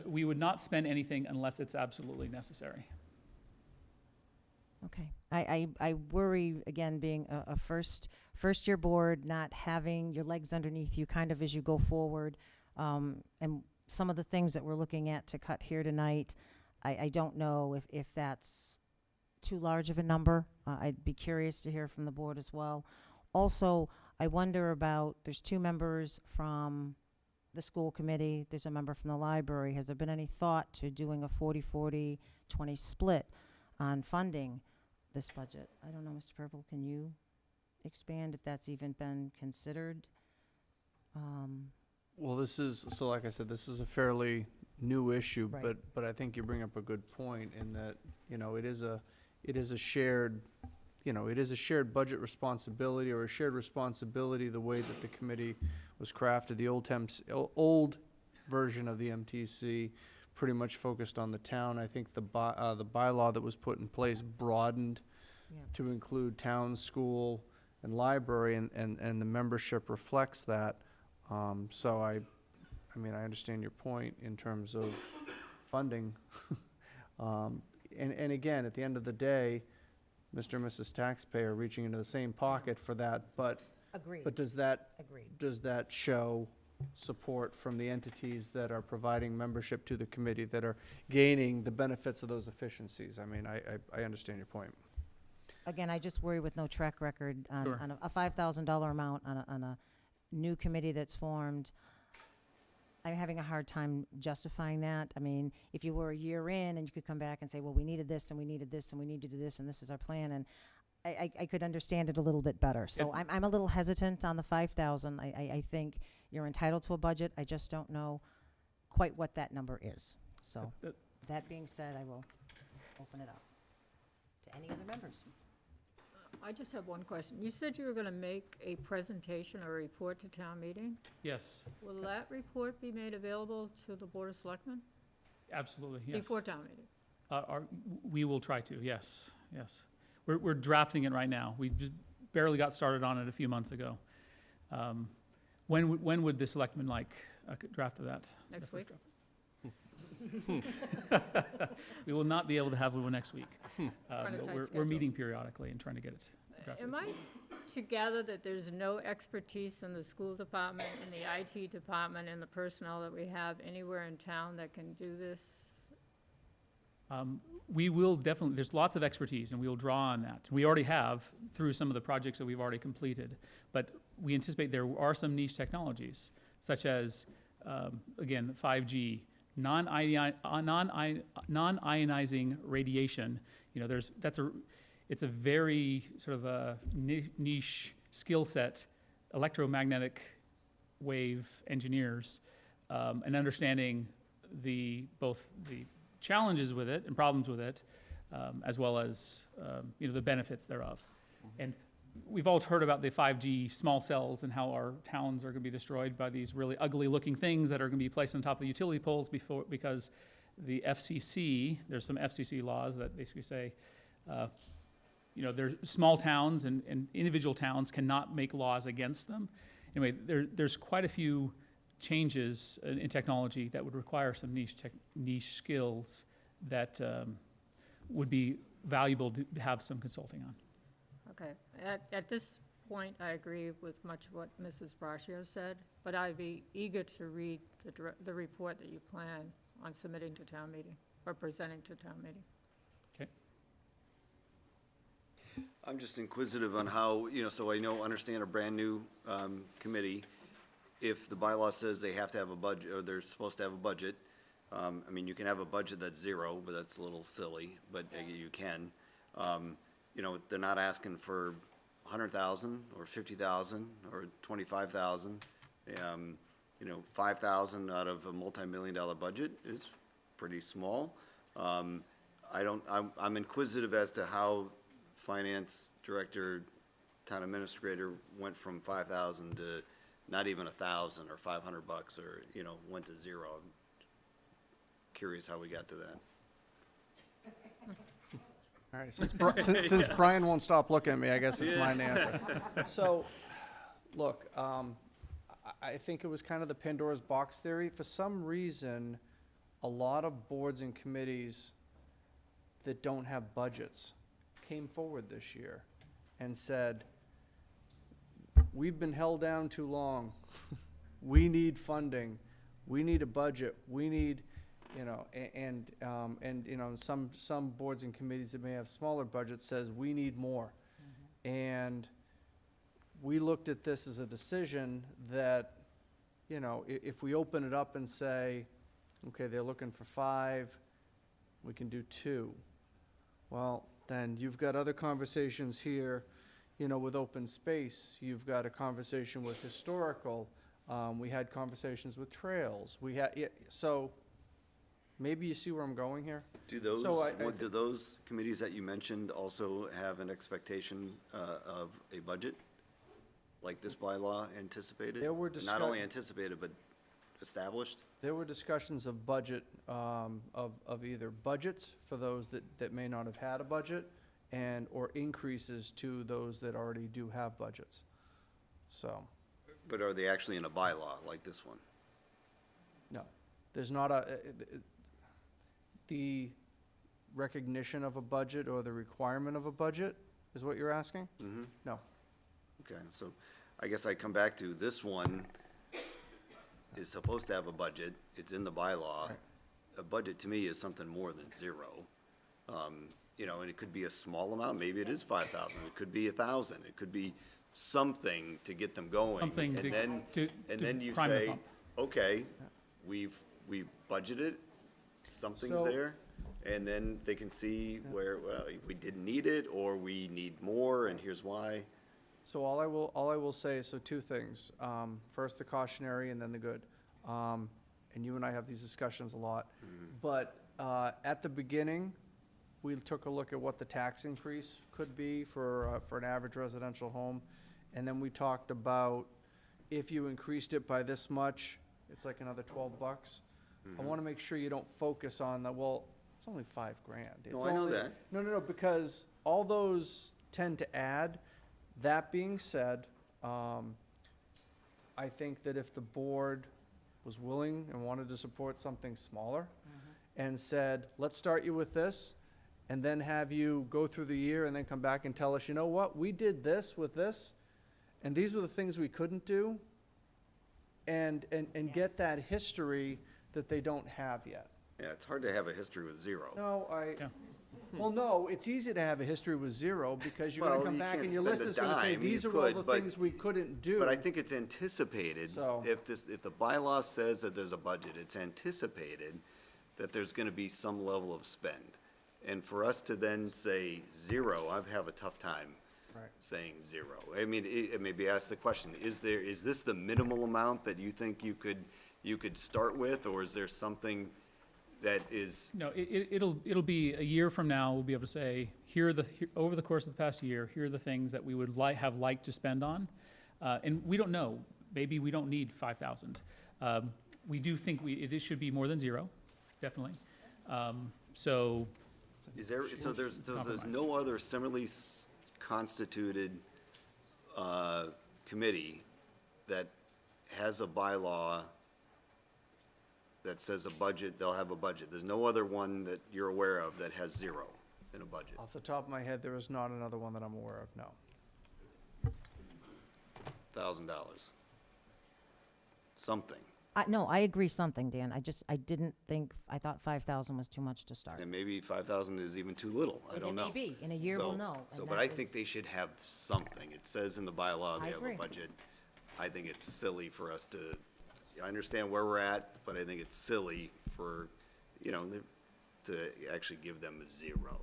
we would not spend anything unless it's absolutely necessary. Okay. I worry, again, being a first-year board, not having your legs underneath you kind of as you go forward, and some of the things that we're looking at to cut here tonight, I don't know if that's too large of a number. I'd be curious to hear from the board as well. Also, I wonder about, there's 2 members from the school committee, there's a member from the library. Has there been any thought to doing a 40-40-20 split on funding this budget? I don't know, Mr. Purple, can you expand if that's even been considered? Well, so like I said, this is a fairly new issue, Right. but I think you bring up a good point in that, it is a shared budget responsibility, or a shared responsibility, the way that the committee was crafted. The old version of the MTC pretty much focused on the town. I think the bylaw that was put in place broadened to include town, school, and library, and the membership reflects that. So I understand your point in terms of funding. And again, at the end of the day, Mr. and Mrs. Taxpayer reaching into the same pocket for that, but Agreed. But does that show support from the entities that are providing membership to the committee, that are gaining the benefits of those efficiencies? I understand your point. Again, I just worry with no track record Sure. on a $5,000 amount on a new committee that's formed. I'm having a hard time justifying that. I mean, if you were a year in and you could come back and say, well, we needed this and we needed this and we need to do this and this is our plan, and I could understand it a little bit better. So I'm a little hesitant on the 5,000. I think you're entitled to a budget. I just don't know quite what that number is. So that being said, I will open it up to any other members. I just have one question. You said you were going to make a presentation or a report to town meeting. Yes, Will that report be made available to the Board of Selectmen? absolutely, yes. Before town meeting? We will try to, yes. We're drafting it right now. We just barely got started on it a few months ago. When would the selectmen like a draft of that? Next week? We will not be able to have one next week. Quite a But tight we're schedule. meeting periodically and trying to get it drafted. Am I to gather that there's no expertise in the school department, in the IT department, and the personnel that we have anywhere in town that can do this? We will definitely, there's lots of expertise, and we will draw on that. We already have through some of the projects that we've already completed. But we anticipate there are some niche technologies, such as, again, 5G, non-ionizing radiation. It's a very sort of a niche skill set, electromagnetic wave engineers, and understanding both the challenges with it and problems with it, as well as the benefits thereof. And we've all heard about the 5G small cells and how our towns are going to be destroyed by these really ugly-looking things that are going to be placed on top of the utility poles because the FCC, there's some FCC laws that basically say, there's small towns and individual towns cannot make laws against them. Anyway, there's quite a few changes in technology that would require some niche skills that would be valuable to have some consulting on. Okay, at this point, I agree with much of what Mrs. Braccio said, but I'd be eager to read the report that you plan on submitting to town meeting, or presenting to town meeting. Okay. I'm just inquisitive on how, so I understand a brand-new committee. If the bylaw says they have to have a budget, or they're supposed to have a budget, I mean, you can have a budget that's zero, but that's a little silly, but you can. They're not asking for 100,000 or 50,000 or 25,000. 5,000 out of a multi-million-dollar budget is pretty small. I'm inquisitive as to how finance director, town administrator went from 5,000 to not even 1,000 or $500 or, went to zero. I'm curious how we got to that. All right, since Brian won't stop looking at me, I guess it's mine to answer. So, look, I think it was kind of the Pandora's box theory. For some reason, a lot of boards and committees that don't have budgets came forward this year and said, we've been held down too long. We need funding. We need a budget. We need, some boards and committees that may have smaller budgets says we need more. And we looked at this as a decision that, if we open it up and say, okay, they're looking for 5, we can do 2. Well, then you've got other conversations here, with open space. You've got a conversation with historical. We had conversations with trails. So maybe you see where I'm going here? Do those, So do those committees that you mentioned also have an expectation of a budget? Like this bylaw anticipated? There were Not only anticipated, but established? There were discussions of budget, of either budgets for those that may not have had a budget, or increases to those that already do have budgets. So, But are they actually in a bylaw like this one? no, there's not the recognition of a budget or the requirement of a budget is what you're asking? Mm-hmm. No. Okay, so I guess I come back to this one is supposed to have a budget. It's in the bylaw. Right. A budget to me is something more than zero. And it could be a small amount. Maybe it is 5,000. It could be 1,000. It could be something to get them going. Something And to then you prime the say, pump. okay, we've budgeted, something's So- there. And then they can see where, well, we didn't need it, or we need more, and here's why. So all I will say, so 2 things. First, the cautionary, and then the good. And you and I have these discussions a lot. But at the beginning, we took a look at what the tax increase could be for an average residential home. And then we talked about if you increased it by this much, it's like another $12. I want to make sure you don't focus on the, well, it's only $5,000. No, I know that. No, because all those tend to add. That being said, I think that if the board was willing and wanted to support something smaller and said, let's start you with this, and then have you go through the year and then come back and tell us, you know what, we did this with this, and these were the things we couldn't do, and get that history that they don't have yet. Yeah, it's hard to have a history with zero. No, Yeah. well, no, it's easy to have a history with zero, because you're gonna Well, come you back can't and your spend list a is gonna say, dime. these You are all could, the but- things we couldn't do. But I think it's anticipated, So- if the bylaw says that there's a budget, it's anticipated that there's gonna be some level of spend. And for us to then say zero, I have a tough time Right. saying zero. I mean, maybe ask the question, is this the minimal amount that you think you could start with, or is there something that is, No, it'll be a year from now, we'll be able to say, over the course of the past year, here are the things that we would have liked to spend on. And we don't know, maybe we don't need 5,000. We do think it should be more than zero, definitely. So, is there, so there's Compromise. no other similarly constituted committee that has a bylaw that says a budget, they'll have a budget. There's no other one that you're aware of that has zero. in a budget? Off the top of my head, there is not another one that I'm aware of, no. $1,000. Something. No, I agree something, Dan. I didn't think, I thought 5,000 was too much to start. And maybe 5,000 is even too little, I don't know. It may be. In a year, we'll know. So, and but that I think is- they should have something. It says in the bylaw I they have a agree. budget. I think it's silly for us to, I understand where we're at, but I think it's silly for, to actually give them a zero.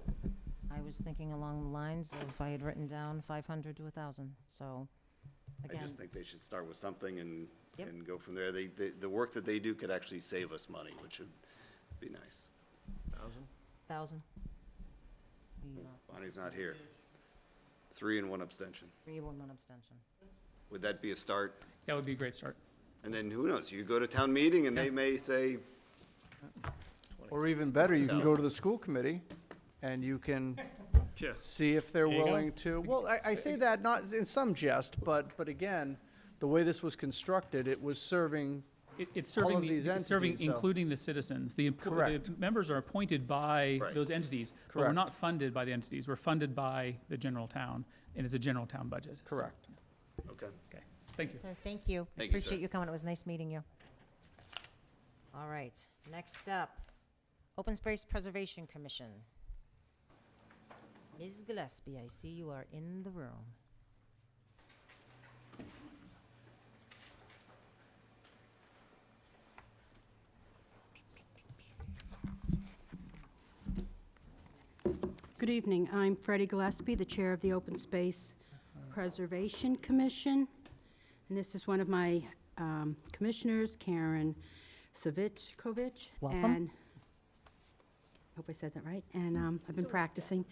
I was thinking along the lines of, I had written down 500 to 1,000, so, I again, just think they should start with something and, Yep. and go from there. The work that they do could actually save us money, which would be nice. 1,000. Bonnie's not here. 3 and 1 abstention. 3, 1 abstention. Would that be a start? That would be a great start. And then who knows? You go to town meeting and they may say, Or even better, you can go to the school committee and you can see if they're willing to, well, I say that not in some jest, but again, the way this was constructed, it was serving, It's All serving, of the- these it's serving entities, so- including the citizens. Correct. The members are appointed by Right. those entities, but we're Correct. not funded by the entities. We're funded by the general town, and it's a general town budget. So, correct. okay. Okay, thank you. So, thank you. Thank you, sir. Appreciate you coming. It was nice meeting you. All right, next up, Open Space Preservation Commission. Ms. Gillespie, I see you are in the room. Good evening. I'm Freddie Gillespie, the Chair of the Open Space Preservation Commission. And this is one of my commissioners, Karen Savitchkovich. Welcome. And I hope I said that right. And I've been practicing.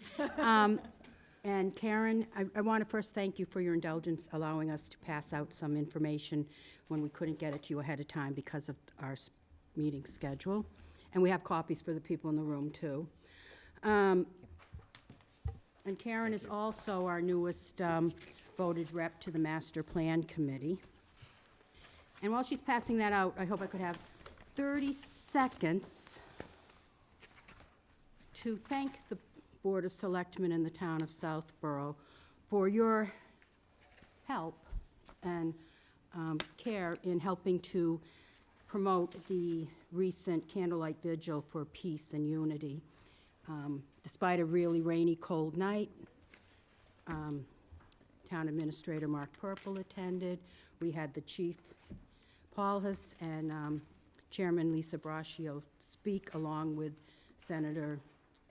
And Karen, I want to first thank you for your indulgence allowing us to pass out some information when we couldn't get it to you ahead of time because of our meeting schedule. And we have copies for the people in the room, too. And Karen is also our newest voted rep to the Master Plan Committee. And while she's passing that out, I hope I could have 30 seconds to thank the Board of Selectmen in the town of Southborough for your help and care in helping to promote the recent candlelight vigil for peace and unity. Despite a really rainy, cold night, Town Administrator Mark Purple attended. We had the Chief Paulhus and Chairman Lisa Braccio speak, along with Senator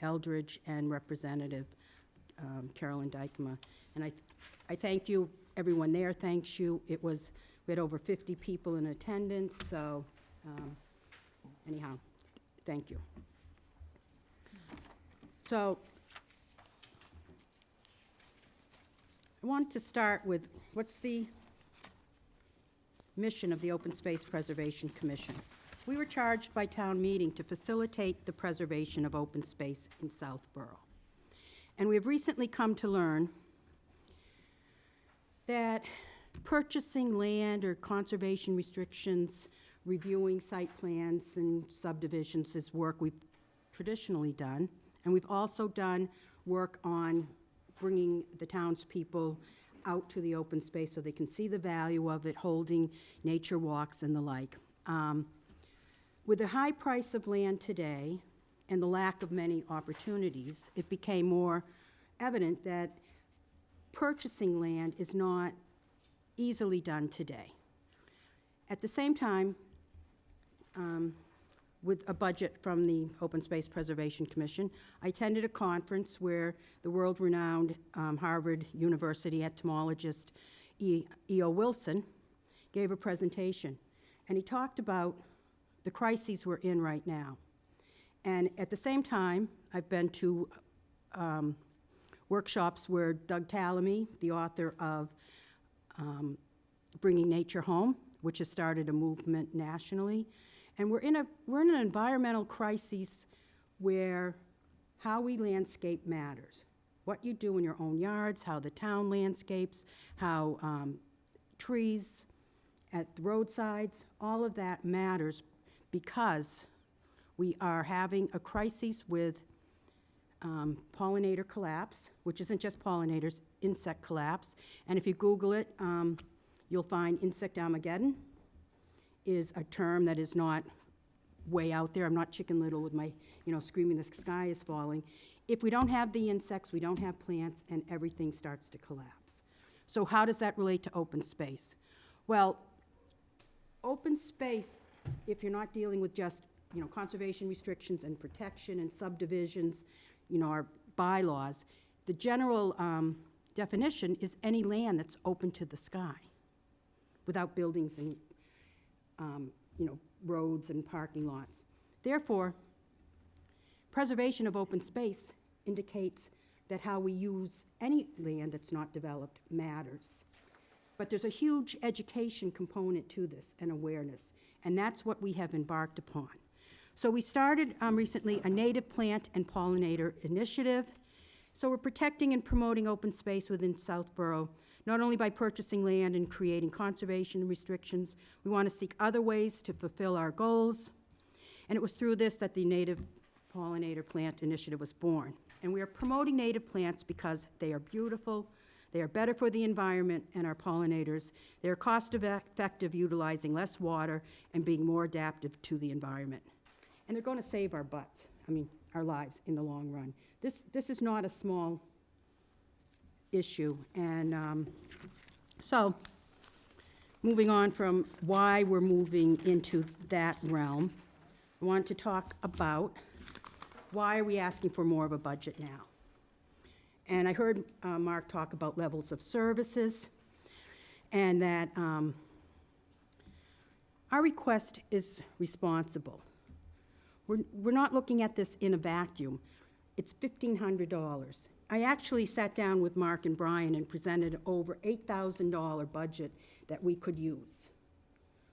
Eldridge and Representative Carolyn Dykema. And I thank you, everyone there thanks you. We had over 50 people in attendance, so anyhow, thank you. So, I wanted to start with, what's the mission of the Open Space Preservation Commission? We were charged by town meeting to facilitate the preservation of open space in Southborough. And we have recently come to learn that purchasing land or conservation restrictions, reviewing site plans and subdivisions is work we've traditionally done. And we've also done work on bringing the townspeople out to the open space so they can see the value of it, holding nature walks and the like. With the high price of land today and the lack of many opportunities, it became more evident that purchasing land is not easily done today. At the same time, with a budget from the Open Space Preservation Commission, I attended a conference where the world-renowned Harvard University entomologist E.O. Wilson gave a presentation, and he talked about the crises we're in right now. And at the same time, I've been to workshops where Doug Tallamy, the author of Bringing Nature Home, which has started a movement nationally, and we're in an environmental crisis where how we landscape matters. What you do in your own yards, how the town landscapes, how trees at the roadsides, all of that matters because we are having a crisis with pollinator collapse, which isn't just pollinators, insect collapse. And if you Google it, you'll find insect Armageddon is a term that is not way out there. I'm not Chicken Little with my, screaming the sky is falling. If we don't have the insects, we don't have plants, and everything starts to collapse. So how does that relate to open space? Well, open space, if you're not dealing with just, conservation restrictions and protection and subdivisions, our bylaws, the general definition is any land that's open to the sky without buildings and, roads and parking lots. Therefore, preservation of open space indicates that how we use any land that's not developed matters. But there's a huge education component to this and awareness, and that's what we have embarked upon. So we started recently a native plant and pollinator initiative. So we're protecting and promoting open space within Southborough, not only by purchasing land and creating conservation restrictions. We want to seek other ways to fulfill our goals. And it was through this that the Native Pollinator Plant Initiative was born. And we are promoting native plants because they are beautiful, they are better for the environment and our pollinators. They are cost-effective, utilizing less water and being more adaptive to the environment. And they're going to save our butts, our lives in the long run. This is not a small issue. And so, moving on from why we're moving into that realm, I want to talk about why are we asking for more of a budget now? And I heard Mark talk about levels of services, and that our request is responsible. We're not looking at this in a vacuum. It's $1,500. I actually sat down with Mark and Brian and presented over $8,000 budget that we could use.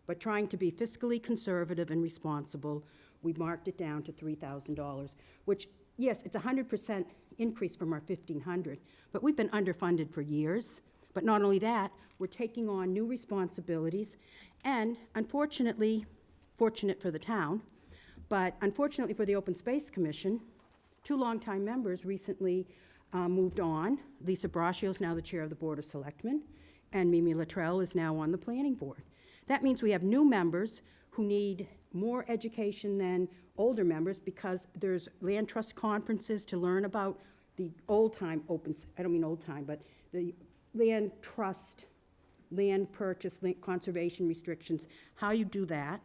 But trying to be fiscally conservative and responsible, we marked it down to $3,000, which, yes, it's a 100% increase from our $1,500, but we've been underfunded for years. But not only that, we're taking on new responsibilities, and unfortunately, fortunate for the town, but unfortunately for the Open Space Commission, 2 longtime members recently moved on. Lisa Braccio is now the chair of the Board of Selectmen, and Mimi Luttrell is now on the Planning Board. That means we have new members who need more education than older members, because there's land trust conferences to learn about the old-time I don't mean old-time, but the land trust, land purchase, land conservation restrictions, how you do that.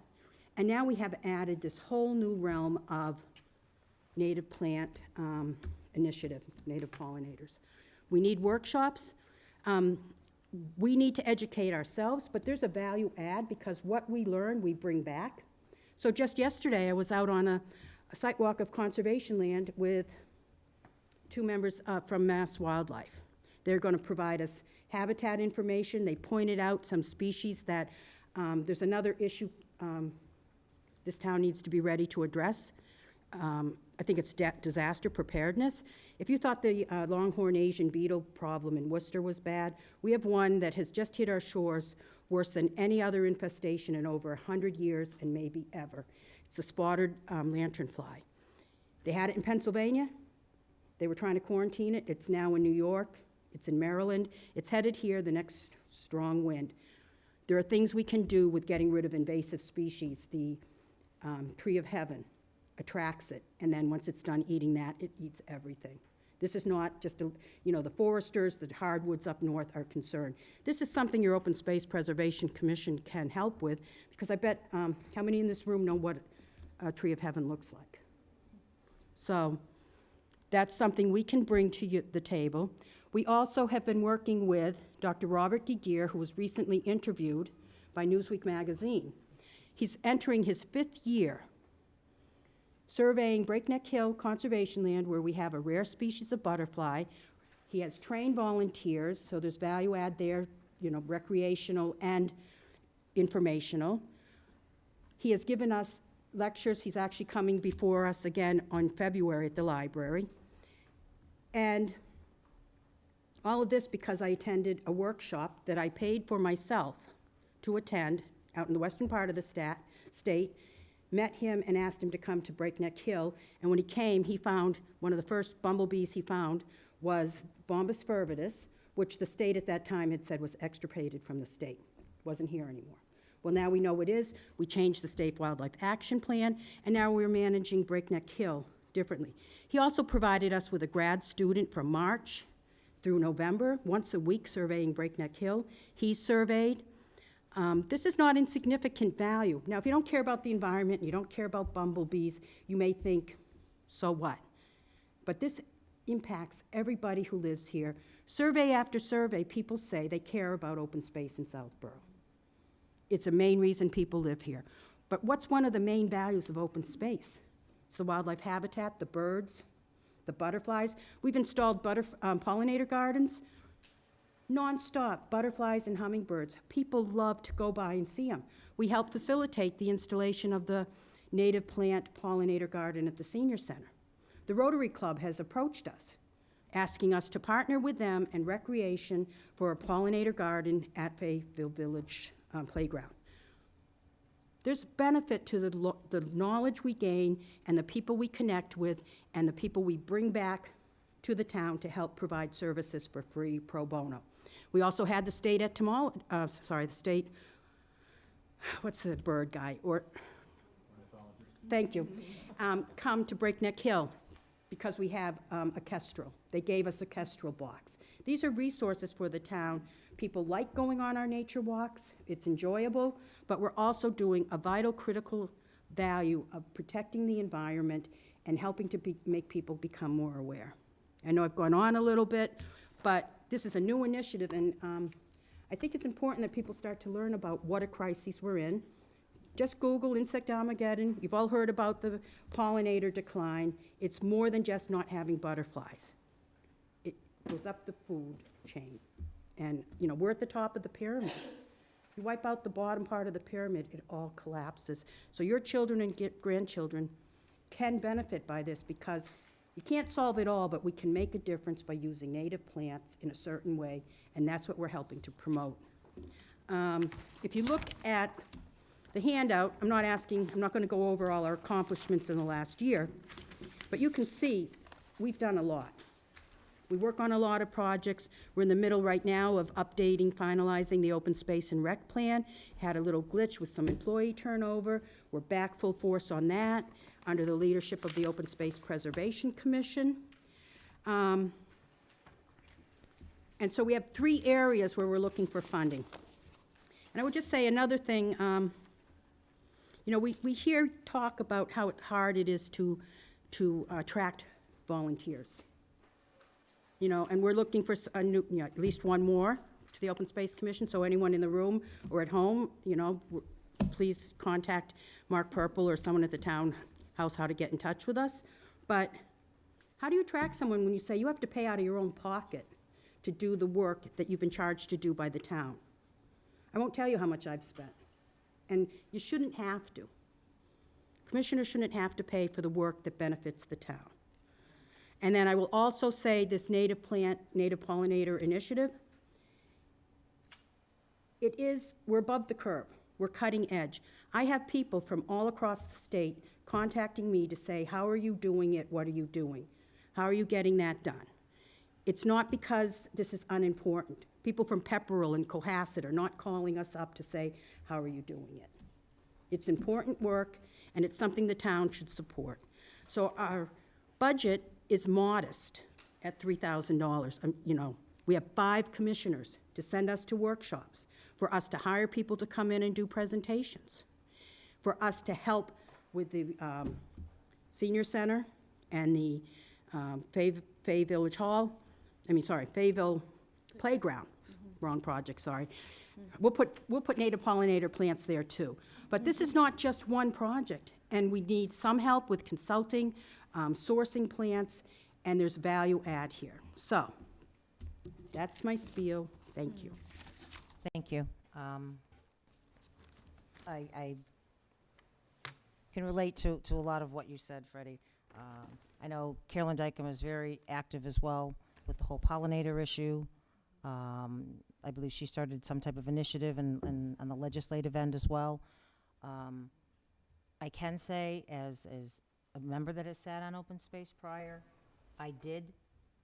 And now we have added this whole new realm of native plant initiative, native pollinators. We need workshops. We need to educate ourselves, but there's a value add, because what we learn, we bring back. So just yesterday, I was out on a site walk of conservation land with 2 members from Mass Wildlife. They're going to provide us habitat information. They pointed out some species that there's another issue this town needs to be ready to address. I think it's disaster preparedness. If you thought the longhorn Asian beetle problem in Worcester was bad, we have one that has just hit our shores worse than any other infestation in over 100 years and maybe ever. It's the spotted lanternfly. They had it in Pennsylvania. They were trying to quarantine it. It's now in New York. It's in Maryland. It's headed here, the next strong wind. There are things we can do with getting rid of invasive species. The tree of heaven attracts it, and then once it's done eating that, it eats everything. This is not just, the foresters, the hardwoods up north are concerned. This is something your Open Space Preservation Commission can help with, because I bet, how many in this room know what a tree of heaven looks like? So that's something we can bring to the table. We also have been working with Dr. Robert Gigier, who was recently interviewed by Newsweek magazine. He's entering his 5th year surveying Breakneck Hill Conservation Land, where we have a rare species of butterfly. He has trained volunteers, so there's value add there, recreational and informational. He has given us lectures. He's actually coming before us again on February at the library. And all of this because I attended a workshop that I paid for myself to attend out in the western part of the state. met him and asked him to come to Breakneck Hill, and when he came, he found, one of the first bumblebees he found was Bombus fervidus, which the state at that time had said was extirpated from the state, wasn't here anymore. Well, now we know it is. We changed the State Wildlife Action Plan, and now we're managing Breakneck Hill differently. He also provided us with a grad student from March through November, once a week surveying Breakneck Hill. He surveyed. This is not insignificant value. Now, if you don't care about the environment, and you don't care about bumblebees, you may think, so what? But this impacts everybody who lives here. Survey after survey, people say they care about open space in Southborough. It's a main reason people live here. But what's one of the main values of open space? It's the wildlife habitat, the birds, the butterflies. We've installed pollinator gardens, nonstop, butterflies and hummingbirds. People love to go by and see them. We help facilitate the installation of the native plant pollinator garden at the senior center. The Rotary Club has approached us, asking us to partner with them and recreation for a pollinator garden at Fayetteville Village playground. There's benefit to the knowledge we gain and the people we connect with and the people we bring back to the town to help provide services for free pro bono. We also had the state what's the bird guy? Thank you. Come to Breakneck Hill because we have a kestrel. They gave us a kestrel box. These are resources for the town. People like going on our nature walks. It's enjoyable, but we're also doing a vital, critical value of protecting the environment and helping to make people become more aware. I know I've gone on a little bit, but this is a new initiative, and I think it's important that people start to learn about what a crisis we're in. Just Google insect Armageddon. You've all heard about the pollinator decline. It's more than just not having butterflies. It goes up the food chain. And, you know, we're at the top of the pyramid. You wipe out the bottom part of the pyramid, it all collapses. So your children and grandchildren can benefit by this because you can't solve it all, but we can make a difference by using native plants in a certain way, and that's what we're helping to promote. If you look at the handout, I'm not going to go over all our accomplishments in the last year, but you can see we've done a lot. We work on a lot of projects. We're in the middle right now of updating, finalizing the open space and rec plan. Had a little glitch with some employee turnover. We're back full force on that under the leadership of the Open Space Preservation Commission. And so we have 3 areas where we're looking for funding. And I would just say another thing, you know, we hear talk about how hard it is to attract volunteers. You know, and we're looking for a new, you know, at least one more to the Open Space Commission, so anyone in the room or at home, you know, please contact Mark Purple or someone at the townhouse how to get in touch with us. But how do you attract someone when you say you have to pay out of your own pocket to do the work that you've been charged to do by the town? I won't tell you how much I've spent, and you shouldn't have to. Commissioners shouldn't have to pay for the work that benefits the town. And then I will also say this native pollinator initiative, we're above the curve. We're cutting edge. I have people from all across the state contacting me to say, how are you doing it? What are you doing? How are you getting that done? It's not because this is unimportant. People from Pepperell and Cohasset are not calling us up to say, how are you doing it? It's important work, and it's something the town should support. So our budget is modest at $3,000. You know, we have 5 commissioners to send us to workshops, for us to hire people to come in and do presentations, for us to help with the senior center and the Fay Village Hall, Fayetteville Playground. Wrong project, sorry. We'll put native pollinator plants there too. But this is not just one project, and we need some help with consulting, sourcing plants, and there's value add here. So, that's my spiel. Thank you. Thank you. I can relate to a lot of what you said, Freddie. I know Carolyn Dykem is very active as well with the whole pollinator issue. I believe she started some type of initiative on the legislative end as well. I can say, as a member that has sat on open space prior, I did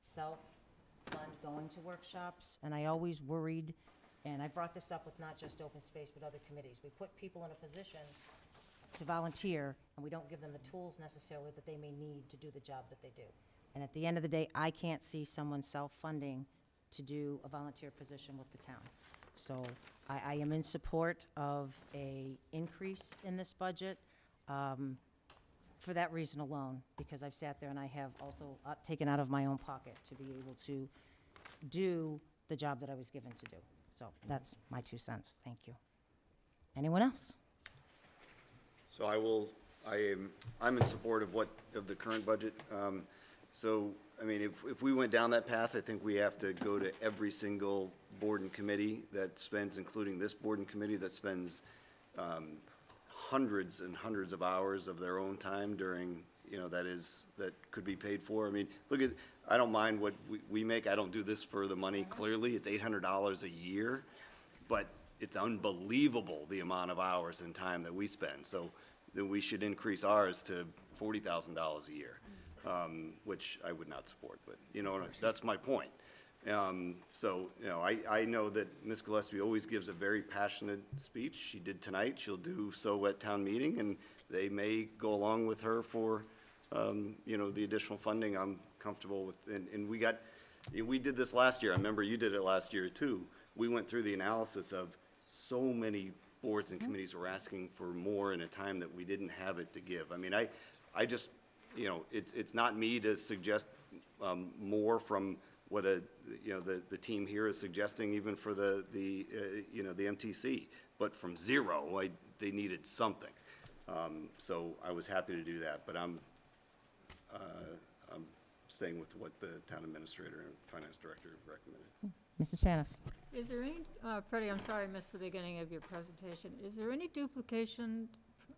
self-fund going to workshops, and I always worried, and I brought this up with not just open space, but other committees. We put people in a position to volunteer, and we don't give them the tools necessarily that they may need to do the job that they do. And at the end of the day, I can't see someone self-funding to do a volunteer position with the town. So I am in support of a increase in this budget for that reason alone, because I've sat there and I have also taken out of my own pocket to be able to do the job that I was given to do. So that's my 2 cents. Thank you. Anyone else? So I'm in support of the current budget. So, I mean, if we went down that path, I think we have to go to every single board and committee that spends, including this board and committee, that spends hundreds and hundreds of hours of their own time during, that could be paid for. I mean, I don't mind what we make. I don't do this for the money, clearly. It's $800 a year, but it's unbelievable the amount of hours and time that we spend. So then we should increase ours to $40,000 a year, which I would not support, but, that's my point. So, I know that Ms. Gillespie always gives a very passionate speech. She did tonight. She'll do so at town meeting, and they may go along with her for, the additional funding. I'm comfortable with, and we did this last year. I remember you did it last year too. We went through the analysis of so many boards and committees were asking for more in a time that we didn't have it to give. I mean, I just, it's not me to suggest more from what the team here is suggesting, even for the MTC, but from zero, they needed something. So I was happy to do that, but I'm staying with what the town administrator and finance director recommended. Mrs. Faniff? Is there any, Freddie, I'm sorry I missed the beginning of your presentation. Is there any duplication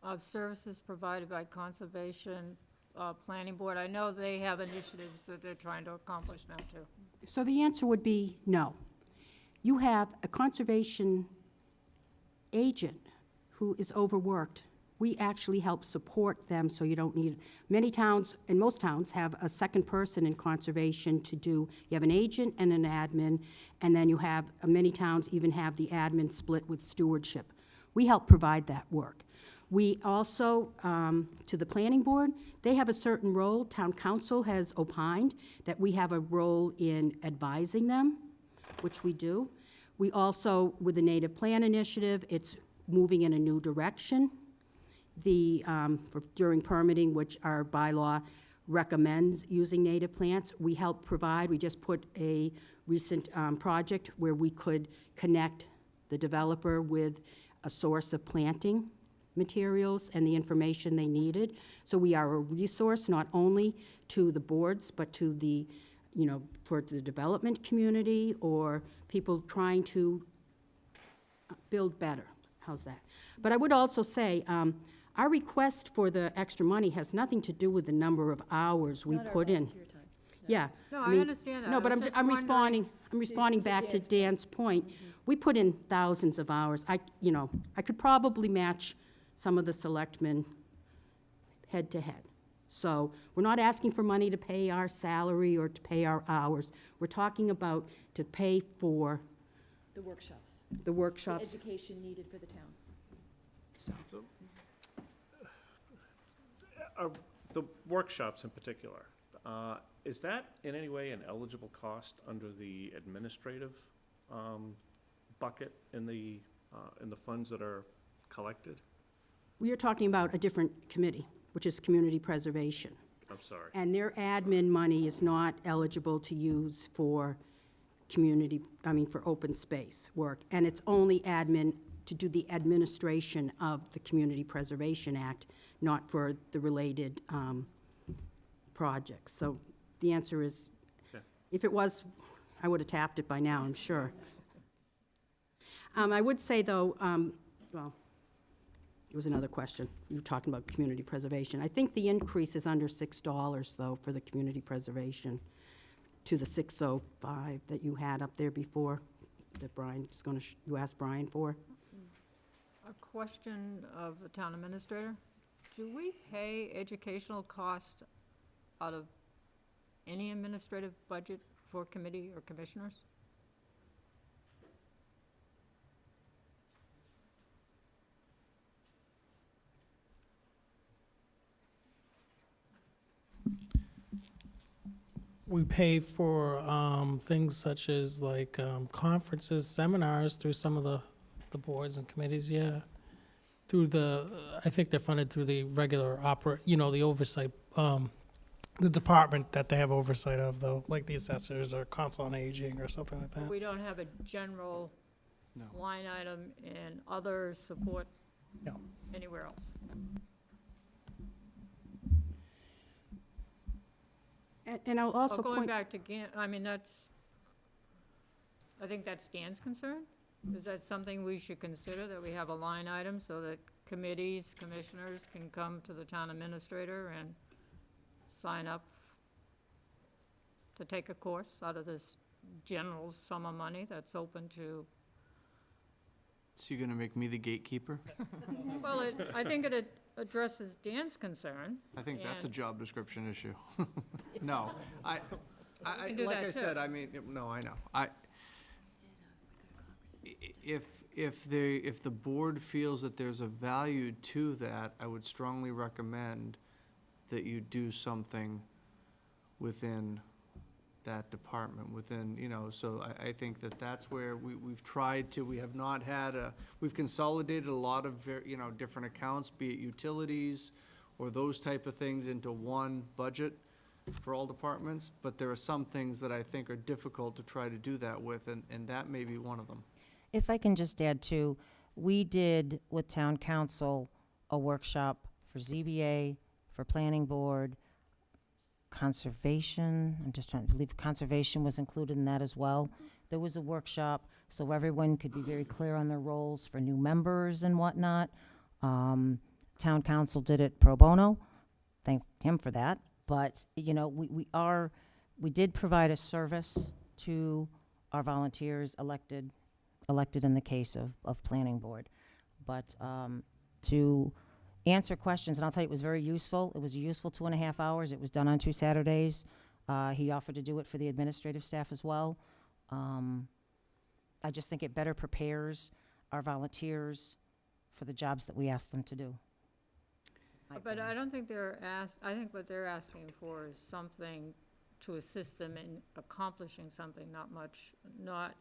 of services provided by Conservation Planning Board? I know they have initiatives that they're trying to accomplish now, too. So the answer would be no. You have a conservation agent who is overworked. We actually help support them, so you don't need, many towns, and most towns, have a second person in conservation to do, you have an agent and an admin, and then you have, many towns even have the admin split with stewardship. We help provide that work. We also, to the planning board, they have a certain role. Town council has opined that we have a role in advising them, which we do. We also, with the Native Plan Initiative, it's moving in a new direction. During permitting, which our bylaw recommends using native plants, we help provide, we just put a recent project where we could connect the developer with a source of planting materials and the information they needed. So we are a resource not only to the boards, but to the, for the development community or people trying to build better. How's that? But I would also say, our request for the extra money has nothing to do with the number of hours we put in. Yeah. No, I mean, understand that. No, but I was just I'm wondering- responding back to Dan's point. We put in thousands of hours. I could probably match some of the selectmen head to head. So we're not asking for money to pay our salary or to pay our hours. We're talking about to pay for The workshops, the the workshops. education needed for the town. So, the workshops in particular, is that in any way an eligible cost under the administrative bucket in the funds that are collected? We are talking about a different committee, which is community preservation. I'm sorry. And their admin money is not eligible to use for for open space work. And it's only admin to do the administration of the Community Preservation Act, not for the related projects. So the answer is, Okay. if it was, I would have tapped it by now, I'm sure. I would say, though, well, it was another question. You were talking about community preservation. I think the increase is under $6, though, for the community preservation to the 605 that you had up there before, that Brian is going to, you asked Brian for. A question of the town administrator. do we pay educational cost out of any administrative budget for committee or commissioners? We pay for things such as like conferences, seminars through some of the boards and committees, yeah. Through I think they're funded through the regular the oversight, the department that they have oversight of though, like the assessors or council on aging or something like that. We don't have a general No. line item in other support No. anywhere else? And I'll also Well, going point, back to I mean, I think that's Dan's concern. Is that something we should consider, that we have a line item so that committees, commissioners can come to the town administrator and sign up to take a course out of this general sum of money that's open to, So you're gonna make me the gatekeeper? well, I think it addresses Dan's concern. I think that's a And- job description issue. No, can do like that I said, too. I mean, no, I know. If the board feels that there's a value to that, I would strongly recommend that you do something within that department, so I think that's where we've tried to, we have not had we've consolidated a lot of, different accounts, be it utilities or those type of things into one budget for all departments, but there are some things that I think are difficult to try to do that with, and that may be one of them. If I can just add too, we did with town council a workshop for ZBA, for planning board, conservation, I'm just trying to believe conservation was included in that as well. There was a workshop so everyone could be very clear on their roles for new members and whatnot. Town council did it pro bono, thank him for that. But, we did provide a service to our volunteers, elected in the case of planning board. But to answer questions, and I'll tell you, it was very useful. It was a useful 2.5 hours. It was done on 2 Saturdays. He offered to do it for the administrative staff as well. I just think it better prepares our volunteers for the jobs that we ask them to do. But I don't think I think what they're asking for is something to assist them in accomplishing something, not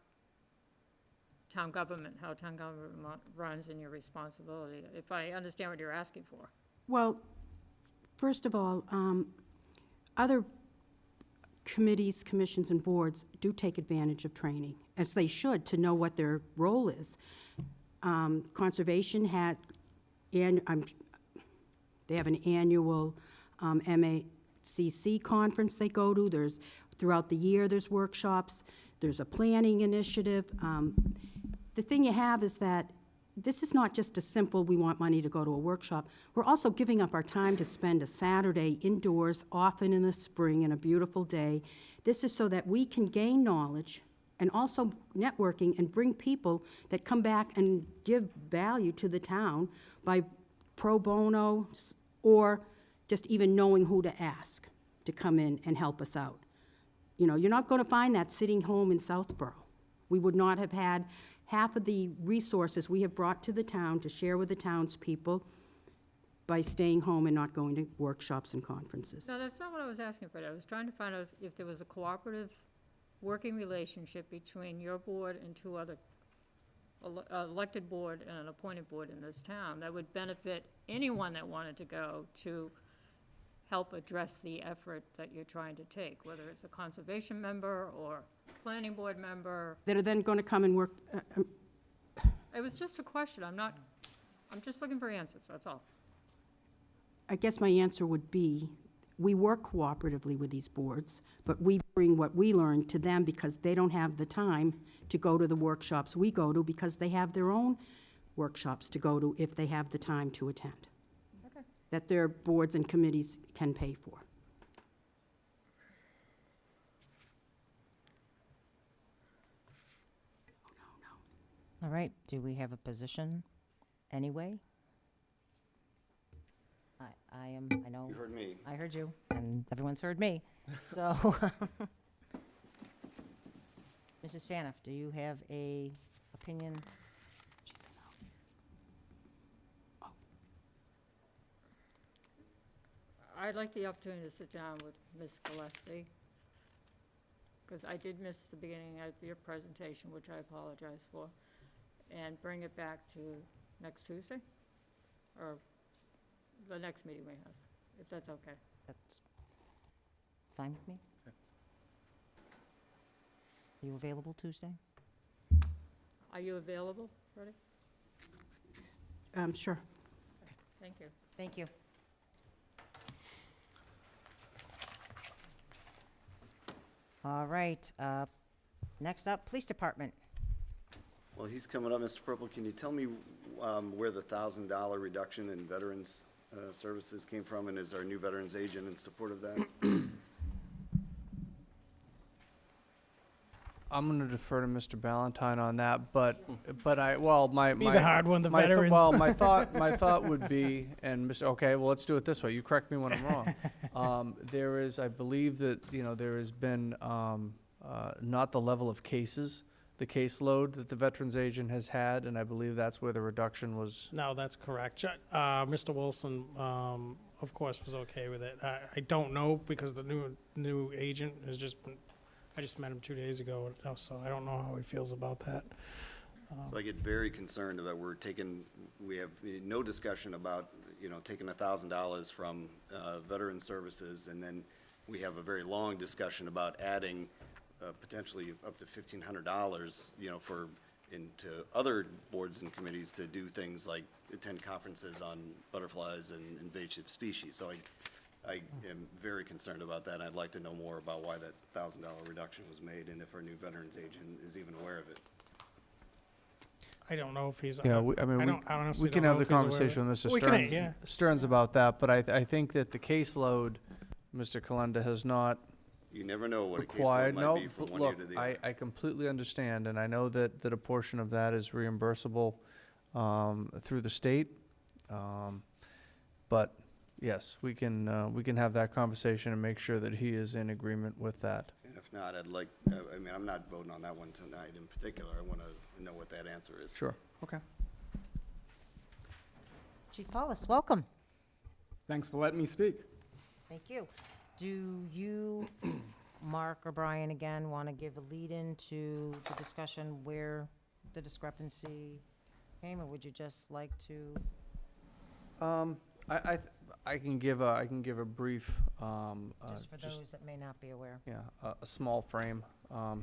town government, how town government runs and your responsibility, if I understand what you're asking for. well, first of all, other committees, commissions, and boards do take advantage of training, as they should, to know what their role is. Conservation they have an annual MACC conference they go to. Throughout the year, there's workshops. There's a planning initiative. The thing you have is that this is not just a simple, we want money to go to a workshop. We're also giving up our time to spend a Saturday indoors, often in the spring, in a beautiful day. This is so that we can gain knowledge and also networking and bring people that come back and give value to the town by pro bono or just even knowing who to ask to come in and help us out. You're not going to find that sitting home in Southborough. We would not have had half of the resources we have brought to the town to share with the townspeople by staying home and not going to workshops and conferences. No, that's not what I was asking for. I was trying to find out if there was a cooperative working relationship between your board and 2 other elected board and an appointed board in this town that would benefit anyone that wanted to go to help address the effort that you're trying to take, whether it's a conservation member or planning board member. That are then going to come and work, It was just a question. I'm just looking for answers, that's all. I guess my answer would be, we work cooperatively with these boards, but we bring what we learn to them because they don't have the time to go to the workshops we go to because they have their own workshops to go to if they have the time to attend. Okay. That their boards and committees can pay for. All right, do we have a position anyway? I know. You heard me. I heard you, and everyone's heard me. So, Mrs. Faniff, do you have a opinion? I'd like the opportunity to sit down with Ms. Gillespie, because I did miss the beginning of your presentation, which I apologize for, and bring it back to next Tuesday, or the next meeting we have, if that's okay. That's fine with me. Are you available Tuesday? Are you available, Freddie? Sure. Thank you. Thank you. All right, next up, Police Department. Well, he's coming up, Mr. Purple. Can you tell me where the $1,000 reduction in veterans services came from, and is our new veterans agent in support of that? I'm going to defer to Mr. Ballantyne on that, but my Be the hard one, the my veterans. Well, my thought would be, and Mr. Okay, well, let's do it this way. You correct me when I'm wrong. There is, I believe that there has been not the level of cases, the caseload that the veterans agent has had, and I believe that's where the reduction was. No, that's correct. Mr. Wilson, of course, was okay with it. I don't know because the new agent has just been, I just met him 2 days ago, so I don't know how he feels about that. So I get very concerned about we have no discussion about, taking $1,000 from veteran services, and then we have a very long discussion about adding potentially up to $1,500, into other boards and committees to do things like attend conferences on butterflies and invasive species. So I am very concerned about that. I'd like to know more about why that $1,000 reduction was made, and if our new veterans agent is even aware of it. I don't know if he's. Yeah, I honestly we can don't have know the if he's aware of conversation it. with Mr. We Stearns, can, yeah. Stearns about that, but I think that the caseload, Mr. Kalenda, has not You never know what a caseload required. might No, be from but one year look, to the other. I completely understand, and I know that a portion of that is reimbursable through the state. But yes, we can have that conversation and make sure that he is in agreement with that. And if not, I'm not voting on that one tonight in particular. I want to know what that answer is. Sure. Okay. Chief Paulus, welcome. Thanks for letting me speak. Thank you. Do you, Mark or Brian, again, want to give a lead-in to the discussion where the discrepancy came, or would you just like to? I can give a brief. Just for those that may not be aware. Yeah, a small frame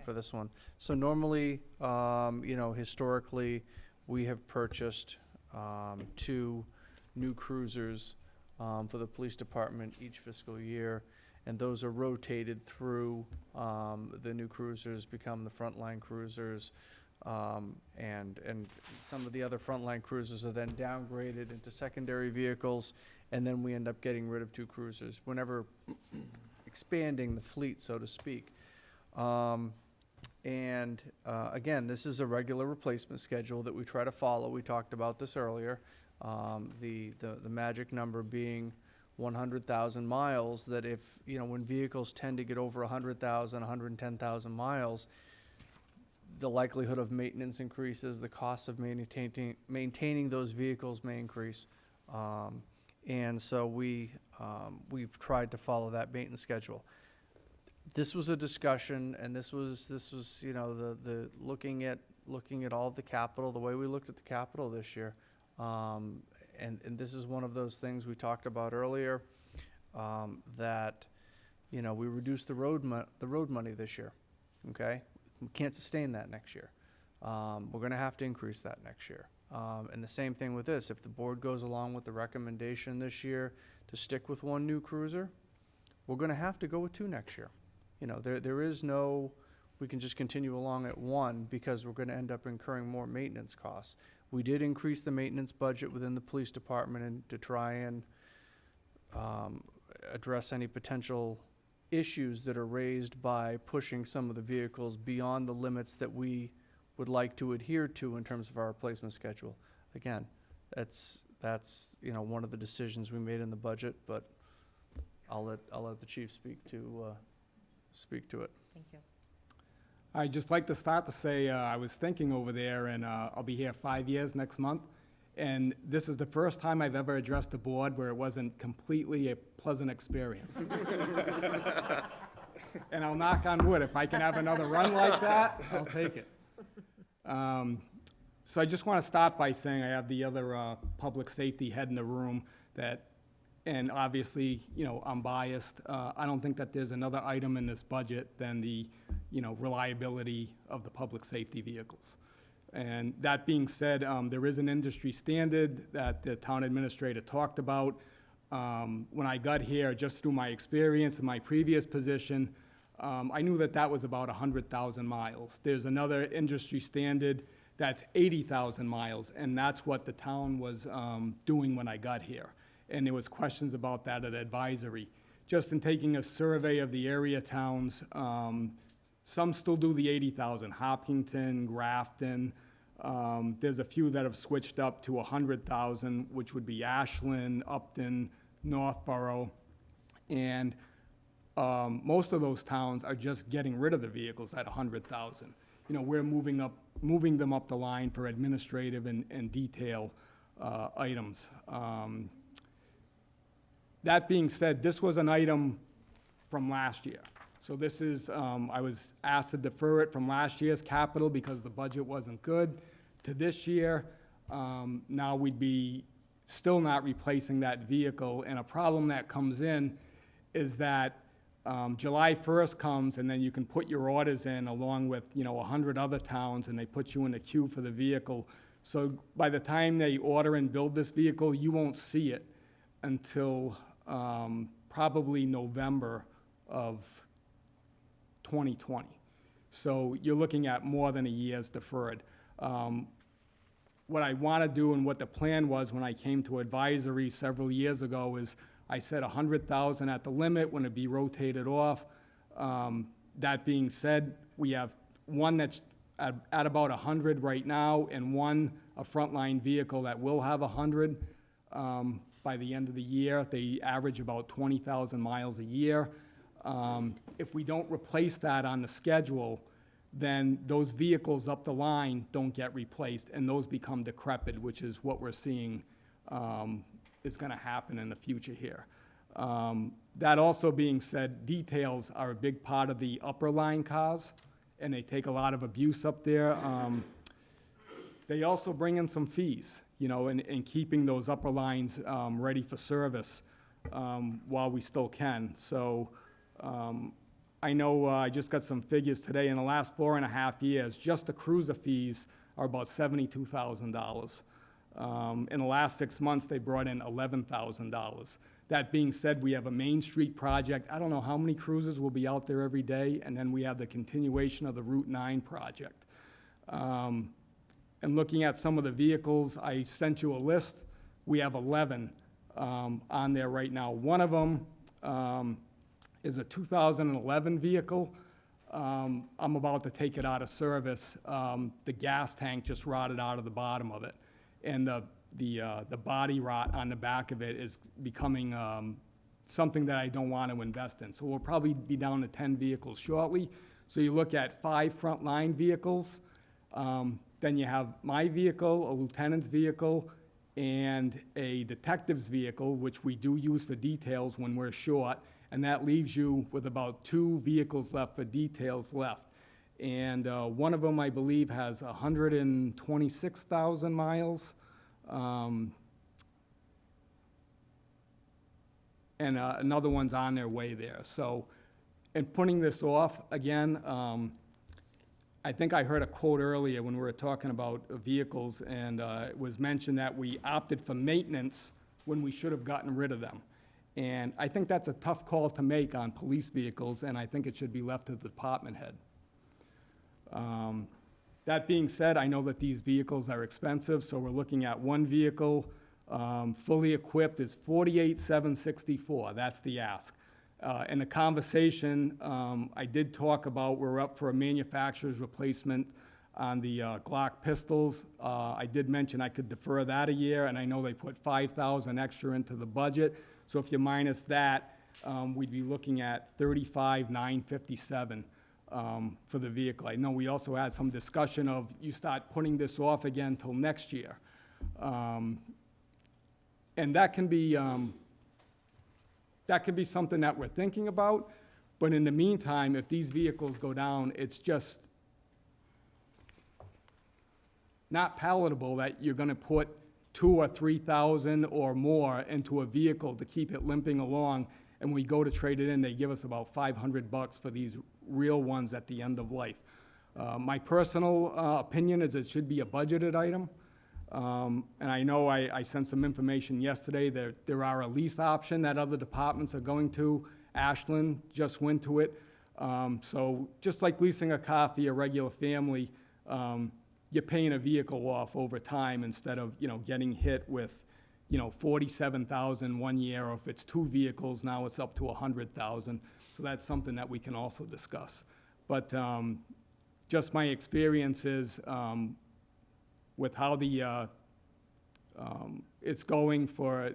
for this one. So normally, historically, we have purchased 2 new cruisers for the police department each fiscal year, and those are rotated through. The new cruisers become the frontline cruisers, and some of the other frontline cruisers are then downgraded into secondary vehicles, and then we end up getting rid of 2 cruisers. We're never expanding the fleet, so to speak. Again, this is a regular replacement schedule that we try to follow. We talked about this earlier. The magic number being 100,000 miles, that if, when vehicles tend to get over 100,000, 110,000 miles, the likelihood of maintenance increases, the cost of maintaining those vehicles may increase. And so we've tried to follow that maintenance schedule. This was a discussion, and this was the looking at all of the capital, the way we looked at the capital this year. And this is one of those things we talked about earlier, that we reduced the road money this year. Okay, we can't sustain that next year. We're going to have to increase that next year. And the same thing with this. If the board goes along with the recommendation this year to stick with 1 new cruiser, we're going to have to go with 2 next year. There is no, we can just continue along at 1 because we're going to end up incurring more maintenance costs. We did increase the maintenance budget within the police department and to try and address any potential issues that are raised by pushing some of the vehicles beyond the limits that we would like to adhere to in terms of our replacement schedule. Again, that's, you know, one of the decisions we made in the budget, but I'll let the chief speak to it. Thank you. I'd just like to start to say, I was thinking over there, and I'll be here 5 years next month, and this is the first time I've ever addressed a board where it wasn't completely a pleasant experience. And I'll knock on wood, if I can have another run like that, I'll take it. So I just want to start by saying I have the other public safety head in the room that, and obviously, you know, I'm biased. I don't think that there's another item in this budget than the, you know, reliability of the public safety vehicles. And that being said, there is an industry standard that the town administrator talked about. When I got here, just through my experience in my previous position, I knew that that was about 100,000 miles. There's another industry standard that's 80,000 miles, and that's what the town was doing when I got here. And there was questions about that at advisory. Just in taking a survey of the area towns, some still do the 80,000, Hopkinton, Grafton. There's a few that have switched up to 100,000, which would be Ashland, Upton, Northborough. And most of those towns are just getting rid of the vehicles at 100,000. You know, we're moving them up the line for administrative and detail items. That being said, this was an item from last year. So this is, I was asked to defer it from last year's capital because the budget wasn't good to this year. Now we'd be still not replacing that vehicle. And a problem that comes in is that July 1st comes, and then you can put your orders in along with, you know, 100 other towns, and they put you in the queue for the vehicle. So by the time they order and build this vehicle, you won't see it until probably November of 2020. So you're looking at more than a year's deferred. What I want to do and what the plan was when I came to advisory several years ago is I said 100,000 at the limit when it be rotated off. That being said, we have one that's at about 100 right now, and a frontline vehicle that will have 100 by the end of the year. They average about 20,000 miles a year. If we don't replace that on the schedule, then those vehicles up the line don't get replaced, and those become decrepit, which is what we're seeing is going to happen in the future here. That also being said, details are a big part of the upper line cars, and they take a lot of abuse up there. They also bring in some fees, you know, in keeping those upper lines ready for service while we still can. So I know I just got some figures today. In the last 4.5 years, just the cruiser fees are about $72,000. In the last 6 months, they brought in $11,000. That being said, we have a Main Street project. I don't know how many cruisers will be out there every day, and then we have the continuation of the Route 9 project. And looking at some of the vehicles, I sent you a list. We have 11 on there right now. One of them is a 2011 vehicle. I'm about to take it out of service. The gas tank just rotted out of the bottom of it, and the body rot on the back of it is becoming something that I don't want to invest in. So we'll probably be down to 10 vehicles shortly. So you look at 5 frontline vehicles, then you have my vehicle, a lieutenant's vehicle, and a detective's vehicle, which we do use for details when we're short, and that leaves you with about 2 vehicles left for details left. And one of them, I believe, has 126,000 miles. And another one's on their way there. So, in putting this off, again, I think I heard a quote earlier when we were talking about vehicles, and it was mentioned that we opted for maintenance when we should have gotten rid of them. And I think that's a tough call to make on police vehicles, and I think it should be left to the department head. That being said, I know that these vehicles are expensive, so we're looking at one vehicle fully equipped is $48,764. That's the ask. In the conversation, I did talk about we're up for a manufacturer's replacement on the Glock pistols. I did mention I could defer that a year, and I know they put 5,000 extra into the budget. So if you minus that, we'd be looking at 35,957 for the vehicle. I know we also had some discussion of you start putting this off again till next year. And that can be something that we're thinking about. But in the meantime, if these vehicles go down, it's just not palatable that you're gonna put 2,000 or 3,000 or more into a vehicle to keep it limping along, and we go to trade it in, they give us about $500 for these real ones at the end of life. My personal opinion is it should be a budgeted item. And I know I sent some information yesterday. There are a lease option that other departments are going to. Ashland just went to it. So just like leasing a car for your regular family, you're paying a vehicle off over time instead of, getting hit with, 47,000 one year, or if it's two vehicles, now it's up to 100,000. So that's something that we can also discuss. But just my experience is with how the it's going for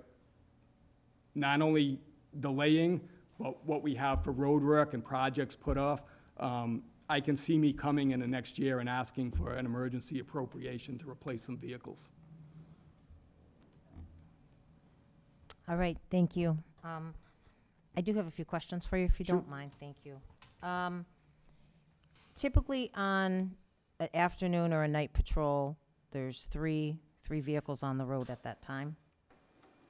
not only delaying, but what we have for road work and projects put off, I can see me coming in the next year and asking for an emergency appropriation to replace some vehicles. All right, thank you. I do have a few questions for you, if you don't mind. Thank you. Typically on an afternoon or a night patrol, there's three vehicles on the road at that time.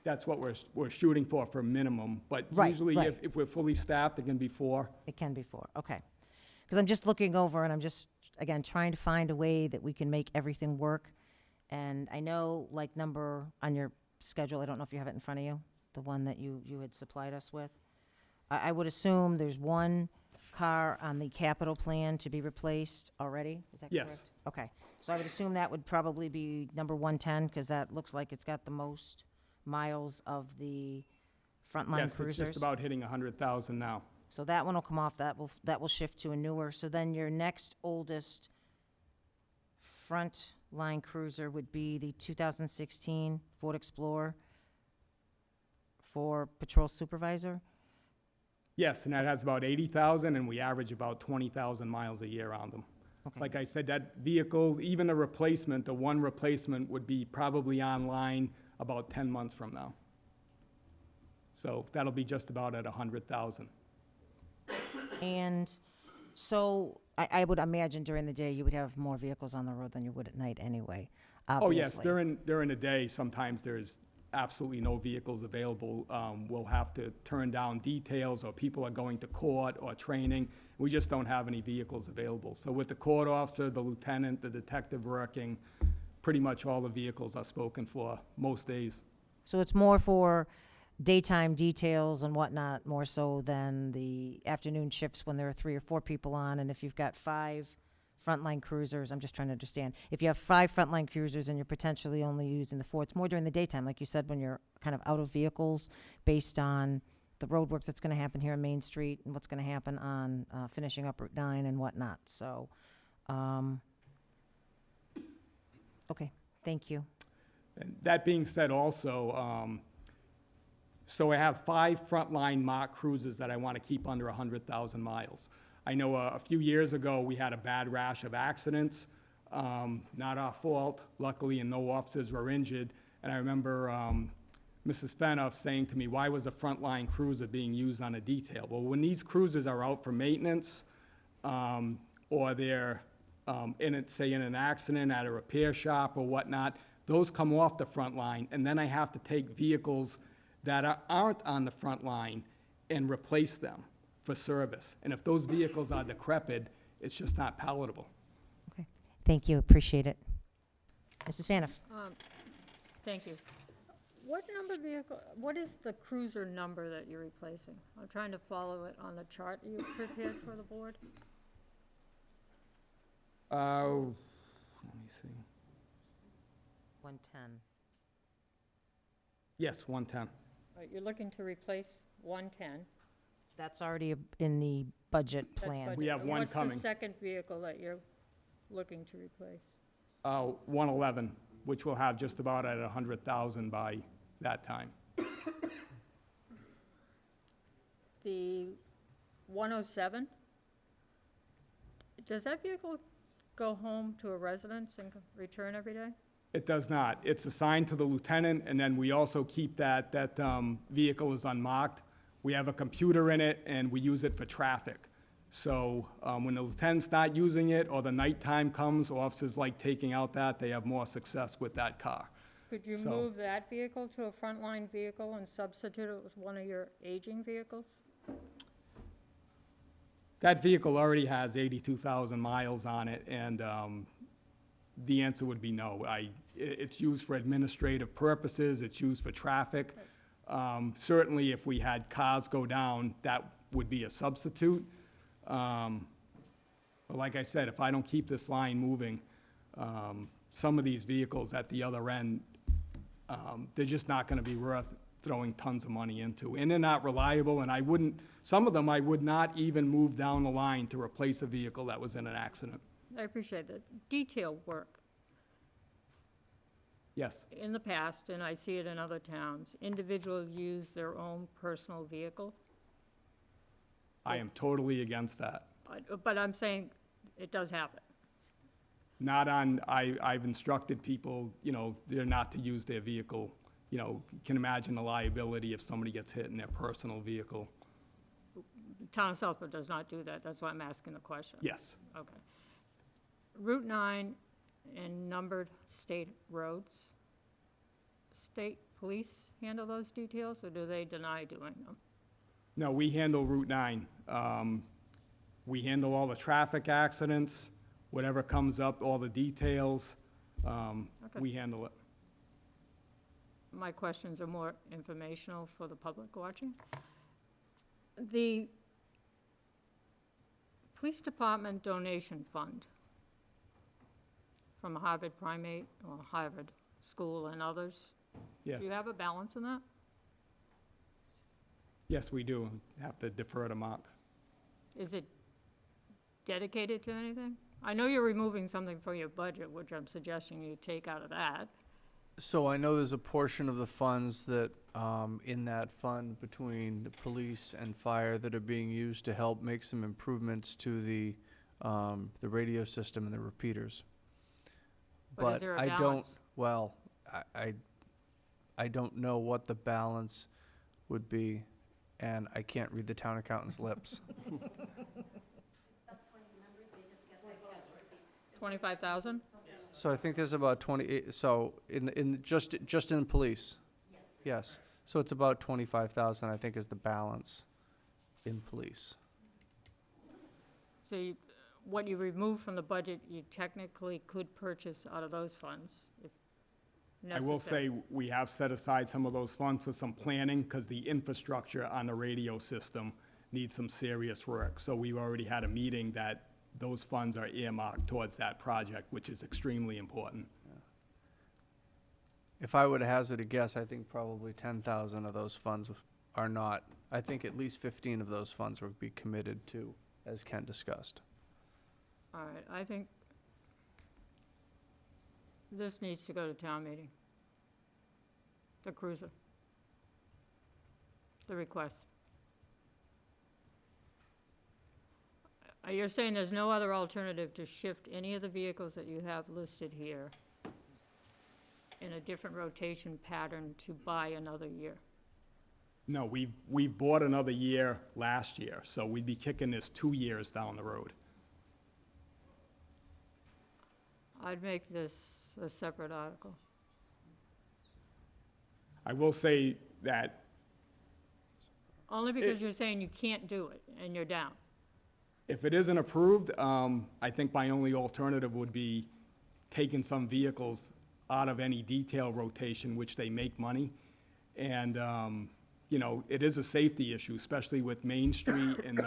That's what we're shooting for minimum, but Right, usually right. if we're fully staffed, it can be 4. It can be 4, okay. Because I'm just looking over and I'm just, again, trying to find a way that we can make everything work. And I know, like, number on your schedule, I don't know if you have it in front of you, the one that you had supplied us with. I would assume there's one car on the capital plan to be replaced already, is that correct? Yes. Okay, so I would assume that would probably be number 110, because that looks like it's got the most miles of the frontline Yes, it's cruisers. just about hitting 100,000 now. So that one will come off, that will shift to a newer. So then your next oldest front-line cruiser would be the 2016 Ford Explorer for patrol supervisor? Yes, and that has about 80,000, and we average about 20,000 miles a year on them. Okay. Like I said, that vehicle, even a replacement, the one replacement would be probably online about 10 months from now. So that'll be just about at 100,000. And so I would imagine during the day you would have more vehicles on the road than you would at night anyway, Oh, yes, obviously. during the day, sometimes there's absolutely no vehicles available. We'll have to turn down details, or people are going to court or training. We just don't have any vehicles available. So with the court officer, the lieutenant, the detective working, pretty much all the vehicles are spoken for most days. So it's more for daytime details and whatnot, more so than the afternoon shifts when there are 3 or 4 people on, and if you've got 5 frontline cruisers, I'm just trying to understand. If you have 5 frontline cruisers and you're potentially only using the 4, it's more during the daytime, like you said, when you're kind of out of vehicles based on the road work that's gonna happen here on Main Street and what's gonna happen on finishing up Route 9 and whatnot, so, okay, thank you. And that being said also, so I have 5 frontline Mark cruisers that I want to keep under 100,000 miles. I know a few years ago, we had a bad rash of accidents, not our fault, luckily, and no officers were injured. And I remember Mrs. Fenoff saying to me, why was a frontline cruiser being used on a detail? Well, when these cruisers are out for maintenance, or they're say in an accident at a repair shop or whatnot, those come off the front line, and then I have to take vehicles that aren't on the front line and replace them for service. And if those vehicles are decrepit, it's just not palatable. Okay, thank you, appreciate it. Mrs. Fanoff? Thank you. What number vehicle, what is the cruiser number that you're replacing? I'm trying to follow it on the chart you prepared for the board. Let me see. 110. Yes, 110. Right, you're looking to replace 110. That's already in the budget That's plan. budget. We have And one What's coming. the second vehicle that you're looking to replace? 111, which will have just about at 100,000 by that time. The 107? Does that vehicle go home to a residence and return every day? It does not. It's assigned to the lieutenant, and then we also keep that vehicle is unmarked. We have a computer in it, and we use it for traffic. So when the lieutenant's not using it, or the nighttime comes, officers like taking out that, they have more success with that car. Could you So- move that vehicle to a frontline vehicle and substitute it with one of your aging vehicles? That vehicle already has 82,000 miles on it, and the answer would be no. It's used for administrative purposes, it's used for traffic. Certainly, if we had cars go down, that would be a substitute. But like I said, if I don't keep this line moving, some of these vehicles at the other end, they're just not gonna be worth throwing tons of money into. And they're not reliable, and some of them I would not even move down the line to replace a vehicle that was in an accident. I appreciate that. Detail work. Yes, In the past, and I see it in other towns, individuals use their own personal vehicle. I am totally against that. But I'm saying it does happen. I've instructed people, they're not to use their vehicle. You can imagine the liability if somebody gets hit in their personal vehicle. The town of Southborough does not do that. That's why I'm asking the question. Yes. Okay. Route 9 and numbered state roads, state police handle those details, or do they deny doing them? No, we handle Route 9. We handle all the traffic accidents, whatever comes up, all the details, we handle it. My questions are more informational for the public watching. The police department donation fund from Harvard Primate, or Harvard School and others. Yes. Do you have a balance in that? Yes, we do. Have to defer to Mark. Is it dedicated to anything? I know you're removing something from your budget, which I'm suggesting you take out of that. So I know there's a portion of the funds that, in that fund between the police and fire that are being used to help make some improvements to the radio system and the repeaters. But is there a I don't, balance? well, I don't know what the balance would be, and I can't read the town accountant's lips. 25,000? So I think there's about 20, so just in police? Yes. So it's about 25,000, I think, is the balance in police. So what you remove from the budget, you technically could purchase out of those funds if I will necessary. say, we have set aside some of those funds for some planning, because the infrastructure on the radio system needs some serious work. So we've already had a meeting that those funds are earmarked towards that project, which is extremely important. If I were to hazard a guess, I think probably 10,000 of those funds are not. I think at least 15 of those funds would be committed to, as Ken discussed. All right, I think this needs to go to town meeting. The cruiser. The request. You're saying there's no other alternative to shift any of the vehicles that you have listed here in a different rotation pattern to buy another year? No, we bought another year last year, so we'd be kicking this 2 years down the road. I'd make this a separate article. I will say that Only because you're saying you can't do it and you're down. if it isn't approved, I think my only alternative would be taking some vehicles out of any detail rotation, which they make money. And, it is a safety issue, especially with Main Street and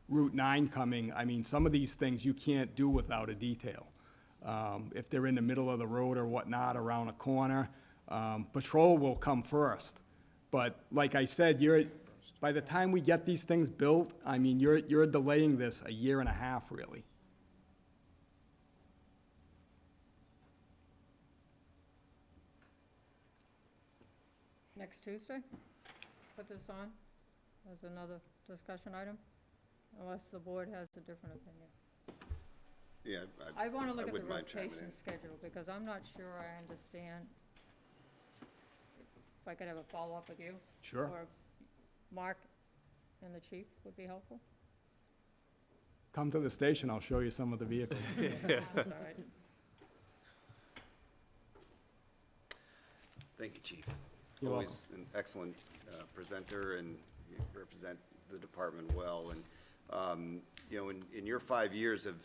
Route 9 coming. I mean, some of these things you can't do without a detail. If they're in the middle of the road or whatnot, around a corner, patrol will come first. But like I said, by the time we get these things built, I mean, you're delaying this a year and a half, really. next Tuesday? Put this on as another discussion item, unless the board has a different opinion. Yeah, I want to look at the wouldn't mind chiming rotation in. schedule, because I'm not sure I understand. If I could have a follow-up with you? Sure. Or Mark and the chief would be helpful? Come to the station, I'll show you some of the vehicles. All right. Thank you, Chief. You're Always an excellent presenter, and you represent the department well. And, you know, in your 5 years, have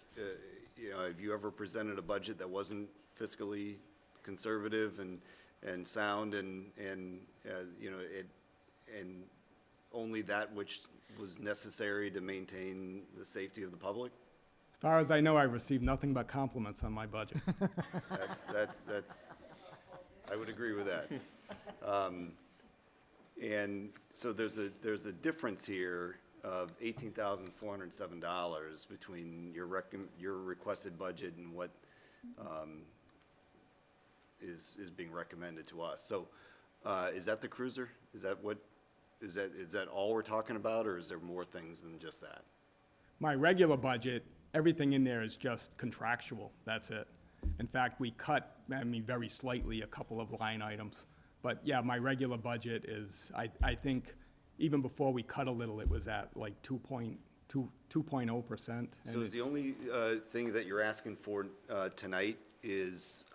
you ever presented a budget that wasn't fiscally conservative and sound and you know, and only that which was necessary to maintain the safety of the public? As far as I know, I received nothing but compliments on my budget. That's, I would agree with that. And so there's a difference here of $18,407 between your requested budget and what is being recommended to us. So is that the cruiser? Is that all we're talking about, or is there more things than just that? My regular budget, everything in there is just contractual, that's it. In fact, we cut, very slightly, a couple of line items. But yeah, my regular budget is, I think, even before we cut a little, it was at like 2.0%. So is the only thing that you're asking for tonight is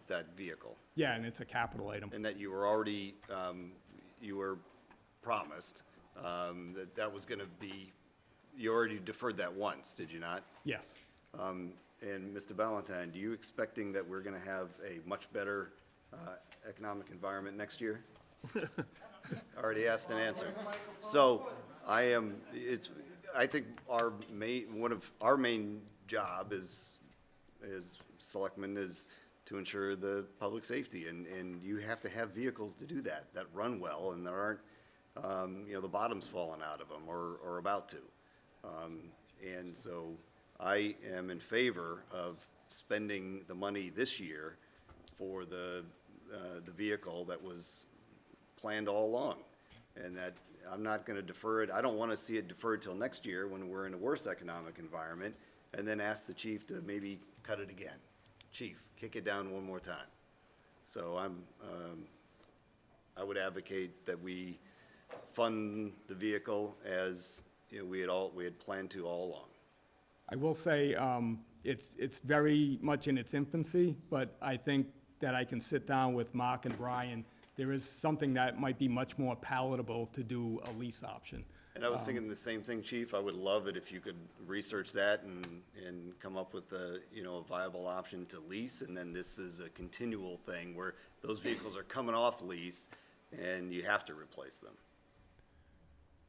that vehicle? Yeah, and it's a capital item. And that you were already, you were promised that was gonna be, you already deferred that once, did you not? Yes. And Mr. Ballantyne, do you expecting that we're gonna have a much better economic environment next year? Already asked and answered. So I think one of our main job is selectmen is to ensure the public safety, and you have to have vehicles to do that run well, and there aren't, the bottom's falling out of them or about to. And so I am in favor of spending the money this year for the vehicle that was planned all along, and that I'm not gonna defer it. I don't wanna see it deferred till next year when we're in a worse economic environment, and then ask the chief to maybe cut it again. Chief, kick it down one more time. So I would advocate that we fund the vehicle as, we had planned to all along. I will say, it's very much in its infancy, but I think that I can sit down with Mark and Brian. There is something that might be much more palatable to do a lease option. And I was thinking the same thing, Chief. I would love it if you could research that and come up with a viable option to lease, and then this is a continual thing where those vehicles are coming off lease and you have to replace them.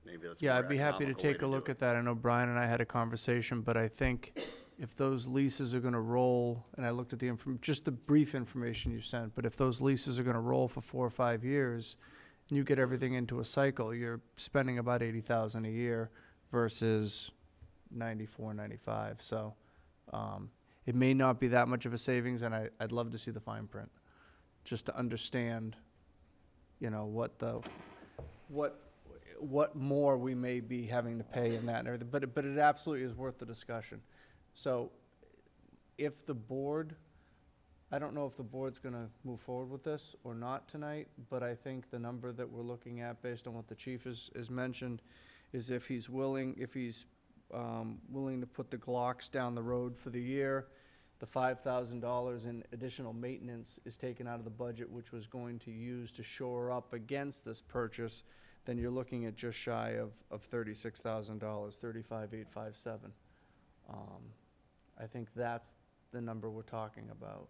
Maybe that's Yeah, more I'd be happy to economical way take a do look it. at that. I know Brian and I had a conversation, but I think if those leases are gonna roll, and I looked at just the brief information you sent, but if those leases are gonna roll for 4 or 5 years, and you get everything into a cycle, you're spending about $80,000 a year versus 94, 95. So, it may not be that much of a savings, and I'd love to see the fine print, just to understand, what more we may be having to pay in that and everything, but it absolutely is worth the discussion. So if the board, I don't know if the board's gonna move forward with this or not tonight, but I think the number that we're looking at, based on what the chief has mentioned, is if he's willing to put the Glocks down the road for the year, the $5,000 in additional maintenance is taken out of the budget, which was going to use to shore up against this purchase, then you're looking at just shy of $36,000, $35,857. I think that's the number we're talking about.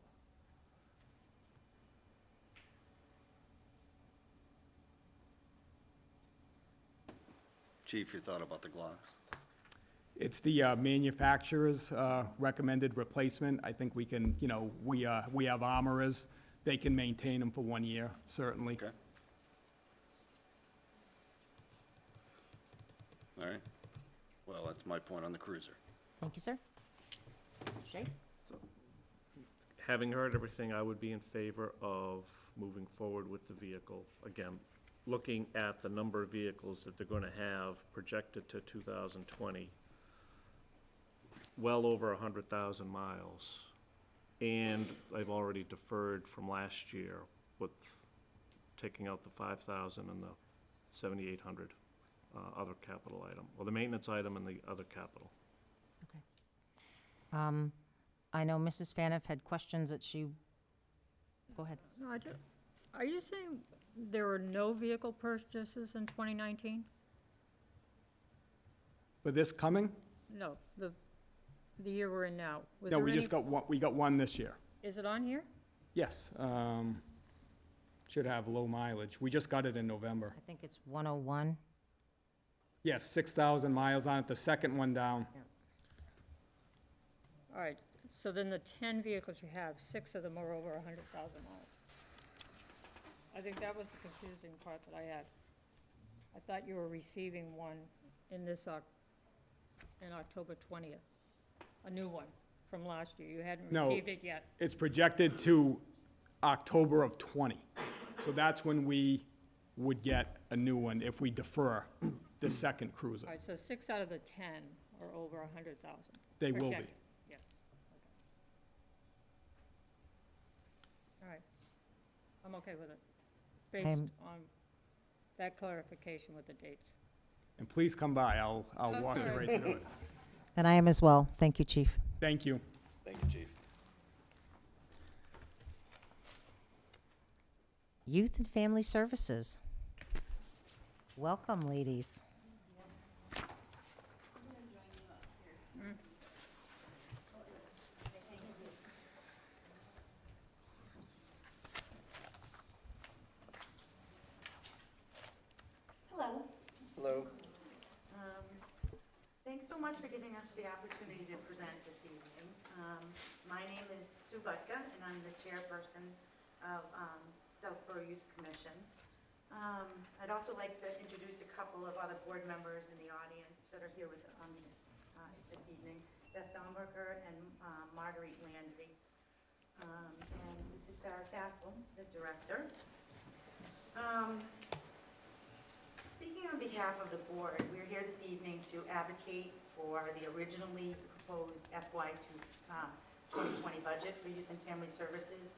Chief, your thought about the Glocks? It's the manufacturer's recommended replacement. I think we can, we have armorers. They can maintain them for 1 year, certainly. Okay. All right. Well, that's my point on the cruiser. Thank you, sir. Mr. Shea? Having heard everything, I would be in favor of moving forward with the vehicle. Again, looking at the number of vehicles that they're gonna have projected to 2020, well over 100,000 miles. And I've already deferred from last year with taking out the 5,000 and the 7,800 other capital item, or the maintenance item and the other capital. I know Mrs. Faniff had questions that she, go ahead. No, are you saying there were no vehicle purchases in 2019? For this coming? No, the year we're in now. Was No, there we any- just got one, we got one this year. Is it on here? Yes, should have low mileage. We just got it in November. I think it's 101. Yes, 6,000 miles on it, the second one down. All right, so then the 10 vehicles you have, 6 of them are over 100,000 miles. I think that was the confusing part that I had. I thought you were receiving one in this, in October 20th, a new one from last year. You hadn't No. received it yet. It's projected to October of '20. So that's when we would get a new one if we defer the second cruiser. All right, so 6 out of the 10 are over 100,000. They will be. Projected, yes. Okay. All right. I'm okay with it, based I'm- on that clarification with the dates. And please come by, I'll walk you Okay. right through it. And I am as well. Thank you, Chief. Thank you. Thank you, Chief. Youth and Family Services. Welcome, ladies. Hello. Hello. Thanks so much for giving us the opportunity to present this evening. My name is Sue Butka, and I'm the chairperson of Southborough Youth Commission. I'd also like to introduce a couple of other board members in the audience that are here with me this evening, Beth Domberger and Marguerite Landry. And this is Sarah Castle, the director. Speaking on behalf of the board, we're here this evening to advocate for the originally proposed FY 2020 budget for Youth and Family Services.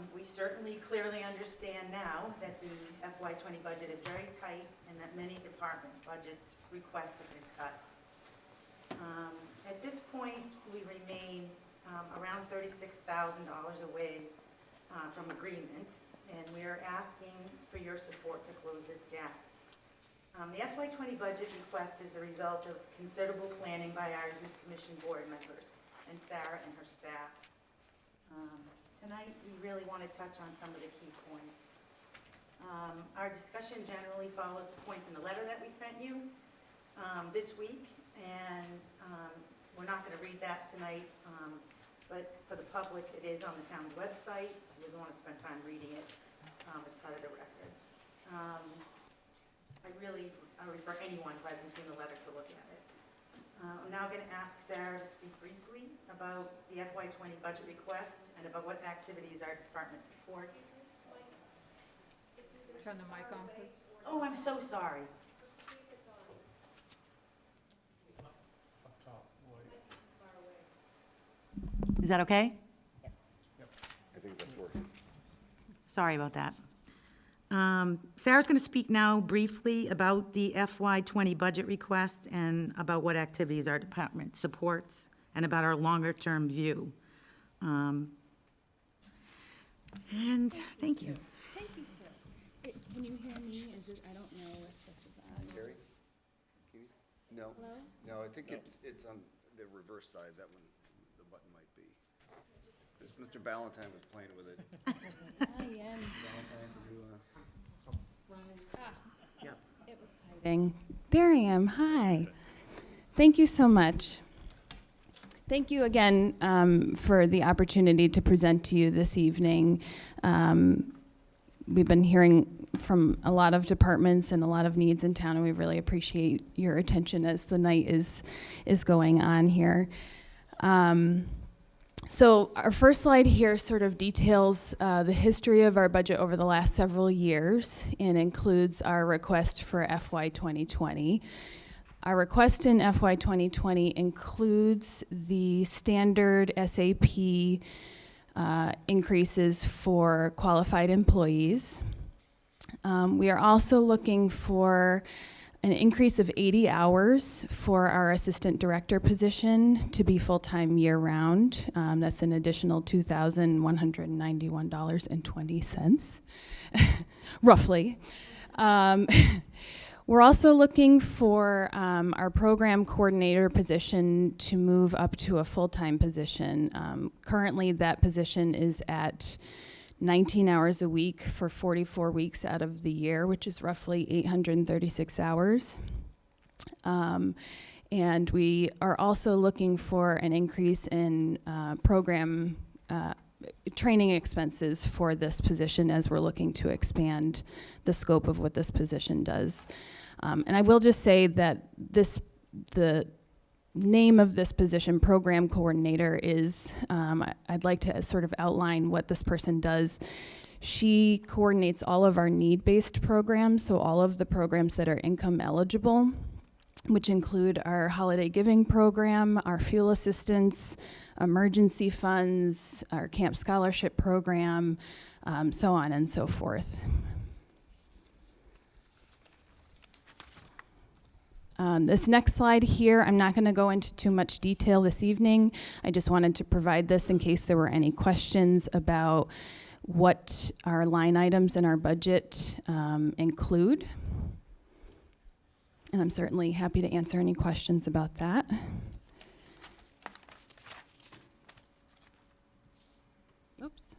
We certainly clearly understand now that the FY 20 budget is very tight and that many department budgets requests have been cut. At this point, we remain around $36,000 away from agreement, and we are asking for your support to close this gap. The FY 20 budget request is the result of considerable planning by our Youth Commission board members and Sarah and her staff. Tonight, we really want to touch on some of the key points. Our discussion generally follows the points in the letter that we sent you this week, and we're not going to read that tonight, but for the public, it is on the town's website, so you're going to want to spend time reading it as part of the record. I refer anyone who hasn't seen the letter to look at it. I'm now going to ask Sarah to speak briefly about the FY 20 budget request and about what activities our department supports. Turn the mic on, please. Oh, I'm so sorry. Is that okay? I think that's working. Sorry about that. Sarah's going to speak now briefly about the FY 20 budget request and about what activities our department supports and about our longer-term view. And thank you. Thank you, sir. Can you hear me? Is it, I don't know if this is on. Gary? Can you? No. Hello? No, I think it's on the reverse side, that one, the button might be. This Mr. Ballantyne was playing with it. I am. Yep. It was hiding. There I am. Hi. Thank you so much. Thank you again for the opportunity to present to you this evening. We've been hearing from a lot of departments and a lot of needs in town, and we really appreciate your attention as the night is going on here. So our first slide here sort of details the history of our budget over the last several years and includes our request for FY 2020. Our request in FY 2020 includes the standard SAP increases for qualified employees. We are also looking for an increase of 80 hours for our assistant director position to be full-time year-round. That's an additional $2,191.20, roughly. We're also looking for our program coordinator position to move up to a full-time position. Currently, that position is at 19 hours a week for 44 weeks out of the year, which is roughly 836 hours. And we are also looking for an increase in program training expenses for this position as we're looking to expand the scope of what this position does. And I will just say that the name of this position, program coordinator, is, I'd like to sort of outline what this person does. She coordinates all of our need-based programs, so all of the programs that are income eligible, which include our holiday giving program, our fuel assistance, emergency funds, our camp scholarship program, so on and so forth. This next slide here, I'm not going to go into too much detail this evening. I just wanted to provide this in case there were any questions about what our line items in our budget include. And I'm certainly happy to answer any questions about that. Oops.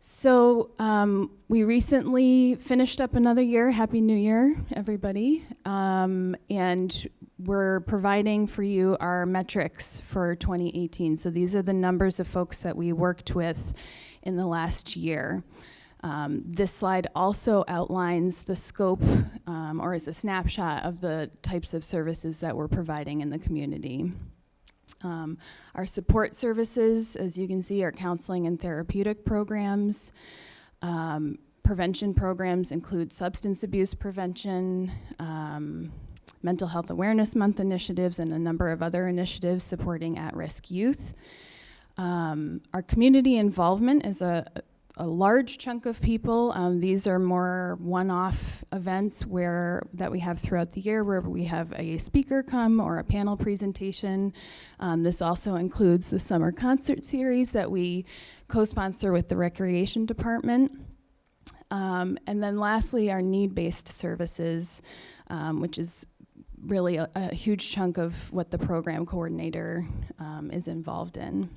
So we recently finished up another year. Happy New Year, everybody. And we're providing for you our metrics for 2018. So these are the numbers of folks that we worked with in the last year. This slide also outlines the scope, or is a snapshot of the types of services that we're providing in the community. Our support services, as you can see, are counseling and therapeutic programs. Prevention programs include substance abuse prevention, Mental Health Awareness Month initiatives, and a number of other initiatives supporting at-risk youth. Our community involvement is a large chunk of people. These are more one-off events that we have throughout the year where we have a speaker come or a panel presentation. This also includes the summer concert series that we co-sponsor with the Recreation Department. And then lastly, our need-based services, which is really a huge chunk of what the program coordinator is involved in.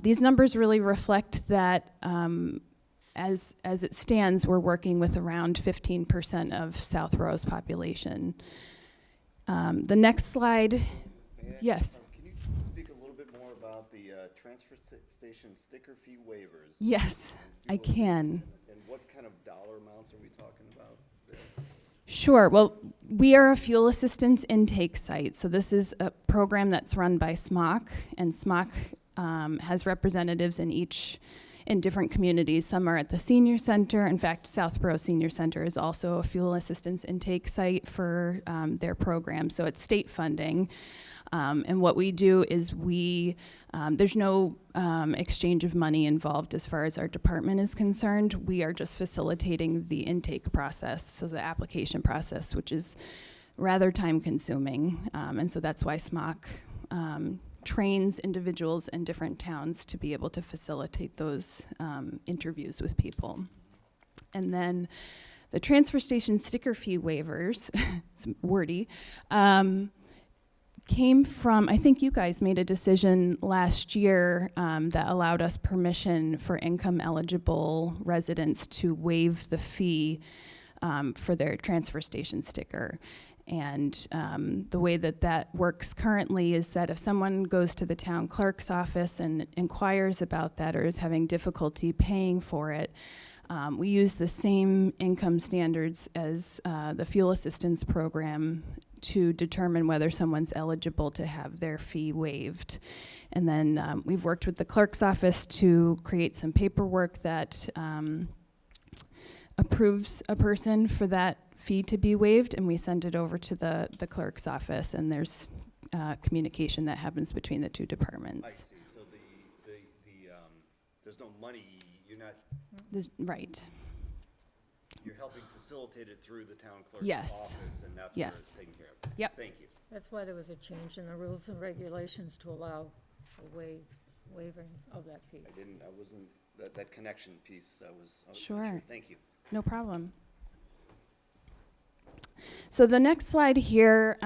These numbers really reflect that as it stands, we're working with around 15% of Southborough's population. The next slide, yes. Can you speak a little bit more about the transfer station sticker fee waivers? Yes, I can. And what kind of dollar amounts are we talking about there? Sure. Well, we are a fuel assistance intake site. So this is a program that's run by SMOC, and SMOC has representatives in different communities. Some are at the senior center. In fact, Southborough Senior Center is also a fuel assistance intake site for their program. So it's state funding. And what we do is there's no exchange of money involved as far as our department is concerned. We are just facilitating the intake process, so the application process, which is rather time consuming. And so that's why SMOC trains individuals in different towns to be able to facilitate those interviews with people. And then the transfer station sticker fee waivers, it's wordy, came from, I think you guys made a decision last year that allowed us permission for income eligible residents to waive the fee for their transfer station sticker. And the way that works currently is that if someone goes to the town clerk's office and inquires about that or is having difficulty paying for it, we use the same income standards as the fuel assistance program to determine whether someone's eligible to have their fee waived. And then we've worked with the clerk's office to create some paperwork that approves a person for that fee to be waived, and we send it over to the clerk's office, and there's communication that happens between the two departments. I see, so there's no money, you're not, Right. you're helping facilitate it through the town clerk's Yes. office, and that's where it's Yes. taken care of. Yep. Thank you. That's why there was a change in the rules and regulations to allow a waiving of that fee. I wasn't, that connection piece, I was not Sure. Thank you. No problem. So the next slide here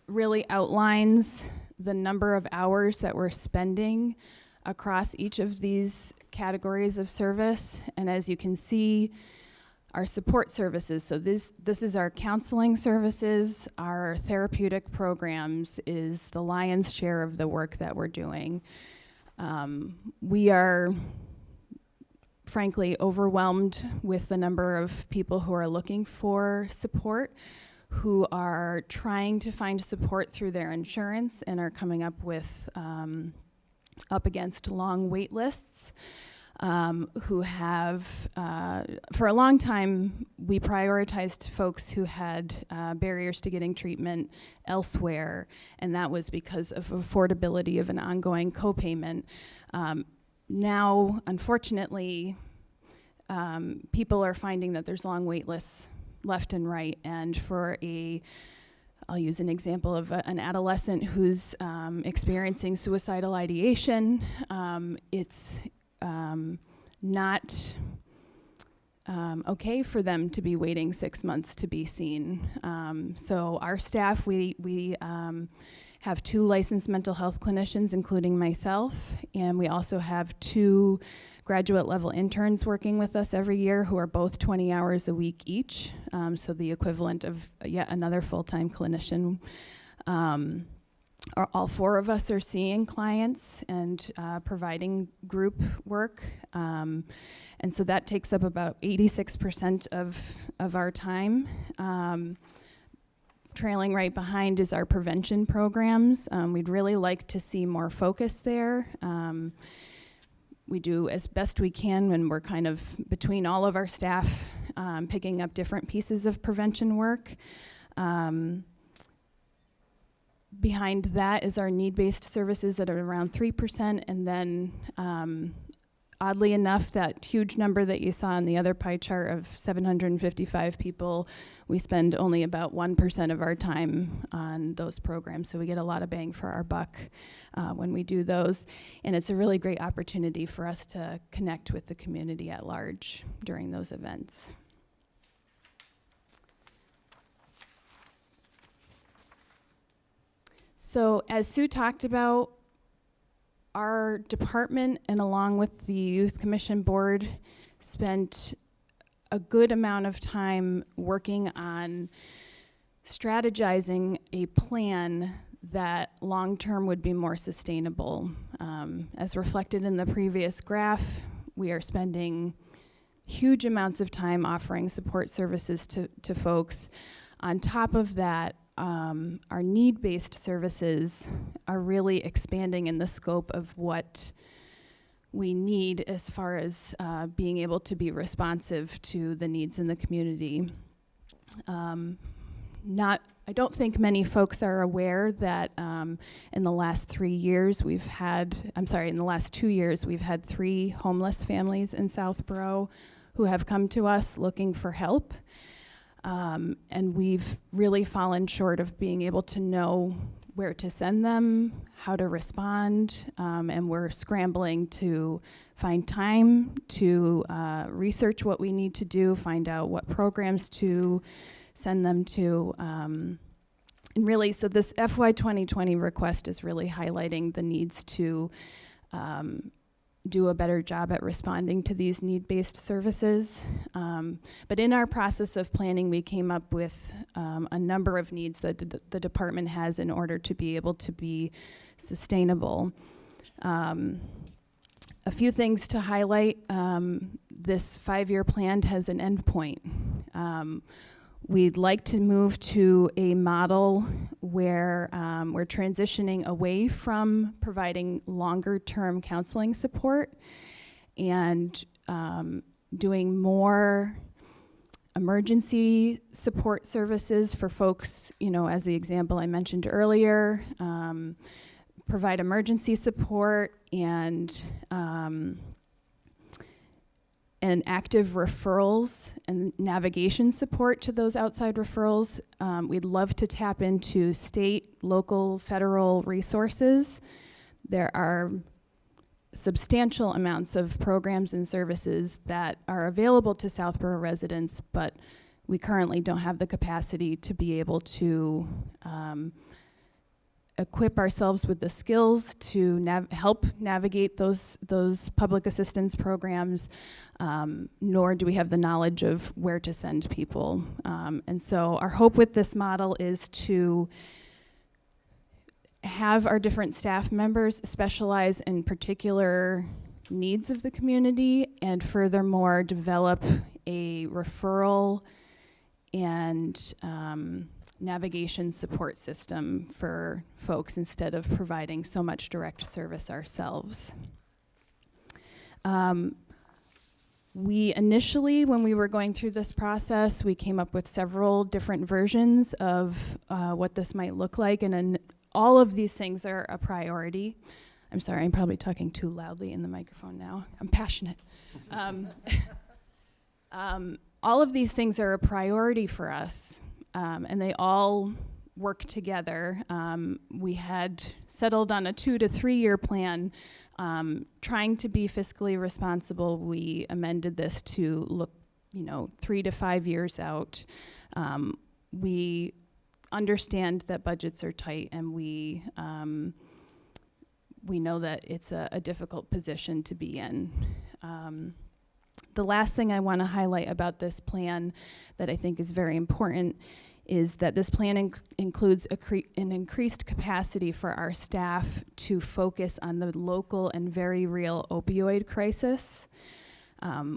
really outlines the number of hours that we're spending across each of these categories of service. And as you can see, our support services, so this is our counseling services, our therapeutic programs is the lion's share of the work that we're doing. We are frankly overwhelmed with the number of people who are looking for support, who are trying to find support through their insurance and are coming up with up against long wait lists, who have, for a long time, we prioritized folks who had barriers to getting treatment elsewhere, and that was because of affordability of an ongoing copayment. Now, unfortunately, people are finding that there's long wait lists left and right, and for I'll use an example of an adolescent who's experiencing suicidal ideation. It's not okay for them to be waiting 6 months to be seen. So our staff, we have 2 licensed mental health clinicians, including myself, and we also have 2 graduate level interns working with us every year who are both 20 hours a week each, so the equivalent of yet another full-time clinician. All 4 of us are seeing clients and providing group work, and so that takes up about 86% of our time. Trailing right behind is our prevention programs. We'd really like to see more focus there. We do as best we can when we're kind of between all of our staff picking up different pieces of prevention work. Behind that is our need-based services that are around 3%, and then oddly enough, that huge number that you saw on the other pie chart of 755 people, we spend only about 1% of our time on those programs, so we get a lot of bang for our buck when we do those, and it's a really great opportunity for us to connect with the community at large during those events. So as Sue talked about, our department and along with the Youth Commission Board spent a good amount of time working on strategizing a plan that long-term would be more sustainable. As reflected in the previous graph, we are spending huge amounts of time offering support services to folks. On top of that, our need-based services are really expanding in the scope of what we need as far as being able to be responsive to the needs in the community. I don't think many folks are aware that in the last 3 years in the last 2 years, we've had 3 homeless families in Southborough who have come to us looking for help. And we've really fallen short of being able to know where to send them, how to respond, and we're scrambling to find time to research what we need to do, find out what programs to send them to. And really, so this FY 2020 request is really highlighting the needs to do a better job at responding to these need-based services. But in our process of planning, we came up with a number of needs that the department has in order to be able to be sustainable. A few things to highlight. This 5-year plan has an end point. We'd like to move to a model where we're transitioning away from providing longer-term counseling support and doing more emergency support services for folks, you know, as the example I mentioned earlier, provide emergency support and active referrals and navigation support to those outside referrals. We'd love to tap into state, local, federal resources. There are substantial amounts of programs and services that are available to Southborough residents, but we currently don't have the capacity to be able to equip ourselves with the skills to help navigate those public assistance programs, nor do we have the knowledge of where to send people. And so our hope with this model is to have our different staff members specialize in particular needs of the community, and furthermore develop a referral and navigation support system for folks instead of providing so much direct service ourselves. We initially, when we were going through this process, we came up with several different versions of what this might look like, and all of these things are a priority. I'm sorry, I'm probably talking too loudly in the microphone now. I'm passionate. All of these things are a priority for us, and they all work together. We had settled on a 2 to 3 year plan, trying to be fiscally responsible. We amended this to look, 3 to 5 years out. We understand that budgets are tight, and we know that it's a difficult position to be in. The last thing I want to highlight about this plan that I think is very important is that this plan includes an increased capacity for our staff to focus on the local and very real opioid crisis.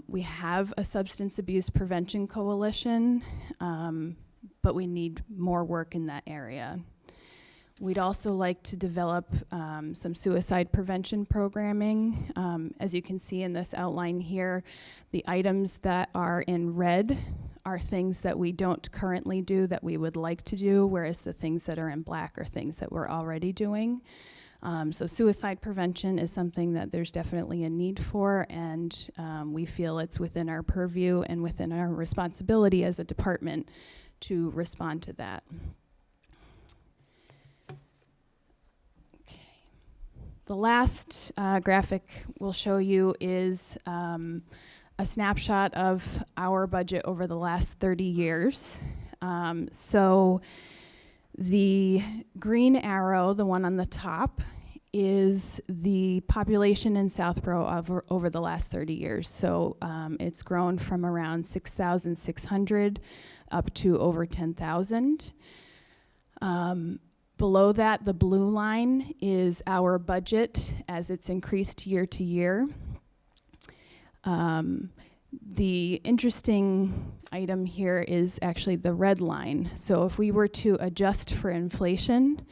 We have a substance abuse prevention coalition, but we need more work in that area. We'd also like to develop some suicide prevention programming. As you can see in this outline here, the items that are in red are things that we don't currently do that we would like to do, whereas the things that are in black are things that we're already doing. So suicide prevention is something that there's definitely a need for, and we feel it's within our purview and within our responsibility as a department to respond to that. The last graphic we'll show you is a snapshot of our budget over the last 30 years. So the green arrow, the one on the top, is the population in Southborough over the last 30 years. So it's grown from around 6,600 up to over 10,000. Below that, the blue line is our budget as it's increased year to year. The interesting item here is actually the red line. So if we were to adjust for inflation,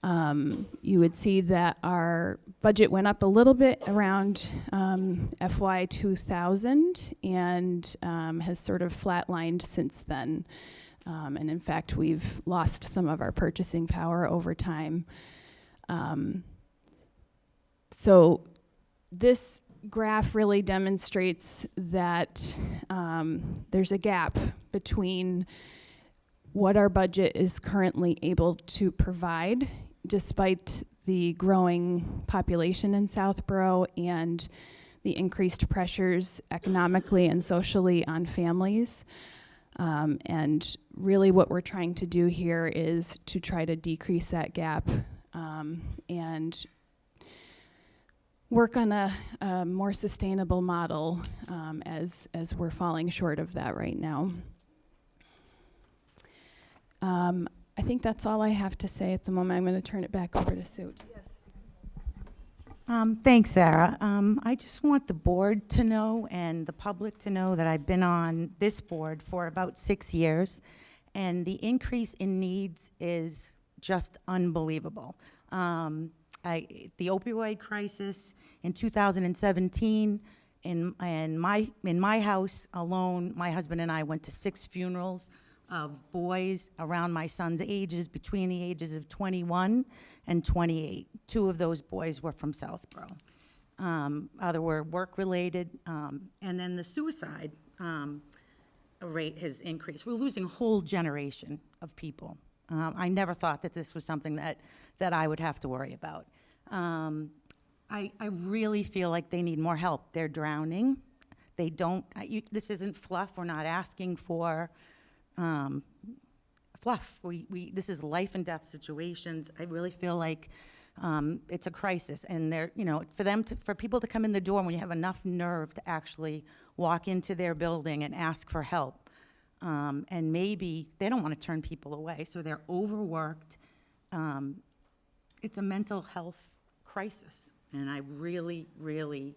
you would see that our budget went up a little bit around FY 2000 and has sort of flatlined since then. And in fact, we've lost some of our purchasing power over time. So this graph really demonstrates that there's a gap between what our budget is currently able to provide, despite the growing population in Southborough and the increased pressures economically and socially on families. And really what we're trying to do here is to try to decrease that gap and work on a more sustainable model as we're falling short of that right now. I think that's all I have to say at the moment. I'm going to turn it back over to Sue. Thanks, Sarah. I just want the board to know and the public to know that I've been on this board for about 6 years, and the increase in needs is just unbelievable. The opioid crisis in 2017, in my house alone, my husband and I went to 6 funerals of boys around my son's ages, between the ages of 21 and 28. 2 of those boys were from Southborough. Other were work-related, and then the suicide rate has increased. We're losing a whole generation of people. I never thought that this was something that I would have to worry about. I really feel like they need more help. They're drowning. They don't, this isn't fluff. We're not asking for fluff. This is life and death situations. I really feel like it's a crisis, and they're, for people to come in the door when you have enough nerve to actually walk into their building and ask for help, and maybe they don't want to turn people away, so they're overworked. It's a mental health crisis, and I really, really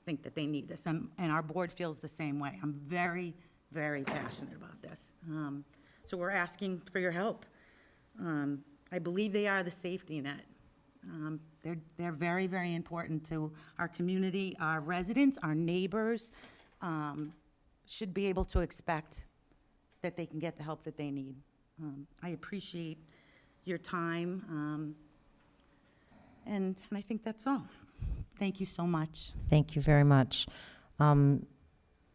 think that they need this, and our board feels the same way. I'm very, very passionate about this. So we're asking for your help. I believe they are the safety net. They're very, very important to our community. Our residents, our neighbors, should be able to expect that they can get the help that they need. I appreciate your time, and I think that's all. Thank you so much. Thank you very much.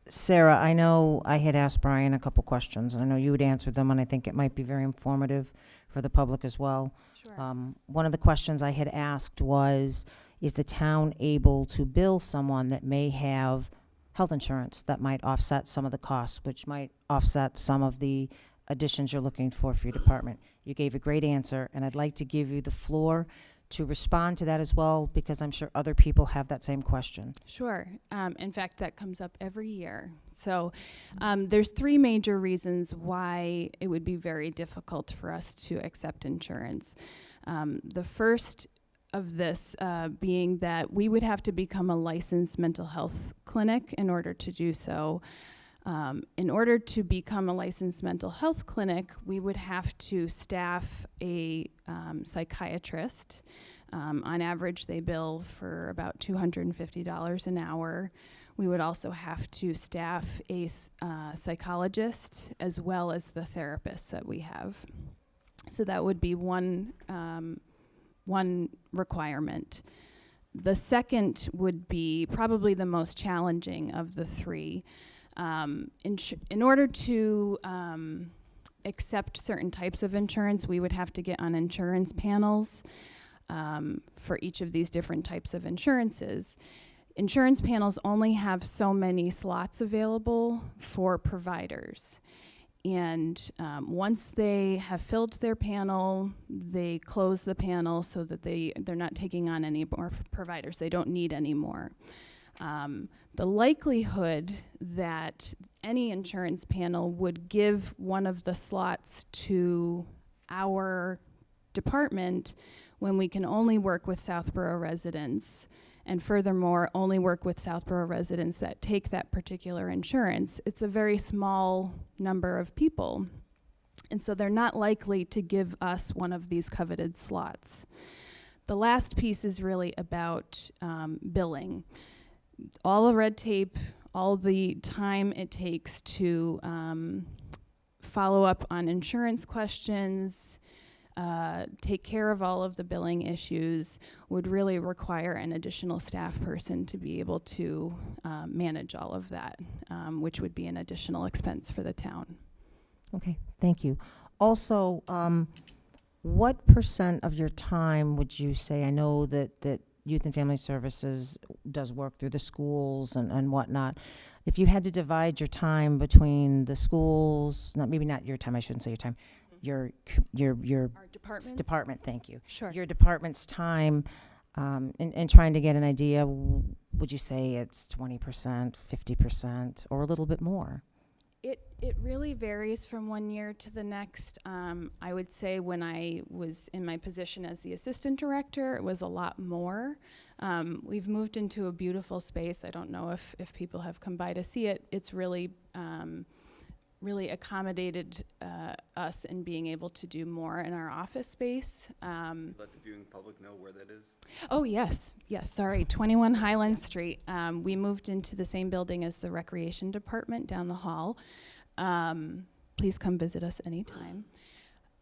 Sarah, I know I had asked Brian a couple questions, and I know you had answered them, and I think it might be very informative for the public as well. Sure. One of the questions I had asked was, is the town able to bill someone that may have health insurance that might offset some of the costs, which might offset some of the additions you're looking for your department? You gave a great answer, and I'd like to give you the floor to respond to that as well, because I'm sure other people have that same question. Sure. In fact, that comes up every year. So there's 3 major reasons why it would be very difficult for us to accept insurance. The first of this being that we would have to become a licensed mental health clinic in order to do so. In order to become a licensed mental health clinic, we would have to staff a psychiatrist. On average, they bill for about $250 an hour. We would also have to staff a psychologist as well as the therapist that we have. So that would be one requirement. The second would be probably the most challenging of the 3. In order to accept certain types of insurance, we would have to get on insurance panels for each of these different types of insurances. Insurance panels only have so many slots available for providers. And once they have filled their panel, they close the panel so that they're not taking on any more providers. They don't need any more. The likelihood that any insurance panel would give one of the slots to our department when we can only work with Southborough residents, and furthermore, only work with Southborough residents that take that particular insurance, it's a very small number of people. And so they're not likely to give us one of these coveted slots. The last piece is really about billing. All the red tape, all the time it takes to follow up on insurance questions, take care of all of the billing issues would really require an additional staff person to be able to manage all of that, which would be an additional expense for the town. Okay, thank you. Also, what % of your time would you say, I know that Youth and Family Services does work through the schools and whatnot. If you had to divide your time between the schools, maybe not your time, I shouldn't say your time, your Our department, thank you. Sure. Your department's time in trying to get an idea, would you say it's 20%, 50%, or a little bit more? It really varies from one year to the next. I would say when I was in my position as the assistant director, it was a lot more. We've moved into a beautiful space. I don't know if people have come by to see it. It's really really accommodated us in being able to do more in our office space. Let the viewing public know where that is. Oh, yes, sorry, 21 Highland Street. We moved into the same building as the Recreation Department down the hall. Please come visit us anytime.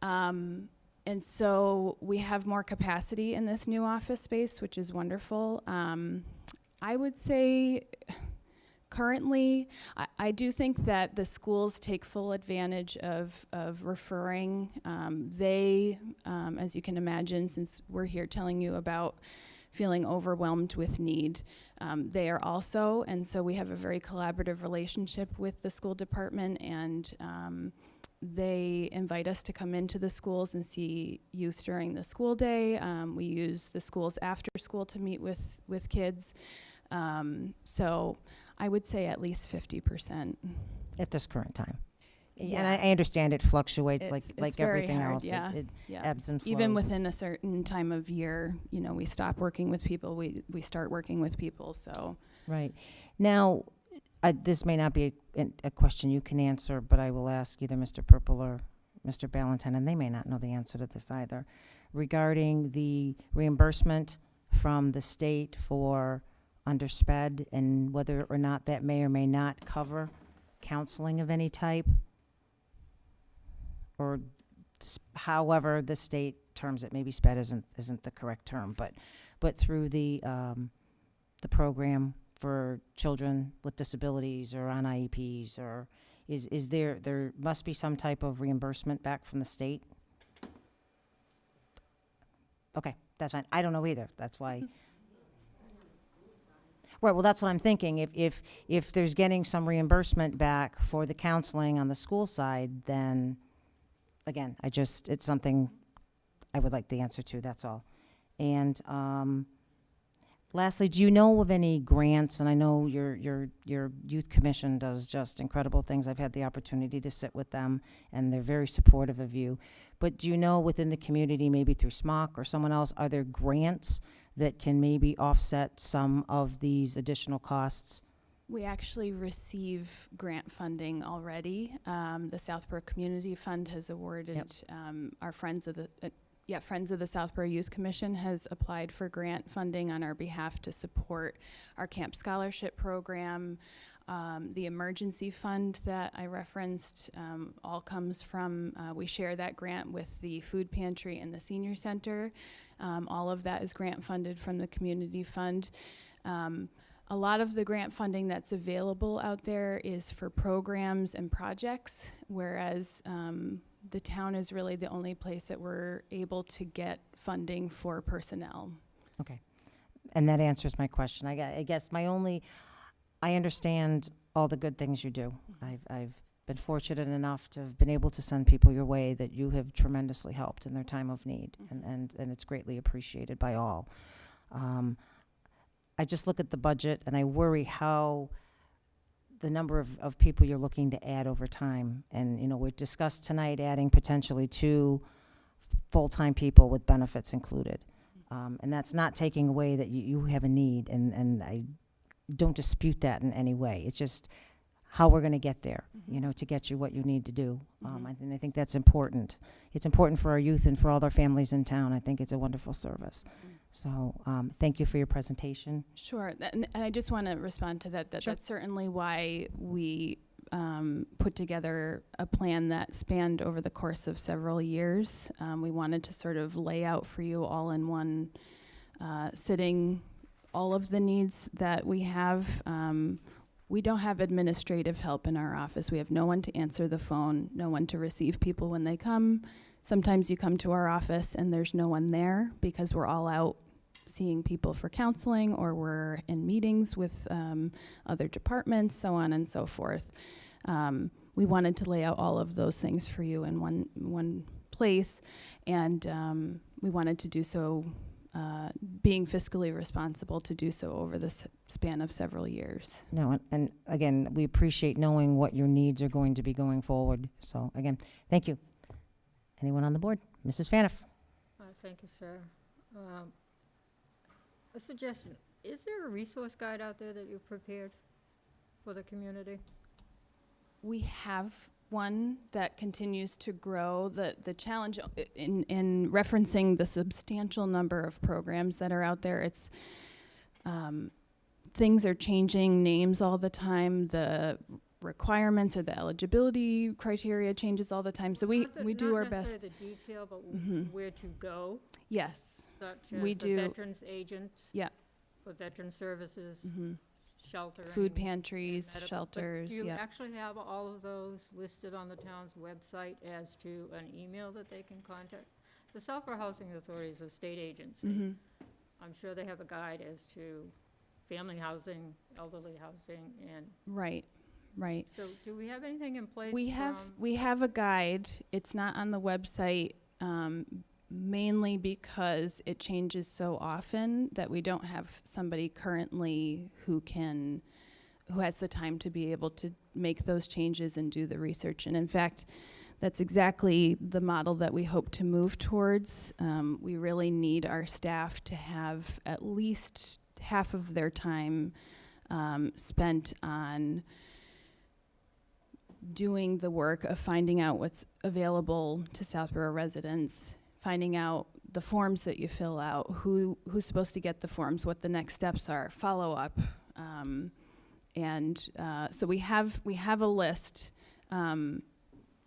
And so we have more capacity in this new office space, which is wonderful. I would say currently, I do think that the schools take full advantage of referring. As you can imagine, since we're here telling you about feeling overwhelmed with need, they are also, and so we have a very collaborative relationship with the school department, and they invite us to come into the schools and see youth during the school day. We use the schools after school to meet with kids. So I would say at least 50%. At this current time. Yeah. And I understand it fluctuates It's like very everything hard, else. yeah, It yeah. ebbs and flows. Even within a certain time of year, we stop working with people, we start working with people, so. Right. Now, this may not be a question you can answer, but I will ask either Mr. Purple or Mr. Ballantyne, and they may not know the answer to this either, regarding the reimbursement from the state for undersped and whether or not that may or may not cover counseling of any type, or however the state terms it. Maybe sped isn't the correct term, but through the program for children with disabilities or on IEPs, or is there must be some type of reimbursement back from the state? Okay, that's fine. I don't know either. That's why. Right, well, that's what I'm thinking. If there's getting some reimbursement back for the counseling on the school side, then, again, it's something I would like the answer to, that's all. And lastly, do you know of any grants? And I know your youth commission does just incredible things. I've had the opportunity to sit with them, and they're very supportive of you. But do you know within the community, maybe through SMOC or someone else, are there grants that can maybe offset some of these additional costs? We actually receive grant funding already. The Southborough Community Fund has awarded, our Friends of the Southborough Youth Commission has applied for grant funding on our behalf to support our Camp Scholarship Program. The emergency fund that I referenced all comes from, we share that grant with the food pantry and the senior center. All of that is grant funded from the community fund. A lot of the grant funding that's available out there is for programs and projects, whereas the town is really the only place that we're able to get funding for personnel. Okay. And that answers my question. I guess I understand all the good things you do. I've been fortunate enough to have been able to send people your way that you have tremendously helped in their time of need, and it's greatly appreciated by all. I just look at the budget and I worry how the number of people you're looking to add over time. And, we discussed tonight adding potentially 2 full-time people with benefits included. And that's not taking away that you have a need, and I don't dispute that in any way. It's just how we're going to get there, to get you what you need to do. I think that's important. It's important for our youth and for all their families in town. I think it's a wonderful service. So thank you for your presentation. Sure, and I just want to respond to that. Sure. That's certainly why we put together a plan that spanned over the course of several years. We wanted to sort of lay out for you all in one sitting all of the needs that we have. We don't have administrative help in our office. We have no one to answer the phone, no one to receive people when they come. Sometimes you come to our office and there's no one there because we're all out seeing people for counseling, or we're in meetings with other departments, so on and so forth. We wanted to lay out all of those things for you in one place, and we wanted to do so being fiscally responsible to do so over the span of several years. No, and again, we appreciate knowing what your needs are going to be going forward. So again, thank you. Anyone on the board? Mrs. Faniff. Thank you, sir. A suggestion, is there a resource guide out there that you've prepared for the community? We have one that continues to grow. The challenge in referencing the substantial number of programs that are out there, it's things are changing names all the time. The requirements or the eligibility criteria changes all the time. So we do our Not best. necessarily the detail, but Mhm. where to go, Yes. such We as the do. veterans agent. Yeah. For veteran services, Mhm. sheltering. Food pantries, medical. But shelters, do you yeah. actually have all of those listed on the town's website as to an email that they can contact? The Southborough Housing Authority is a state agency. Mhm. I'm sure they have a guide as to family housing, elderly housing, and Right. Right. so do we have anything in place We have a guide. It's not on the website, mainly because it changes so often that we don't have somebody currently who has the time to be able to make those changes and do the research. And in fact, that's exactly the model that we hope to move towards. We really need our staff to have at least half of their time spent on doing the work of finding out what's available to Southborough residents, finding out the forms that you fill out, who's supposed to get the forms, what the next steps are, follow up. So we have a list.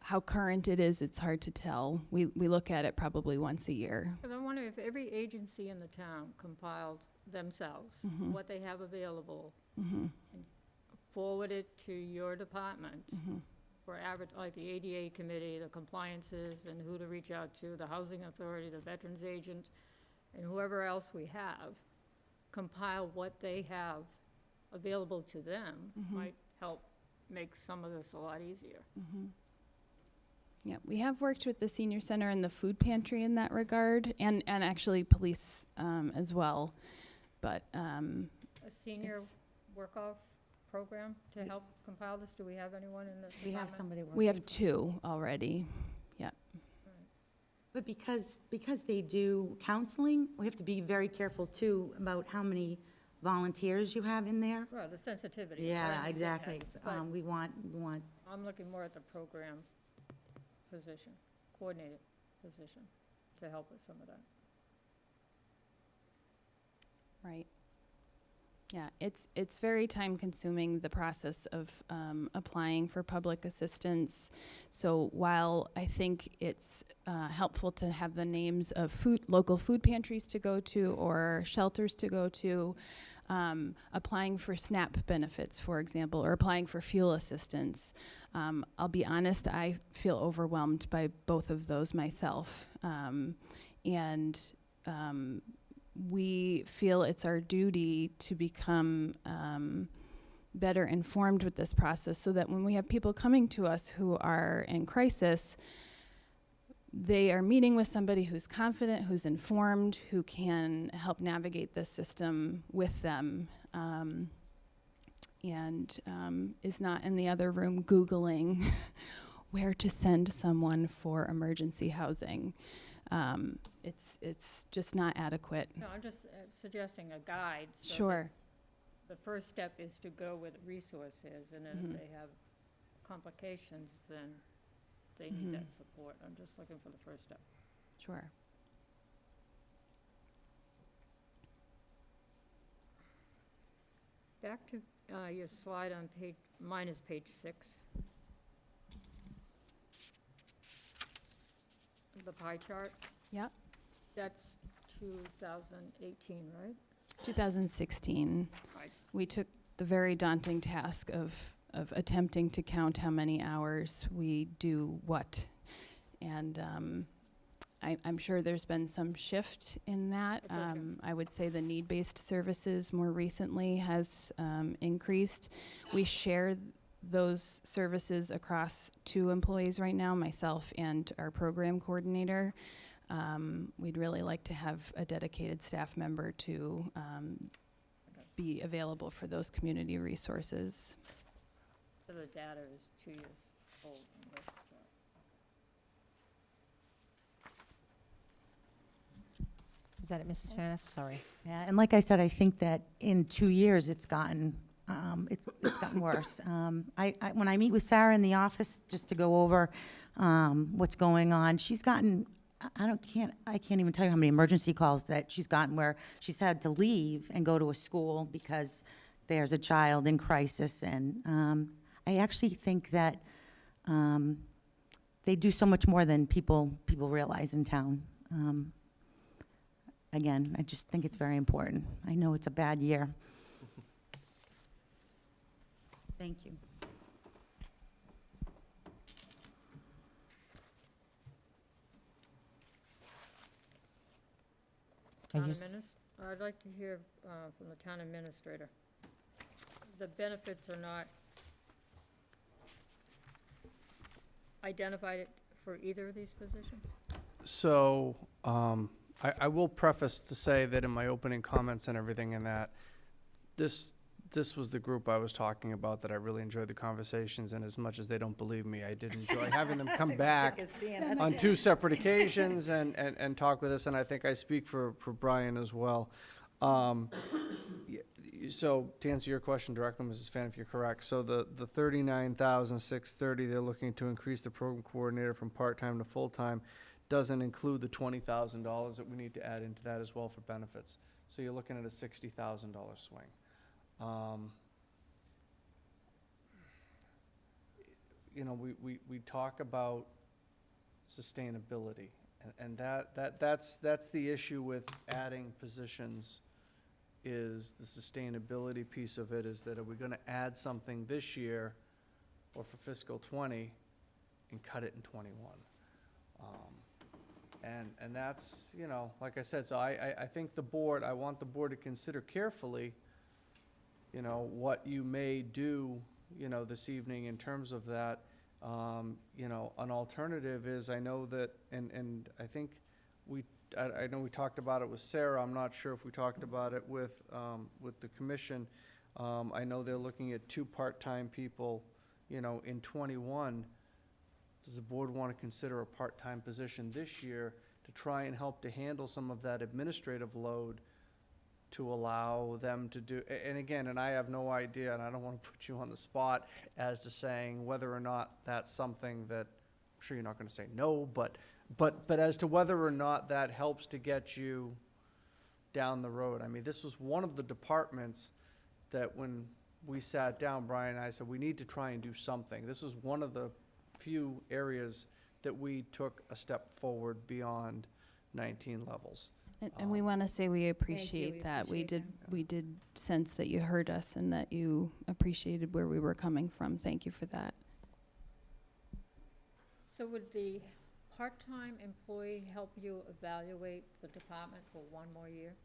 How current it is, it's hard to tell. We look at it probably once a year. Because I wonder if every agency in the town compiled themselves Mhm. what they have available, Mhm. and forward it to your department Mhm. for average, like the ADA committee, the compliances, and who to reach out to, the housing authority, the veterans agent, and whoever else we have, compile what they have available to them, Mhm. might help make some of this a lot easier. Mhm. Yeah, we have worked with the senior center and the food pantry in that regard, and actually police as well. But A senior it's- work-off program to help compile this? Do we have anyone in the We have department? somebody working. we have 2 already. Yeah. But because they do counseling, we have to be very careful too about how many volunteers you have in there. Well, the sensitivity. I Yeah, understand exactly. that, but We want, I'm looking more at the program position, coordinated position, to help with some of that. Right. Yeah, it's very time consuming, the process of applying for public assistance. So while I think it's helpful to have the names of local food pantries to go to or shelters to go to, applying for SNAP benefits, for example, or applying for fuel assistance, I'll be honest, I feel overwhelmed by both of those myself. We feel it's our duty to become better informed with this process so that when we have people coming to us who are in crisis, they are meeting with somebody who's confident, who's informed, who can help navigate this system with them, and is not in the other room Googling where to send someone for emergency housing. It's just not adequate. No, I'm just suggesting a guide. So that Sure. the first step is to go where the resource is, and then Mhm. if they have complications, then they Mhm. need that support. I'm just looking for the first step. Sure. Back to your slide on mine is page 6. The pie chart, Yep. that's 2018, right? 2016. Right. We took the very daunting task of attempting to count how many hours we do what. And I'm sure there's been some shift in that. It's okay. I would say the need-based services more recently has increased. We share those services across 2 employees right now, myself and our program coordinator. We'd really like to have a dedicated staff member to be available for those community resources. So the data is 2 years old on this chart. Is that it, Mrs. Faniff? Sorry. yeah, and like I said, I think that in 2 years, it's gotten It's gotten worse. When I meet with Sarah in the office, just to go over what's going on, she's gotten, I can't even tell you how many emergency calls that she's gotten where she's had to leave and go to a school because there's a child in crisis. And I actually think that they do so much more than people realize in town. Again, I just think it's very important. I know it's a bad year. Thank you. Are Town you s- I'd like to hear from the town administrator. The benefits are not identified for either of these positions? So, I will preface to say that in my opening comments and everything in that, this was the group I was talking about that I really enjoyed the conversations, and as much as they don't believe me, I did enjoy having them come back on 2 separate occasions and talk with us, and I think I speak for Brian as well. So to answer your question directly, Mrs. Fan, if you're correct, so the $39,630, they're looking to increase the program coordinator from part-time to full-time, doesn't include the $20,000 that we need to add into that as well for benefits. So you're looking at a $60,000 swing. You know, we talk about sustainability, and that's the issue with adding positions, is the sustainability piece of it, is that are we gonna add something this year or for fiscal '20 and cut it in '21? And that's, you know, like I said, so I think I want the board to consider carefully, you know, what you may do, you know, this evening in terms of that. You know, an alternative is, I know that, and I think I know we talked about it with Sarah. I'm not sure if we talked about it with the commission. I know they're looking at 2 part-time people, you know, in '21. Does the board want to consider a part-time position this year to try and help to handle some of that administrative load, to allow them to do, and again, and I have no idea, and I don't want to put you on the spot as to saying whether or not that's something that, I'm sure you're not going to say no, but as to whether or not that helps to get you down the road. I mean, this was one of the departments that when we sat down, Brian and I said, we need to try and do something. This is one of the few areas that we took a step forward beyond 19 levels. And we want to say we appreciate that. We did sense that you heard us and that you appreciated where we were coming from. Thank you for that. So would the part-time employee help you evaluate the department for 1 more year?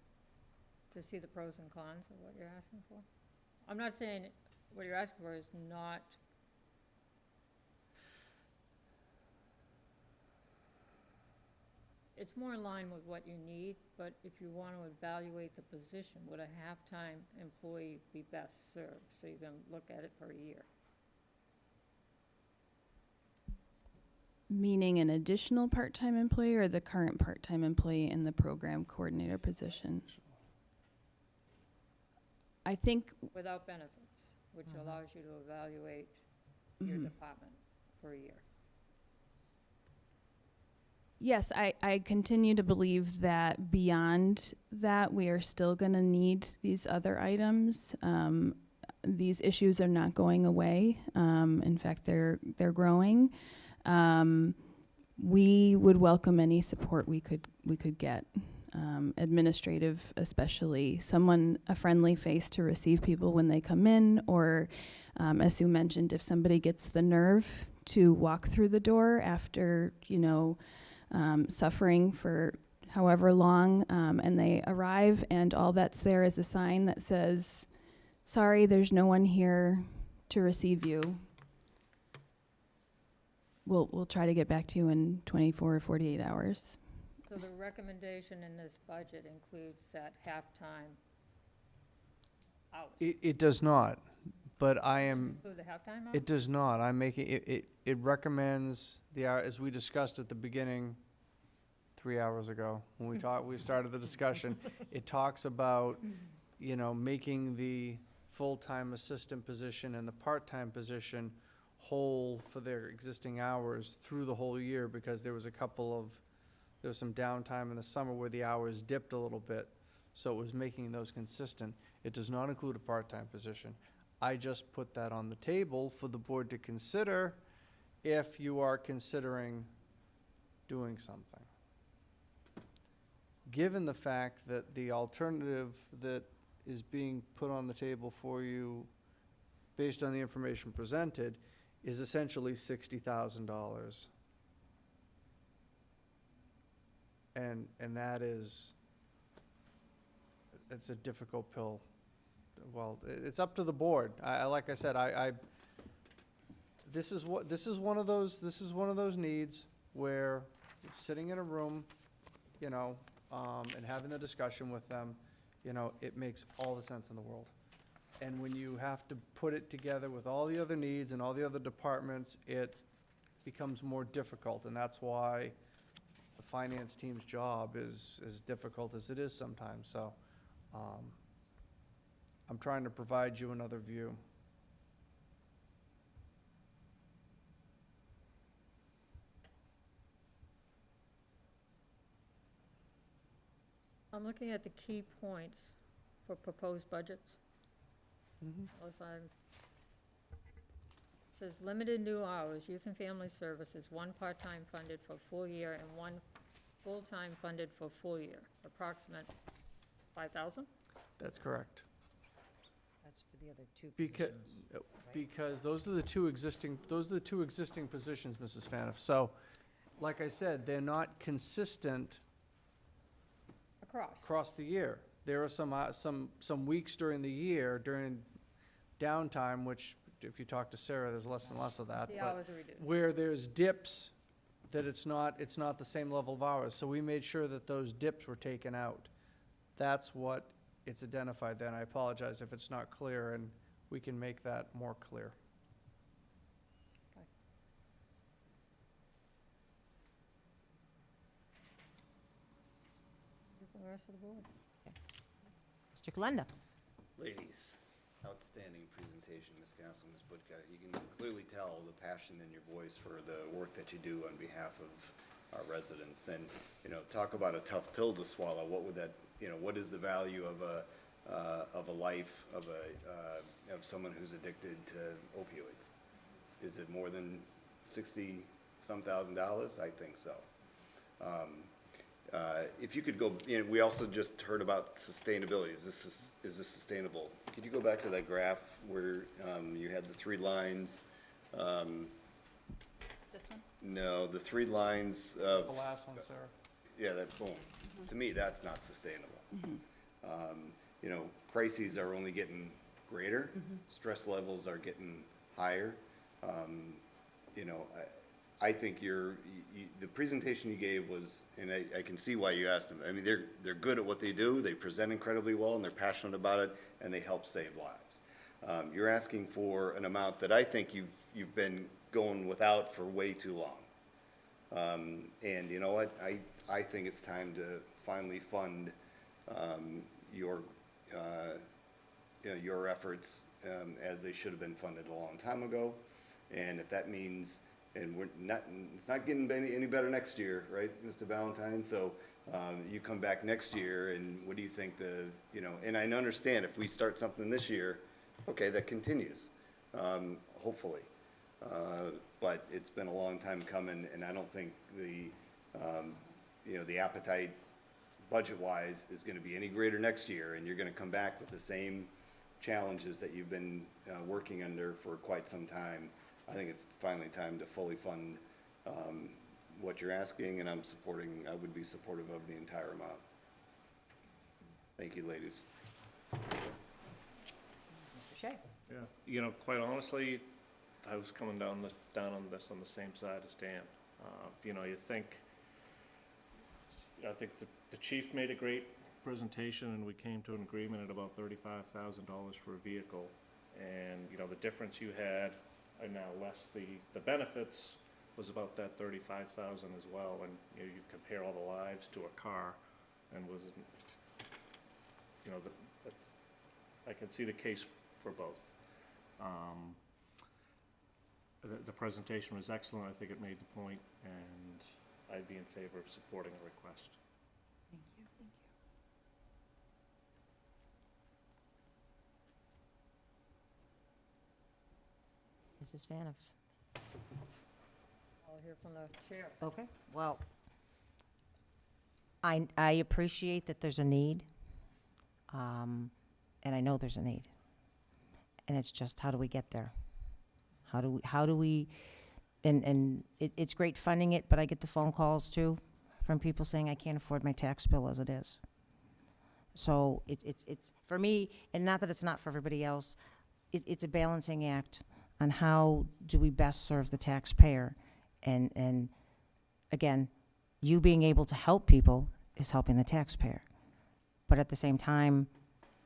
To see the pros and cons of what you're asking for? I'm not saying what you're asking for is not. It's more in line with what you need, but if you want to evaluate the position, would a half-time employee be best served? So you can look at it for a year. Meaning an additional part-time employee or the current part-time employee in the program coordinator position? I think, Without benefits, which allows you to evaluate your department for a year. yes, I continue to believe that beyond that, we are still going to need these other items. These issues are not going away. In fact, they're growing. We would welcome any support we could get, administrative especially. A friendly face to receive people when they come in, or as Sue mentioned, if somebody gets the nerve to walk through the door after, suffering for however long, and they arrive and all that's there is a sign that says, "Sorry, there's no one here to receive you. We'll try to get back to you in 24 or 48 hours." So the recommendation in this budget includes that half-time hours. It does not, but I am, Include the half-time hours? it does not. I'm making, it recommends the hour, as we discussed at the beginning, 3 hours ago, when we started the discussion, it talks about, making the full-time assistant position and the part-time position whole for their existing hours through the whole year, because there was some downtime in the summer where the hours dipped a little bit, so it was making those consistent. It does not include a part-time position. I just put that on the table for the board to consider if you are considering doing something. Given the fact that the alternative that is being put on the table for you, based on the information presented, is essentially $60,000. And that is, it's a difficult pill. Well, it's up to the board. Like I said, this is one of those needs where sitting in a room, you know, and having the discussion with them, you know, it makes all the sense in the world. And when you have to put it together with all the other needs and all the other departments, it becomes more difficult, and that's why the finance team's job is as difficult as it is sometimes, so, I'm trying to provide you another view. I'm looking at the key points for proposed budgets. It says limited new hours, youth and family services, 1 part-time funded for full year and 1 full-time funded for full year, approximate 5,000? That's correct. That's for the other two Because, positions. because those are the two existing positions, Mrs. Faniff. So, like I said, they're not consistent across the year. There are some weeks during the year, during downtime, which if you talk to Sarah, there's less and less of that. The but hours are reduced. where there's dips, that it's not the same level of hours. So we made sure that those dips were taken out. That's what it's identified then. I apologize if it's not clear, and we can make that more clear. The rest of the board. Mr. Kalenda? Ladies, outstanding presentation, Ms. Gassel, Ms. Budka. You can clearly tell the passion in your voice for the work that you do on behalf of our residents. And, you know, talk about a tough pill to swallow. What would that, you know, what is the value of a life of someone who's addicted to opioids? Is it more than $60-some thousand? I think so. If you could go, you know, we also just heard about sustainability. Is this sustainable? Could you go back to that graph where you had the 3 lines? This one? No, the 3 lines of. The last one, Sarah. Yeah, that, boom. To me, that's not sustainable. You know, crises are only getting greater. Stress levels are getting higher. You know, I think the presentation you gave was, and I can see why you asked them. I mean, they're good at what they do. They present incredibly well, and they're passionate about it, and they help save lives. You're asking for an amount that I think you've been going without for way too long. And you know what? I think it's time to finally fund your efforts as they should have been funded a long time ago. And if that means, and it's not getting any better next year, right, Mr. Valentine? So you come back next year, and what do you think and I understand if we start something this year, okay, that continues, hopefully. But it's been a long time coming, and I don't think the appetite budget-wise is gonna be any greater next year, and you're gonna come back with the same challenges that you've been working under for quite some time. I think it's finally time to fully fund what you're asking, and I would be supportive of the entire amount. Thank you, ladies. Mr. Shea? Yeah, you know, quite honestly, I was coming down on this on the same side as Dan. You know, I think the chief made a great presentation, and we came to an agreement at about $35,000 for a vehicle. And, you know, the difference you had, and now less the benefits, was about that $35,000 as well. And, you know, you compare all the lives to a car, and I can see the case for both. The presentation was excellent. I think it made the point, and I'd be in favor of supporting the request. Mrs. Faniff? I'll hear from the chair. Okay, well, I appreciate that there's a need, and I know there's a need. And it's just, how do we get there? How do we, and it's great funding it, but I get the phone calls too from people saying, I can't afford my tax bill as it is. So it's, for me, and not that it's not for everybody else, it's a balancing act on how do we best serve the taxpayer. And again, you being able to help people is helping the taxpayer. But at the same time,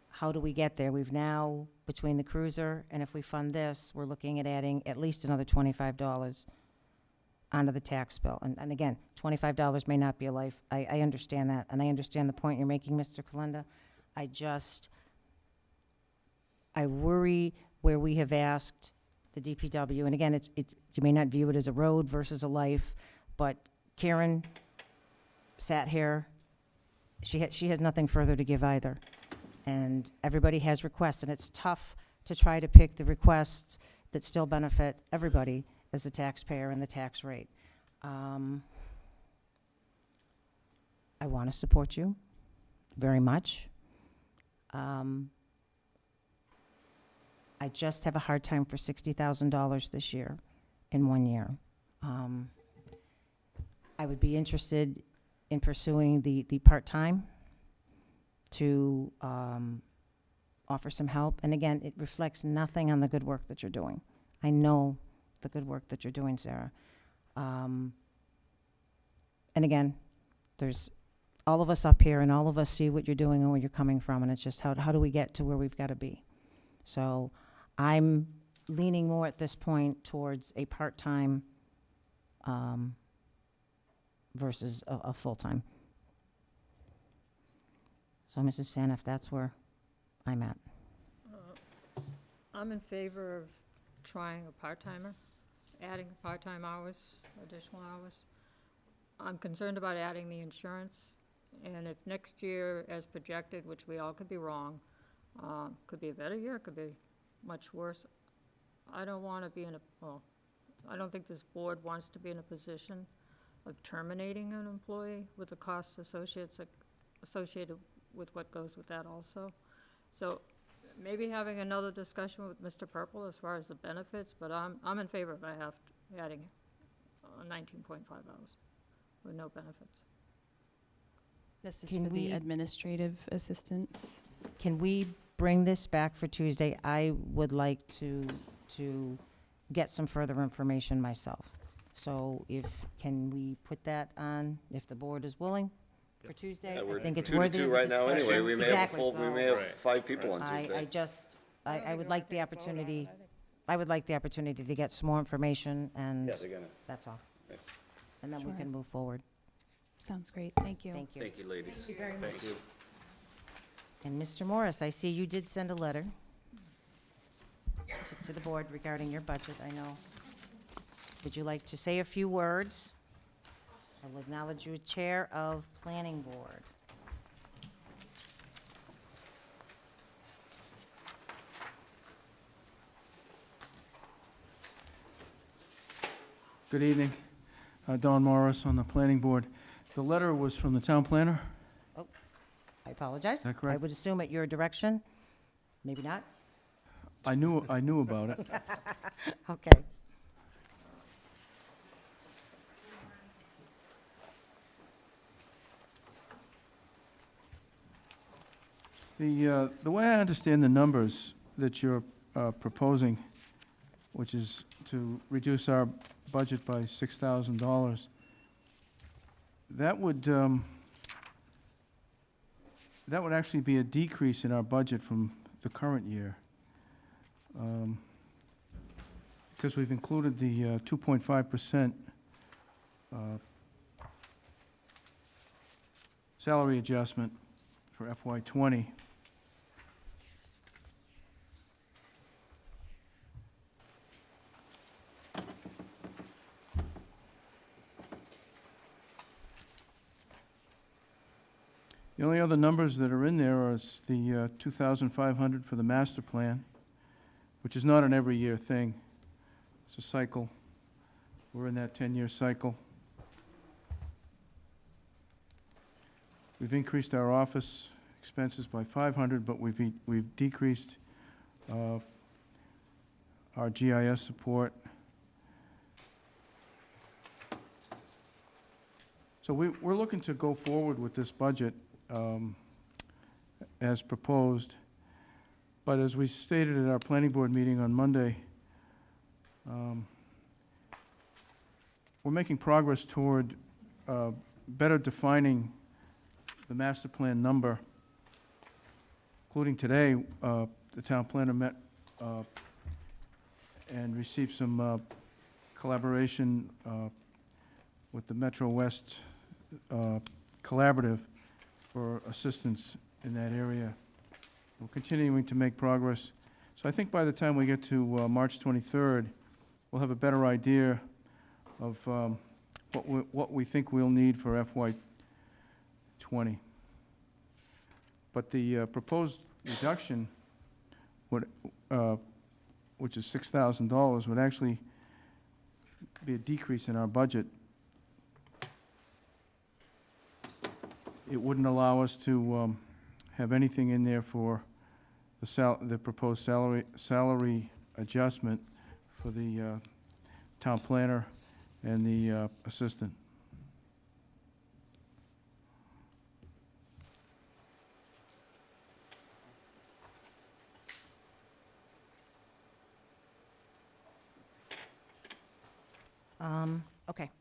how do we get there? We've now, between the cruiser and if we fund this, we're looking at adding at least another $25 onto the tax bill. And again, $25 may not be a life. I understand that, and I understand the point you're making, Mr. Kalenda. I worry where we have asked the DPW, and again, it's you may not view it as a road versus a life, but Karen sat here. She has nothing further to give either. And everybody has requests, and it's tough to try to pick the requests that still benefit everybody as the taxpayer and the tax rate. I want to support you very much. I just have a hard time for $60,000 this year in 1 year. I would be interested in pursuing the part-time to offer some help. And again, it reflects nothing on the good work that you're doing. I know the good work that you're doing, Sarah. And again, there's all of us up here, and all of us see what you're doing and where you're coming from, and it's just how do we get to where we've got to be? So I'm leaning more at this point towards a part-time versus a full-time. So, Mrs. Faniff, that's where I'm at. I'm in favor of trying a part-timer, adding part-time hours, additional hours. I'm concerned about adding the insurance, and if next year, as projected, which we all could be wrong, could be a better year, could be much worse. I don't want to be in a, well, I don't think this board wants to be in a position of terminating an employee with the costs associated with what goes with that also. So maybe having another discussion with Mr. Purple as far as the benefits, but I'm in favor of adding 19.5 hours with no benefits. This is Can for the we- administrative assistants. Can we bring this back for Tuesday? I would like to get some further information myself. So can we put that on, if the board is willing, for Tuesday? Yeah, I we're think it's 2 to worthy 2 of right now anyway. discussion. We may Exactly, have we may so have 5 people on I Tuesday. I would like the opportunity, to get some more information, and Yeah, they're gonna. that's all. Thanks. And then we Sure. can move forward. Sounds great. Thank you. Thank you. Thank you, ladies. Thank you very much. Thank you. And Mr. Morris, I see you did send a letter to the board regarding your budget, I know. Would you like to say a few words? I will acknowledge you as Chair of Planning Board. Good evening. Don Morris on the Planning Board. The letter was from the town planner? I apologize. Is that correct? I would assume at your direction, maybe not? I knew about it. Okay. The way I understand the numbers that you're proposing, which is to reduce our budget by $6,000, that would actually be a decrease in our budget from the current year. Because we've included the 2.5% salary adjustment for FY '20. only other numbers that are in there are the 2,500 for the master plan, which is not an every year thing. It's a cycle. We're in that 10-year cycle. We've increased our office expenses by 500, but we've decreased our GIS support. So we're looking to go forward with this budget as proposed. But as we stated at our planning board meeting on Monday, we're making progress toward better defining the master plan number. Including today, the town planner met and received some collaboration with the Metro West Collaborative for assistance in that area. We're continuing to make progress. So I think by the time we get to March 23rd, we'll have a better idea of what we think we'll need for FY20. But the proposed reduction would, which is $6,000, would actually be a decrease in our budget. It wouldn't allow us to have anything in there for the proposed salary adjustment for the town planner and the assistant. Okay.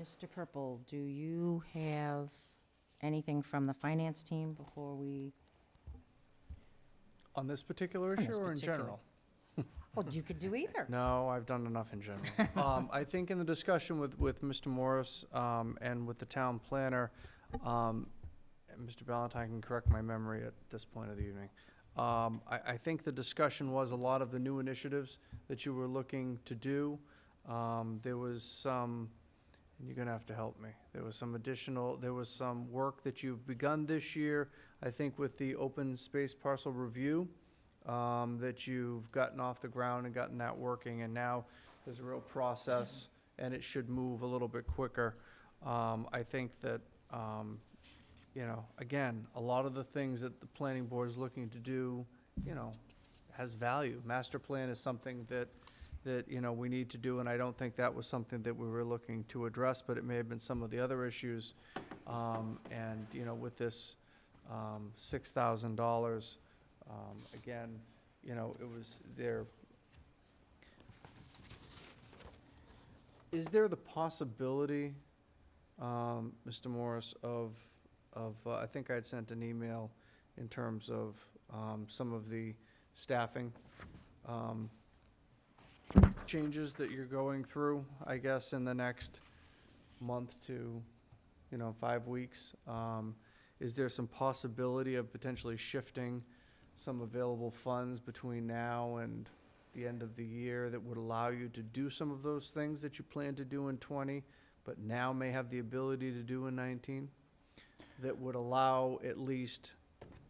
Mr. Purple, do you have anything from the finance team before we? On this particular On issue this or in particular- general? Well, you could do either. No, I've done enough in general. I think in the discussion with Mr. Morris and with the town planner, and Mr. Ballantyne can correct my memory at this point of the evening. I think the discussion was a lot of the new initiatives that you were looking to do. There was some, and you're gonna have to help me, there was some work that you've begun this year, I think with the open space parcel review, that you've gotten off the ground and gotten that working, and now there's a real process, and it should move a little bit quicker. I think that, again, a lot of the things that the planning board is looking to do, has value. Master plan is something that we need to do, and I don't think that was something that we were looking to address, but it may have been some of the other issues. And, with this $6,000, again, it was there. Is there the possibility, Mr. Morris, of I think I'd sent an email in terms of some of the staffing changes that you're going through, I guess, in the next month to, 5 weeks. Is there some possibility of potentially shifting some available funds between now and the end of the year that would allow you to do some of those things that you plan to do in 20, but now may have the ability to do in 19? That would allow at least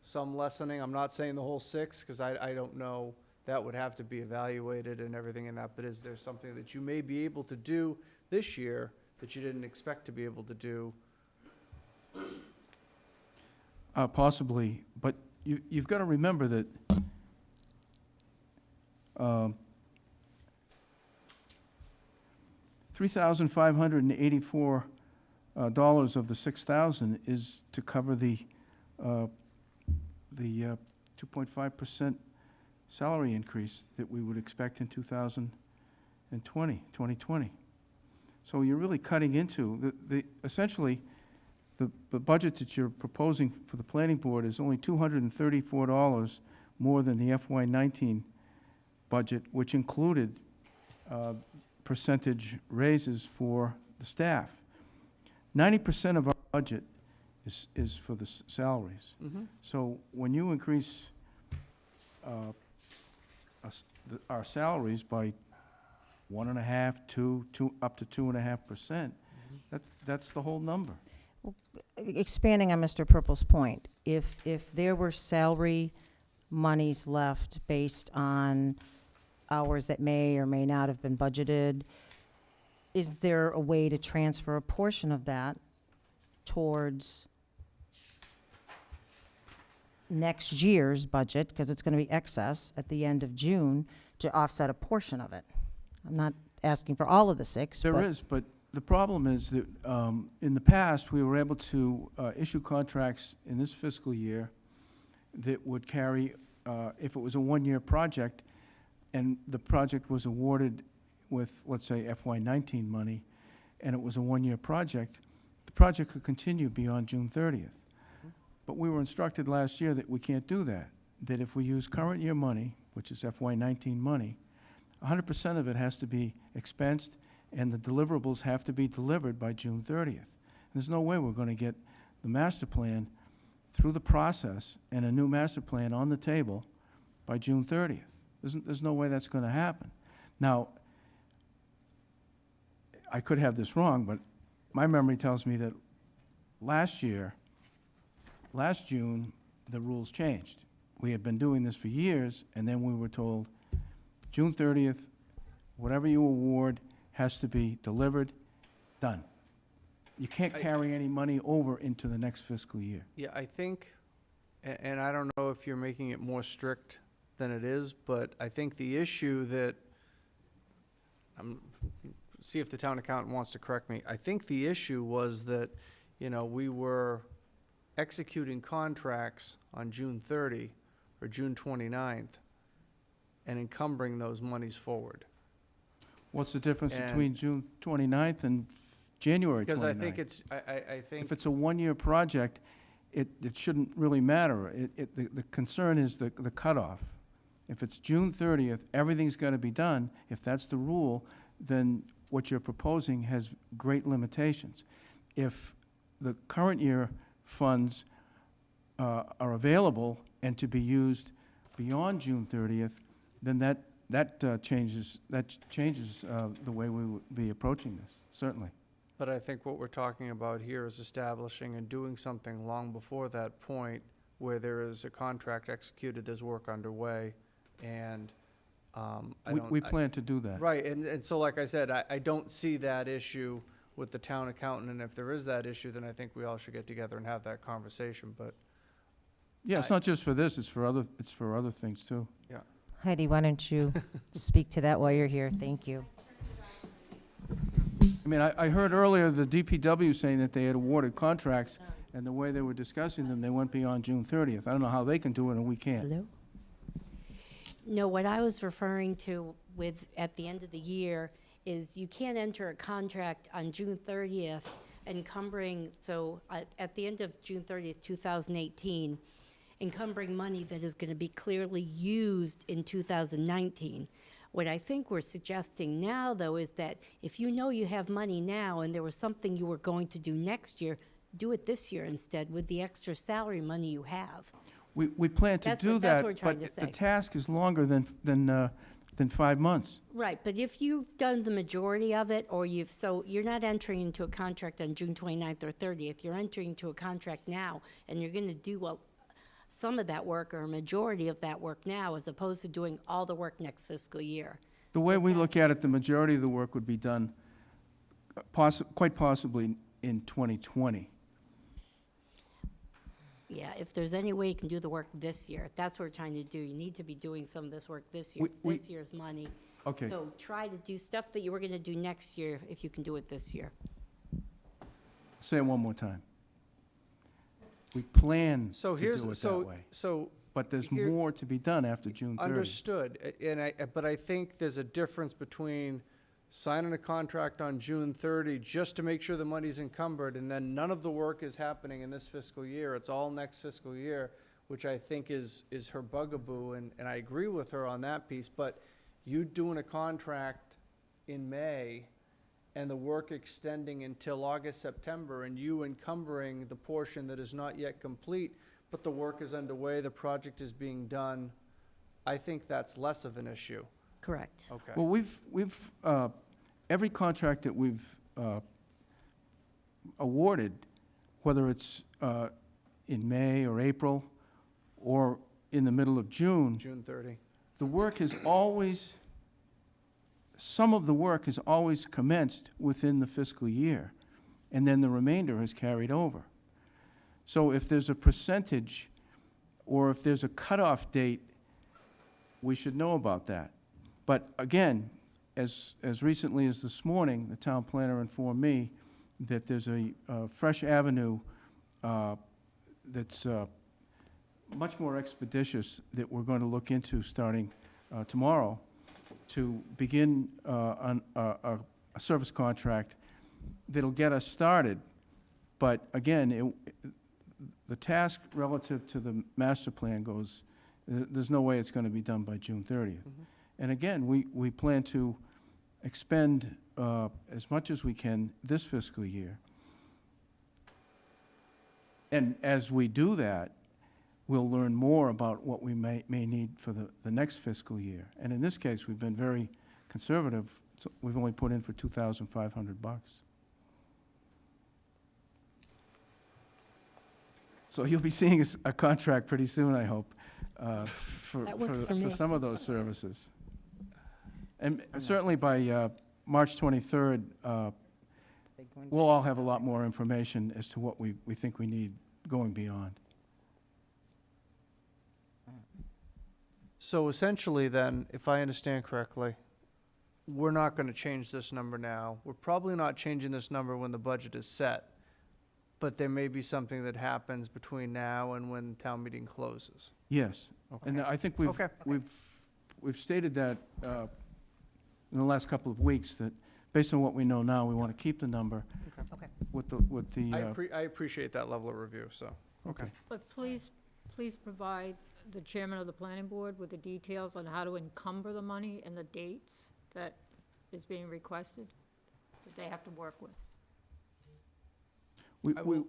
some lessening? I'm not saying the whole 6, because I don't know. That would have to be evaluated and everything in that, but is there something that you may be able to do this year that you didn't expect to be able to do? Possibly, but you've got to remember that $3,584 of the $6,000 is to cover the 2.5% salary increase that we would expect in 2020. So you're really cutting into essentially the budget that you're proposing for the planning board is only $234 more than the FY19 budget, which included percentage raises for the staff. 90% of our budget is for the salaries. Mm-hmm. So when you increase our salaries by 1.5%, 2, up to 2.5%, that's the whole number. Expanding on Mr. Purple's point, if there were salary monies left based on hours that may or may not have been budgeted, is there a way to transfer a portion of that towards next year's budget, because it's going to be excess at the end of June, to offset a portion of it? I'm not asking for all of the 6, There but is, but the problem is that in the past, we were able to issue contracts in this fiscal year that would carry, if it was a one-year project, and the project was awarded with, let's say, FY19 money, and it was a one-year project, the project could continue beyond June 30th. But we were instructed last year that we can't do that, that if we use current year money, which is FY19 money, 100% of it has to be expensed, and the deliverables have to be delivered by June 30th. There's no way we're going to get the master plan through the process and a new master plan on the table by June 30th. There's no way that's going to happen. Now, I could have this wrong, but my memory tells me that last June, the rules changed. We had been doing this for years, and then we were told, June 30th, whatever you award has to be delivered, done. You can't carry any money over into the next fiscal year. Yeah, I think, and I don't know if you're making it more strict than it is, but I think the issue that, see if the town accountant wants to correct me, I think the issue was that, we were executing contracts on June 30 or June 29th and encumbering those monies forward. What's the difference And- between June 29th and January 29th? Because I think it's, I think. If it's a one-year project, it shouldn't really matter. The concern is the cutoff. If it's June 30th, everything's got to be done. If that's the rule, then what you're proposing has great limitations. If the current year funds are available and to be used beyond June 30th, then that changes the way we would be approaching this, certainly. But I think what we're talking about here is establishing and doing something long before that point where there is a contract executed, there's work underway, and We plan to do that. Right, and so like I said, I don't see that issue with the town accountant, and if there is that issue, then I think we all should get together and have that conversation, but, Yeah, it's not just for this, it's for other things too. yeah. Heidi, why don't you speak to that while you're here? Thank you. I mean, I heard earlier the DPW saying that they had awarded contracts, and the way they were discussing them, they went beyond June 30th. I don't know how they can do it and we can't. Hello? No, what I was referring to with, at the end of the year, is you can't enter a contract on June 30th encumbering, so at the end of June 30th, 2018, encumbering money that is going to be clearly used in 2019. What I think we're suggesting now, though, is that if you know you have money now and there was something you were going to do next year, do it this year instead with the extra salary money you have. We plan to That's do what- that's that, what we're trying but to the say. task is longer than 5 months. Right, but if you've done the majority of it, or so you're not entering into a contract on June 29th or 30th, you're entering into a contract now, and you're going to do some of that work or a majority of that work now, as opposed to doing all the work next fiscal year. The way we look at it, the majority of the work would be done quite possibly in 2020. Yeah, if there's any way you can do the work this year, that's what we're trying to do. You need to be doing some of this work this year. It's this year's money. Okay. So try to do stuff that you were going to do next year if you can do it this year. Say it one more time. We plan So to here's, do it so, that way. so. But there's here- more to be done after June 30th. Understood, but I think there's a difference between signing a contract on June 30 just to make sure the money's encumbered, and then none of the work is happening in this fiscal year, it's all next fiscal year, which I think is her bugaboo, and I agree with her on that piece, but you doing a contract in May and the work extending until August, September, and you encumbering the portion that is not yet complete, but the work is underway, the project is being done, I think that's less of an issue. Correct. Okay. Well, we've every contract that we've awarded, whether it's in May or April or in the middle of June, June 30. the work is always, some of the work is always commenced within the fiscal year, and then the remainder is carried over. So if there's a percentage, or if there's a cutoff date, we should know about that. But again, as recently as this morning, the town planner informed me that there's a fresh avenue that's much more expeditious that we're going to look into starting tomorrow to begin on a service contract that'll get us started. But again, the task relative to the master plan goes, there's no way it's going to be done by June 30th. And again, we plan to expend as much as we can this fiscal year. And as we do that, we'll learn more about what we may need for the next fiscal year. And in this case, we've been very conservative. So we've only put in for $2,500. So you'll be seeing a contract pretty soon, I hope, for some of those services. And certainly by March 23rd, we'll all have a lot more information as to what we think we need going beyond. So essentially then, if I understand correctly, we're not going to change this number now. We're probably not changing this number when the budget is set, but there may be something that happens between now and when town meeting closes. Yes, Okay. and I think Okay. we've stated that in the last couple of weeks, that based on what we know now, we want to keep the number Okay. with the. I appreciate that level of review, so, okay. But please provide the chairman of the planning board with the details on how to encumber the money and the dates that is being requested, that they have to work with.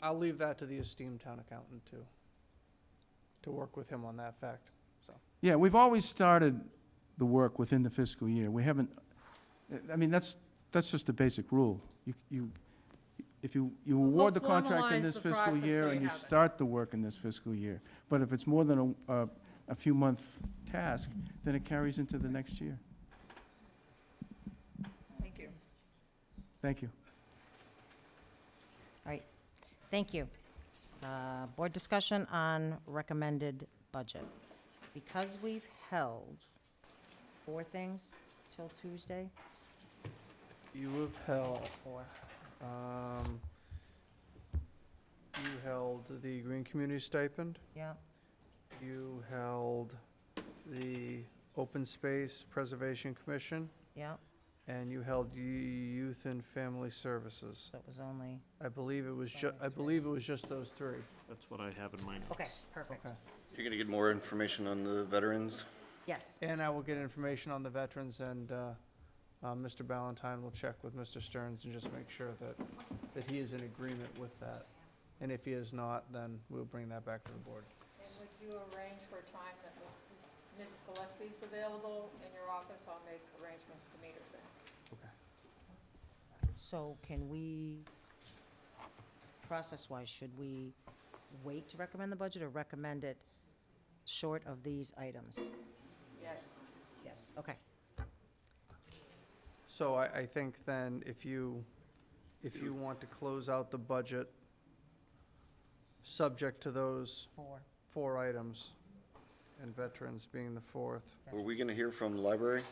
I'll leave that to the esteemed town accountant to work with him on that fact, so. Yeah, we've always started the work within the fiscal year. We haven't, I mean, that's just a basic rule. If you award the contract in formalize this the fiscal process year so and you you have it. start the work in this fiscal year, but if it's more than a few month task, then it carries into the next year. Thank you. Thank you. All right, thank you. Board discussion on recommended budget. Because we've held 4 things till Tuesday, You have held, you held the Green Community Stipend, yeah, you held the Open Space Preservation Commission, yeah, and you held Youth and Family Services. that was only, I believe it was just those 3. That's what I have in my notes. okay, perfect. Okay. You're gonna get more information on the veterans? Yes, And I will get information on the veterans, and Mr. Ballantyne will check with Mr. Stearns and just make sure that he is in agreement with that. And if he is not, then we'll bring that back to the board. And would you arrange for a time that Ms. Gillespie's available in your office? I'll make arrangements to meet her then. Okay. so can we, process-wise, should we wait to recommend the budget or recommend it short of these items? Yes. Yes, okay. So I think then if you want to close out the budget, subject to those 4 items, and veterans being the 4th. Were we gonna hear from the library?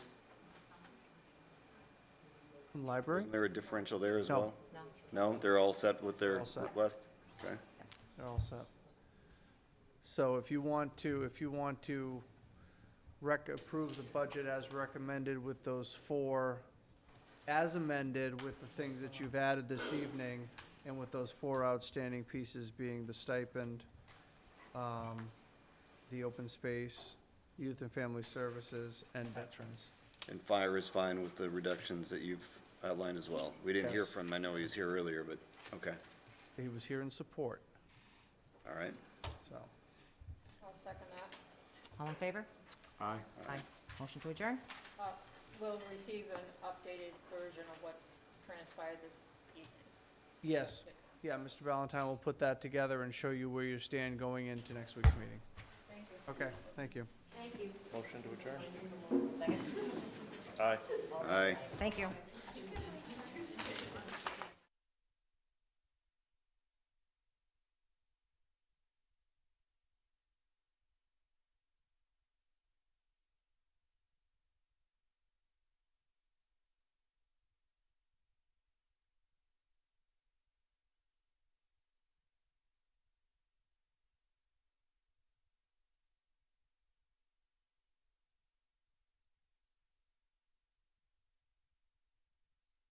From library? Isn't there a differential there as No. well? No, they're all set with their All set. request? Okay. They're all set. So if you want to approve the budget as recommended with those 4, as amended with the things that you've added this evening, and with those 4 outstanding pieces being the stipend, the open space, youth and family services, and veterans. And fire is fine with the reductions that you've outlined as well? We didn't hear Yes. from him, I know he was here earlier, but, okay, He was here in support, all right. so. I'll second that. All in favor? Aye. Aye. Motion to adjourn? We'll receive an updated version of what transpired this evening. Yes, Yeah, Mr. Valentine will put that together and show you where you stand going into next week's meeting. Thank you. Okay, thank you. Thank you. Motion to adjourn. Second. Aye. Aye. Thank you.